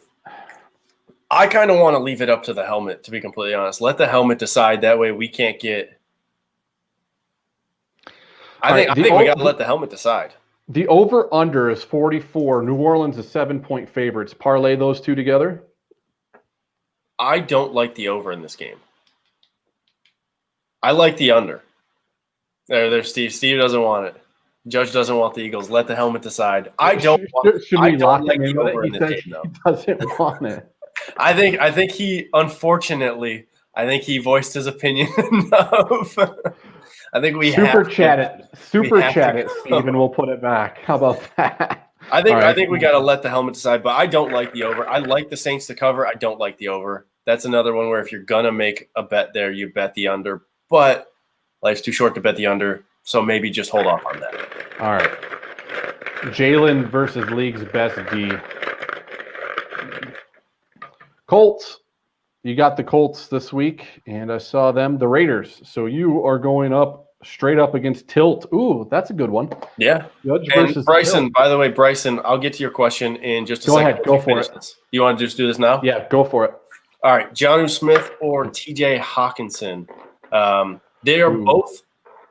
I kind of want to leave it up to the helmet, to be completely honest. Let the helmet decide. That way we can't get – I think we got to let the helmet decide. The over-under is 44. New Orleans is 7-point favorites. Parlay those two together? I don't like the over in this game. I like the under. There's Steve. Steve doesn't want it. Judge doesn't want the Eagles. Let the helmet decide. I don't like the over in this game, though. He doesn't want it. I think he, unfortunately, voiced his opinion enough. I think we Super chat it, Steve, and we'll put it back. How about that? I think we got to let the helmet decide, but I don't like the over. I like the Saints to cover. I don't like the over. That's another one where if you're gonna make a bet there, you bet the under. But life's too short to bet the under, so maybe just hold off on that. All right. Jalen versus league's best D. Colts. You got the Colts this week, and I saw them, the Raiders. So you are going up straight up against Tilt. Ooh, that's a good one. Yeah. Judge and versus Bryson, Tilt. by the way, Bryson, I'll get to your question in just a second. Go ahead. Go for it. You want to just do this now? Yeah, go for it. All right. Jonnu Smith or TJ Hawkinson. They are both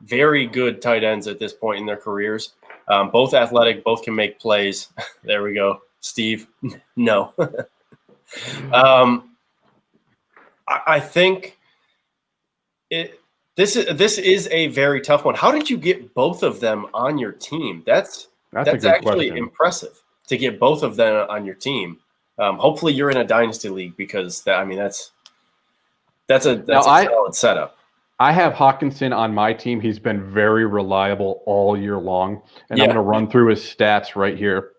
very good tight ends at this point in their careers. Both athletic, both can make plays. There we go. Steve, no. I think this is a very tough one. How did you get both of them on your team? That's actually impressive to get both of them on your team. Hopefully, you're in a dynasty league because that's a solid setup. I have Hawkinson on my team. He's been very reliable all year long, and I'm going to run through his stats right here.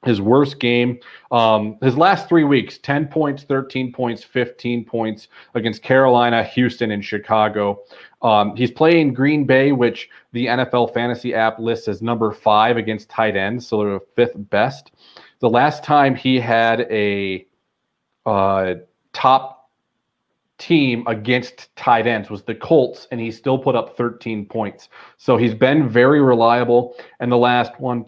His worst game, his last 3 weeks, 10 points, 13 points, 15 points against Carolina, Houston, and Chicago. He's playing Green Bay, which the NFL Fantasy app lists as number 5 against tight ends, so they're the 5th best. The last time he had a top team against tight ends was the Colts, and he still put up 13 points. So he's been very reliable. And the last 7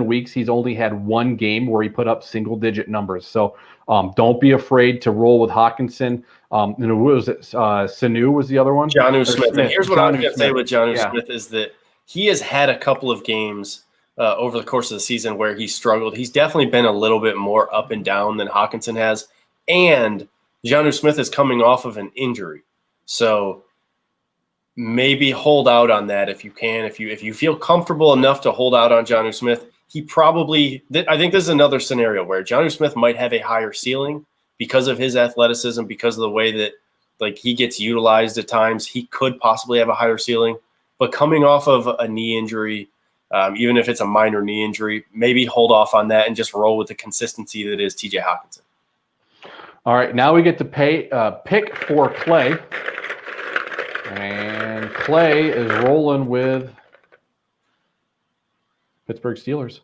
weeks, he's only had one game where he put up single-digit numbers. So don't be afraid to roll with Hawkinson. What was it? Sanu was the other one? Jonnu Smith. And here's what I was going to say with Jonnu Smith is that he has had a couple of games over the course of the season where he struggled. He's definitely been a little bit more up and down than Hawkinson has. And Jonnu Smith is coming off of an injury. So maybe hold out on that if you can. If you feel comfortable enough to hold out on Jonnu Smith, I think this is another scenario where Jonnu Smith might have a higher ceiling because of his athleticism, because of the way that he gets utilized at times. He could possibly have a higher ceiling. But coming off of a knee injury, even if it's a minor knee injury, maybe hold off on that and just roll with the consistency that is TJ Hawkinson. All right, now we get to pick for Clay. And Clay is rolling with Pittsburgh Steelers.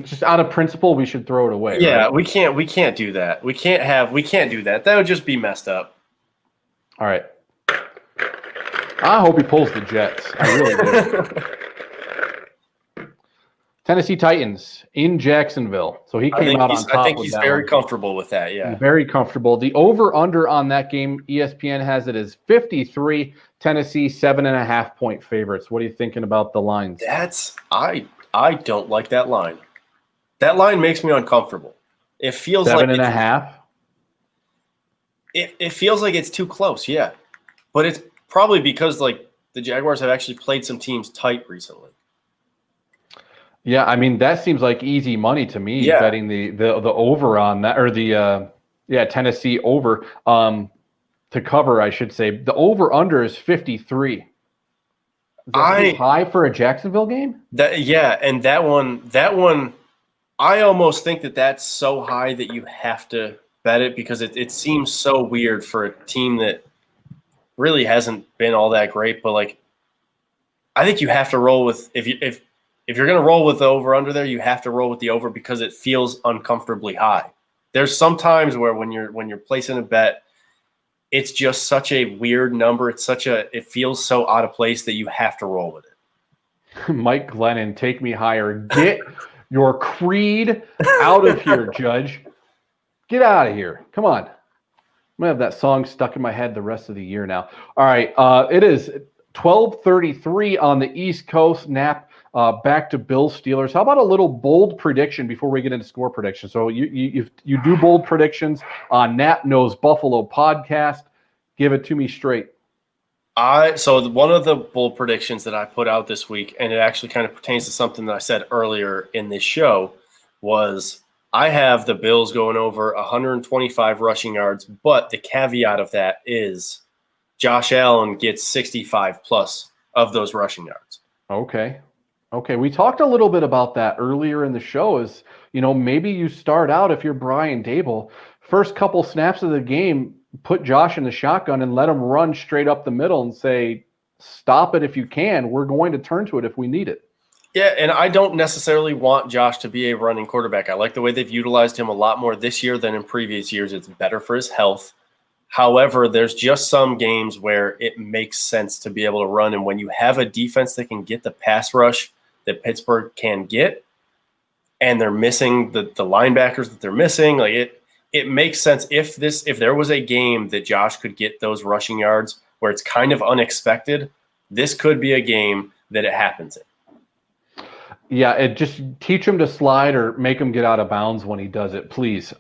Just out of principle, we should throw it away. Yeah, right? we can't do that. We can't do that. That would just be messed up. All right. I hope he pulls the Jets. I really do. Tennessee Titans in Jacksonville. So he came out on top. I think he's very comfortable with that, yeah. Very comfortable. The over-under on that game, ESPN has it as 53. Tennessee, 7.5-point favorites. What are you thinking about the lines? I don't like that line. That line makes me uncomfortable. It feels 7.5? It feels like it's too close, yeah. But it's probably because the Jaguars have actually played some teams tight recently. Yeah, I mean that seems like easy money to me. Yeah. Betting the over on that, or the Tennessee over to cover, I should say. The over under is 53. Is that high for a Jacksonville game? And that one, I almost think that's so high that you have to bet it because it seems so weird for a team that really hasn't been all that great. But I think you have to roll with if if you're going to roll with the over under there, you have to roll with the over because it feels uncomfortably high. There's some times where when you're placing a bet, it's just such a weird number. It feels so out of place that you have to roll with it. Mike Glennon, take me higher. Get your creed out of here, Judge. Get out of here. Come on. I'm going to have that song stuck in my head the rest of the year now. All right. It is 12:33 on the East Coast. Nap, back to Bills Steelers. How about a little bold prediction before we get into score prediction? So you do bold predictions on Nap Knows Buffalo podcast. Give it to me straight. So one of the bold predictions that I put out this week, and it actually kind of pertains to something that I said earlier in this show, was I have the Bills going over 125 rushing yards, but the caveat of that is Josh Allen gets 65 plus of those rushing yards. Okay. We talked a little bit about that earlier in the show. Is, maybe you start out, if you're Brian Dable, first couple snaps of the game, put Josh in the shotgun and let him run straight up the middle and say, stop it if you can. We're going to turn to it if we need it. Yeah, and I don't necessarily want Josh to be a running quarterback. I like the way they've utilized him a lot more this year than in previous years. It's better for his health. However, there's just some games where it makes sense to be able to run. And when you have a defense that can get the pass rush that Pittsburgh can get, and they're missing the linebackers that they're missing, like it makes sense. If there was a game that Josh could get those rushing yards where it's kind of unexpected, this could be a game that it happens in. Yeah, it just teach him to slide or make him get out of bounds when he does it, please.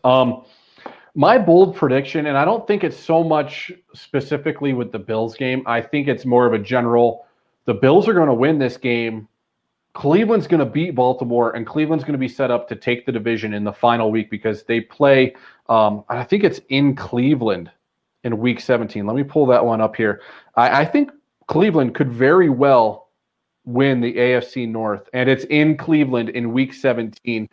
My bold prediction, and I don't think it's so much specifically with the Bills game. I think it's more of a general, the Bills are going to win this game. Cleveland's going to beat Baltimore, and Cleveland's going to be set up to take the division in the final week because they play, I think it's in Cleveland in week 17. Let me pull that one up here. I think Cleveland could very well win the AFC North, and it's in Cleveland in week 17,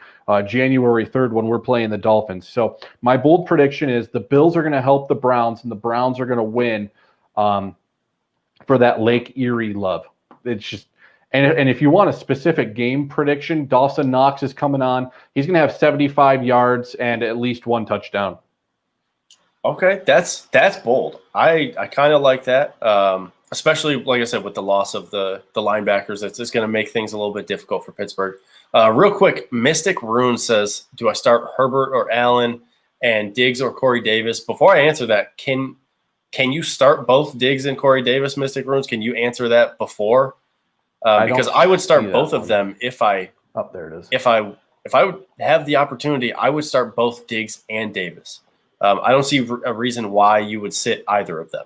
January 3rd, when we're playing the Dolphins. So my bold prediction is the Bills are going to help the Browns, and the Browns are going to win for that Lake Erie love. It's just, and if you want a specific game prediction, Dawson Knox is coming on. He's going to have 75 yards and at least one touchdown. Okay, that's bold. I kind of like that. Especially, like I said, with the loss of the linebackers, it's just going to make things a little bit difficult for Pittsburgh. Real quick, Mystic Rune says, do I start Herbert or Allen and Diggs or Corey Davis? Before I answer that, can you start both Diggs and Corey Davis, Mystic Runes? Can you answer that before? Because I would start both of them if I – Up there it is. If I would have the opportunity, I would start both Diggs and Davis. I don't see a reason why you would sit either of them.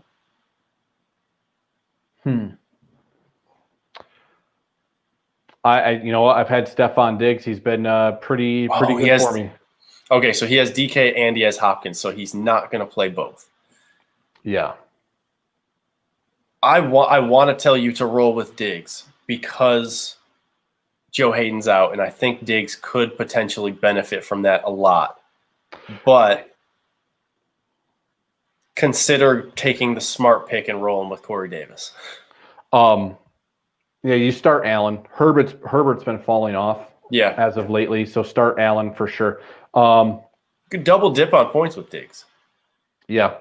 I've had Stephon Diggs. He's been pretty good for me. Okay, so he has DK and he has Hopkins, so he's not going to play both. Yeah. I want to tell you to roll with Diggs because Joe Hayden's out, and I think Diggs could potentially benefit from that a lot. But consider taking the smart pick and rolling with Corey Davis. Yeah, you start Allen. Herbert's been falling off. Yeah, as of lately. So start Allen for sure. You could double dip on points with Diggs. Yeah,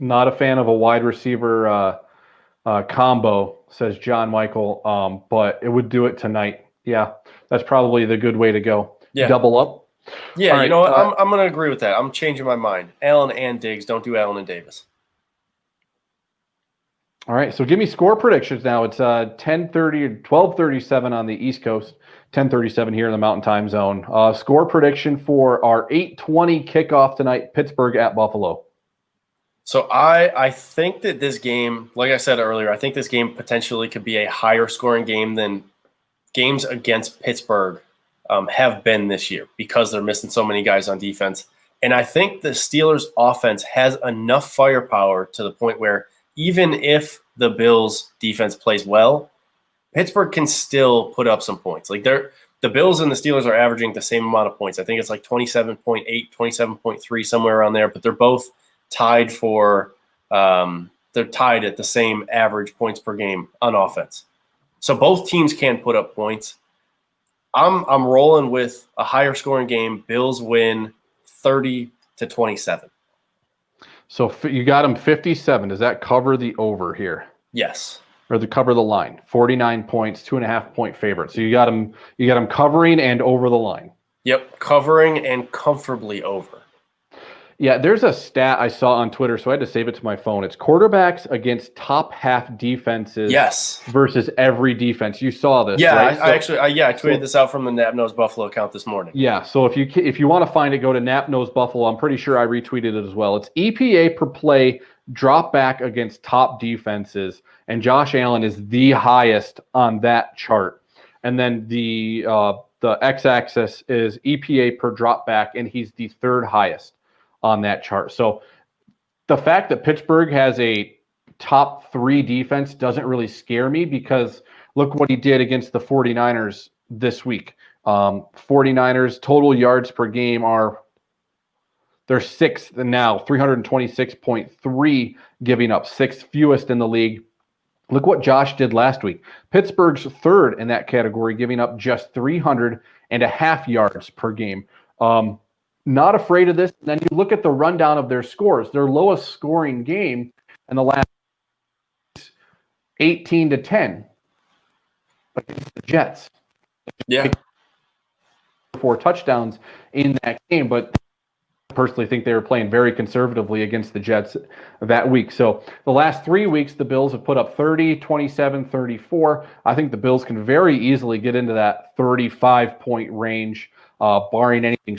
not a fan of a wide receiver combo, says John Michael. But it would do it tonight. Yeah, that's probably the good way to go. Yeah, double up. Yeah, right, you know what? I'm going to agree with that. I'm changing my mind. Allen and Diggs. Don't do Allen and Davis. All right, so give me score predictions now. It's 12:37 on the East Coast, 10:37 here in the Mountain Time Zone. Score prediction for our 8:20 kickoff tonight, Pittsburgh at Buffalo. So I think that this game, like I said earlier, I think this game potentially could be a higher scoring game than games against Pittsburgh have been this year because they're missing so many guys on defense. And I think the Steelers' offense has enough firepower to the point where even if the Bills' defense plays well, Pittsburgh can still put up some points. Like the Bills and the Steelers are averaging the same amount of points. I think it's like 27.8, 27.3, somewhere around there. But they're both tied for they're tied at the same average points per game on offense. So both teams can put up points. I'm rolling with a higher scoring game. Bills win 30-27. So you got them 57. Does that cover the over here? Yes. Or the cover the line? 49 points, 2.5 point favorite. So you got them covering and over the line. Yep, covering and comfortably over. Yeah, there's a stat I saw on Twitter, so I had to save it to my phone. It's quarterbacks against top half defenses versus every defense. You saw this, yeah, right? I tweeted this out from the Nap Nose Buffalo account this morning. Yeah, so if you want to find it, go to Nap Nose Buffalo. I'm pretty sure I retweeted it as well. It's EPA per play drop back against top defenses, and Josh Allen is the highest on that chart. And then the x-axis is EPA per drop back, and he's the third highest on that chart. So the fact that Pittsburgh has a top 3 defense doesn't really scare me, because look what he did against the 49ers this week. 49ers total yards per game they're 6th now, 326.3 giving up, 6th fewest in the league. Look what Josh did last week. Pittsburgh's 3rd in that category, giving up just 300.5 yards per game. Not afraid of this. And then you look at the rundown of their scores. Their lowest scoring game in the last 18-10 against the Jets. Yeah. 4 touchdowns in that game, but I personally think they were playing very conservatively against the Jets that week. So the last 3 weeks, the Bills have put up 30, 27, 34. I think the Bills can very easily get into that 35-point range, barring anything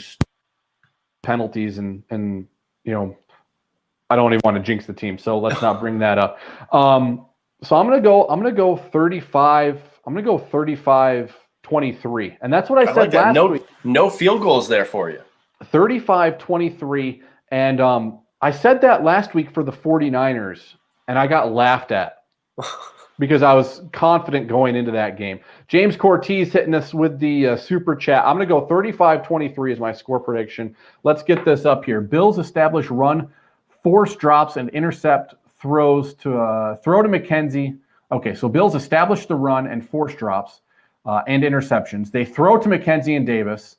penalties and I don't even want to jinx the team, so let's not bring that up. So I'm gonna go 35. I'm gonna go 35-23, and that's what I said like last week. No field goals there for you. 35-23, and I said that last week for the 49ers, and I got laughed at because I was confident going into that game. James Cortez hitting us with the super chat. I'm going to go 35-23 as my score prediction. Let's get this up here. Bills establish run, force drops, and intercept throws to throw to McKenzie. Okay, so Bills establish the run and force drops and interceptions. They throw to McKenzie and Davis.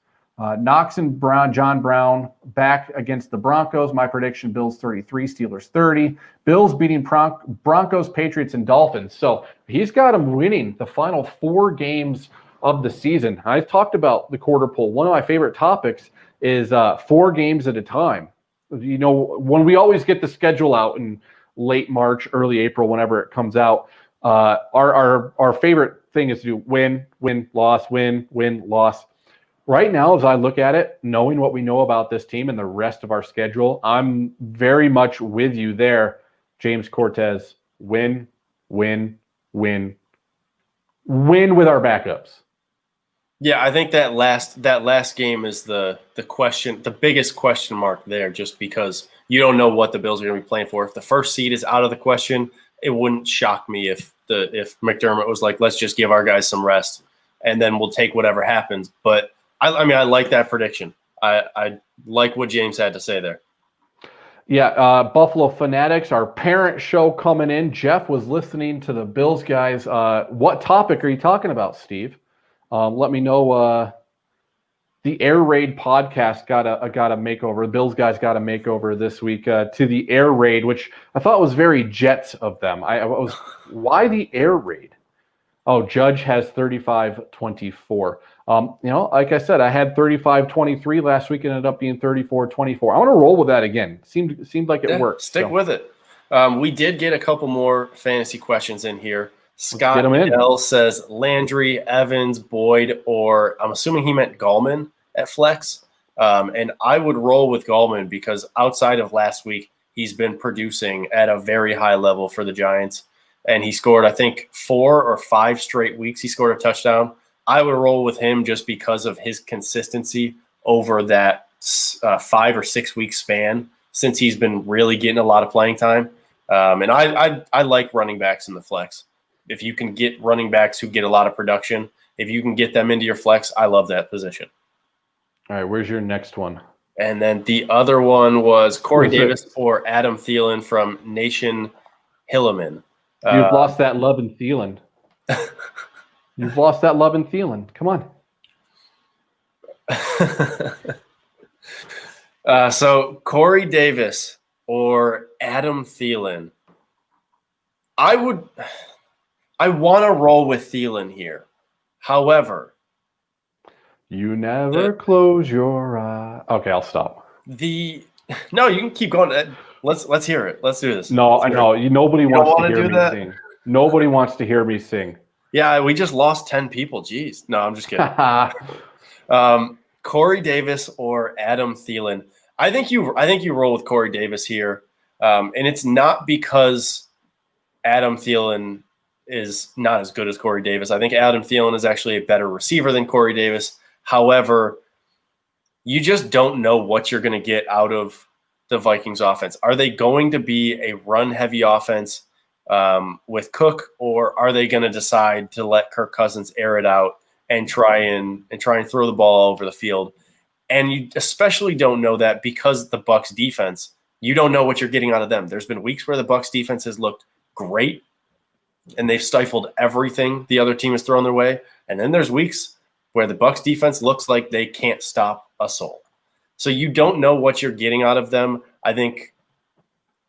Knox and John Brown back against the Broncos. My prediction, Bills 33, Steelers 30. Bills beating Broncos, Patriots, and Dolphins. So he's got them winning the final 4 games of the season. I've talked about the quarter poll. One of my favorite topics is 4 games at a time. You know, when we always get the schedule out in late March, early April, whenever it comes out, our favorite thing is to do win, loss, win, loss. Right now, as I look at it, knowing what we know about this team and the rest of our schedule, I'm very much with you there, James Cortez. Win with our backups. Yeah, I think that last game is the question, the biggest question mark there, just because you don't know what the Bills are going to be playing for. If the first seed is out of the question, it wouldn't shock me if McDermott was like, let's just give our guys some rest and then we'll take whatever happens. But I mean, I like that prediction. I like what James had to say there. Yeah, Buffalo Fanatics, our parent show coming in. Jeff was listening to the Bills guys. What topic are you talking about, Steve? Let me know. The Air Raid podcast got a makeover. The Bills guys got a makeover this week to the Air Raid, which I thought was very Jets of them. Why the Air Raid? Oh, Judge has 35-24. Like I said, I had 35-23 last week and ended up being 34-24. I want to roll with that again. Seemed like it worked. Stick with it. We did get a couple more fantasy questions in here. Scott Bell says Landry, Evans, Boyd, or I'm assuming he meant Gallman at flex. And I would roll with Gallman because outside of last week, he's been producing at a very high level for the Giants. And he scored, I think, 4 or 5 straight weeks. He scored a touchdown. I would roll with him just because of his consistency over that 5 or 6 week span since he's been really getting a lot of playing time. And I like running backs in the flex. If you can get running backs who get a lot of production, if you can get them into your flex, I love that position. All right, where's your next one? And then the other one was Corey Davis or Adam Thielen from Nation Hilleman. You've lost that love and Thielen. You've lost that love and Thielen. Come on. So Corey Davis or Adam Thielen. I want to roll with Thielen here. However, you never close your eye. Okay, I'll stop. No, you can keep going. Let's hear it. Let's do this. No, I know. Nobody wants to hear me that? sing. Nobody wants to hear me sing. Yeah, we just lost 10 people. Jeez. No, I'm just kidding. Corey Davis or Adam Thielen. I think you roll with Corey Davis here. And it's not because Adam Thielen is not as good as Corey Davis. I think Adam Thielen is actually a better receiver than Corey Davis. However, you just don't know what you're going to get out of the Vikings offense. Are they going to be a run-heavy offense with Cook, or are they going to decide to let Kirk Cousins air it out and try and throw the ball over the field? And you especially don't know that because the Bucs defense, you don't know what you're getting out of them. There's been weeks where the Bucs defense has looked great and they've stifled everything the other team has thrown their way. And then there's weeks where the Bucs defense looks like they can't stop a soul. So you don't know what you're getting out of them. I think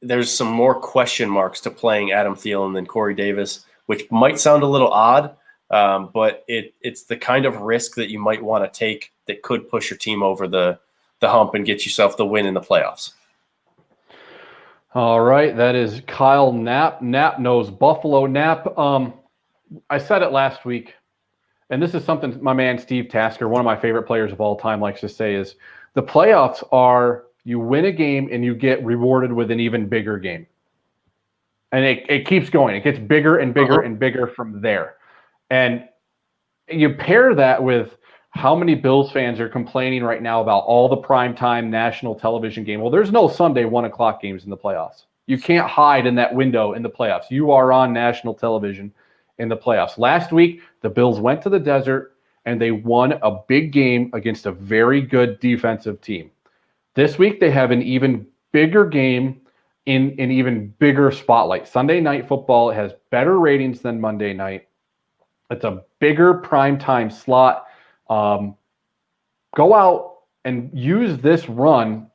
there's some more question marks to playing Adam Thielen than Corey Davis, which might sound a little odd, but it's the kind of risk that you might want to take that could push your team over the hump and get yourself the win in the playoffs. All right, that is Kyle Knapp. Knapp knows Buffalo. Knapp, I said it last week, and this is something my man Steve Tasker, one of my favorite players of all time, likes to say is the playoffs are you win a game and you get rewarded with an even bigger game. And it keeps going. It gets bigger and bigger and bigger from there. And you pair that with how many Bills fans are complaining right now about all the primetime national television game. Well, there's no Sunday 1 o'clock games in the playoffs. You can't hide in that window in the playoffs. You are on national television in the playoffs. Last week, the Bills went to the desert and they won a big game against a very good defensive team. This week, they have an even bigger game in an even bigger spotlight. Sunday Night Football has better ratings than Monday night. It's a bigger primetime slot. Go out and use this run,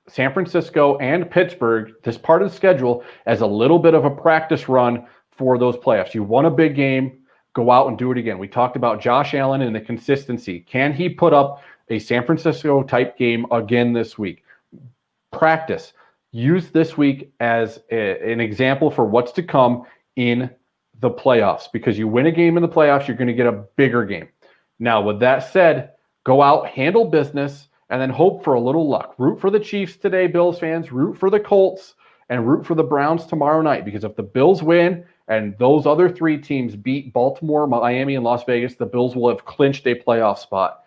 San Francisco and Pittsburgh, this part of the schedule, as a little bit of a practice run for those playoffs. You won a big game, go out and do it again. We talked about Josh Allen and the consistency. Can he put up a San Francisco-type game again this week? Practice. Use this week as an example for what's to come in the playoffs, because you win a game in the playoffs, you're going to get a bigger game. Now, with that said, go out, handle business, and then hope for a little luck. Root for the Chiefs today, Bills fans. Root for the Colts, and root for the Browns tomorrow night, because if the Bills win and those other three teams beat Baltimore, Miami, and Las Vegas, the Bills will have clinched a playoff spot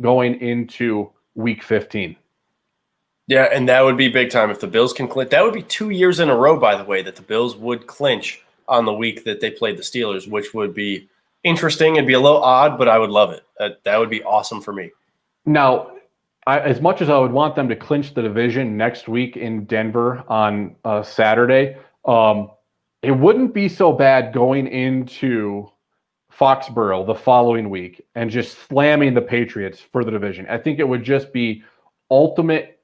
going into Week 15. Yeah, and that would be big time if the Bills can clinch. That would be 2 years in a row, by the way, that the Bills would clinch on the week that they played the Steelers, which would be interesting. It'd be a little odd, but I would love it. That would be awesome for me. Now, as much as I would want them to clinch the division next week in Denver on Saturday, it wouldn't be so bad going into Foxborough the following week and just slamming the Patriots for the division. I think it would just be ultimate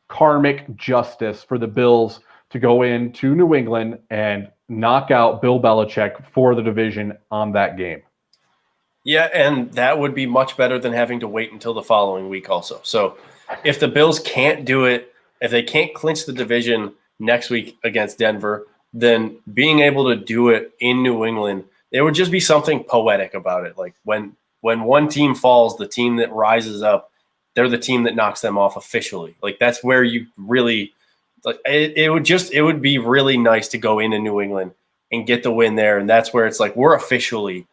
karmic justice for the Bills to go into New England and knock out Bill Belichick for the division on that game. Yeah, and that would be much better than having to wait until the following week also. So if the Bills can't do it, if they can't clinch the division next week against Denver, then being able to do it in New England, there would just be something poetic about it. Like when one team falls, the team that rises up, they're the team that knocks them off officially. Like that's where you really like it would be really nice to go into New England and get the win there. And that's where it's like we're officially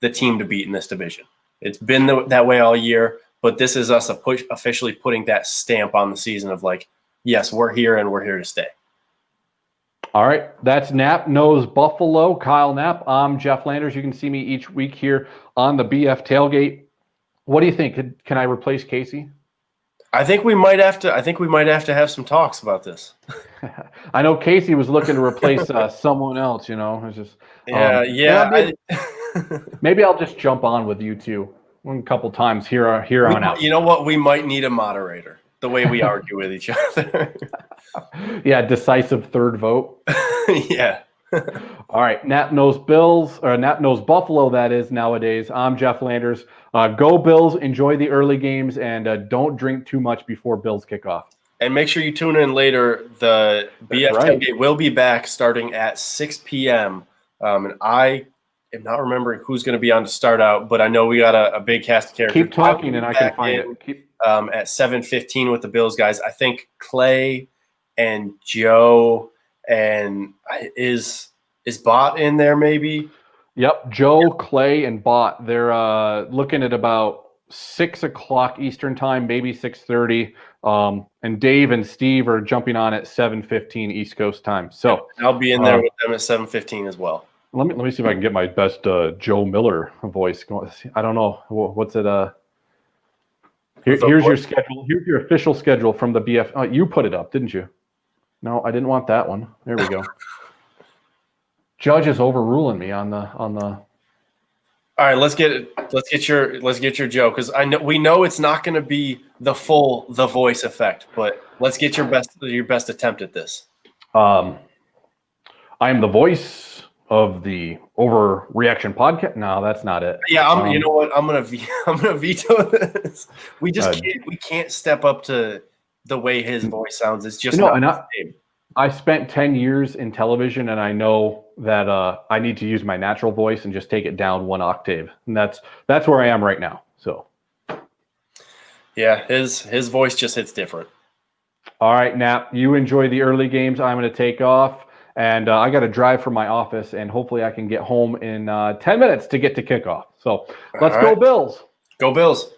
the team to beat in this division. It's been that way all year, but this is us officially putting that stamp on the season of like, yes, we're here and we're here to stay. All right, that's Knapp Knows Buffalo. Kyle Knapp. I'm Jeff Landers. You can see me each week here on the BF Tailgate. What do you think? Can I replace Casey? I think we might have to have some talks about this. I know Casey was looking to replace someone else. You know, it's just yeah. maybe I'll just jump on with you two a couple times here on out. You know what? We might need a moderator. The way we argue with each other. Yeah, decisive third vote. Yeah. All right, Nap knows Bills, or Nap knows Buffalo, that is, nowadays. I'm Jeff Landers. Go Bills, enjoy the early games, and don't drink too much before Bills kick off. And make sure you tune in later. The BF Tailgate will be back starting at 6 p.m. And I am not remembering who's going to be on to start out, but I know we got a big cast of characters. Keep talking, and I can find it. At 7:15 with the Bills guys. I think Clay and Joe and is Bot in there maybe? Yep, Joe, Clay, and Bot. They're looking at about 6 o'clock Eastern time, maybe 6:30. And Dave and Steve are jumping on at 7:15 East Coast time. So I'll be in there with them at 7:15 as well. Let me see if I can get my best Joe Miller voice going. I don't know what's it. Here's your schedule. Here's your official schedule from the BF. Oh, you put it up, didn't you? No, I didn't want that one. There we go. Judge is overruling me on the. All right, let's get your Joe, because we know it's not going to be the voice effect, but let's get your best attempt at this. I am the voice of the Overreaction podcast. No, that's not it. Yeah, you know what? I'm gonna veto this. We just can't step up to the way his voice sounds. It's just not the same. I spent 10 years in television, and I know that I need to use my natural voice and just take it down one octave, and that's where I am right now. So, yeah, his voice just hits different. All right, Nap, you enjoy the early games. I'm going to take off, and I got to drive from my office, and hopefully I can get home in 10 minutes to get to kickoff. So let's go Bills. Go Bills.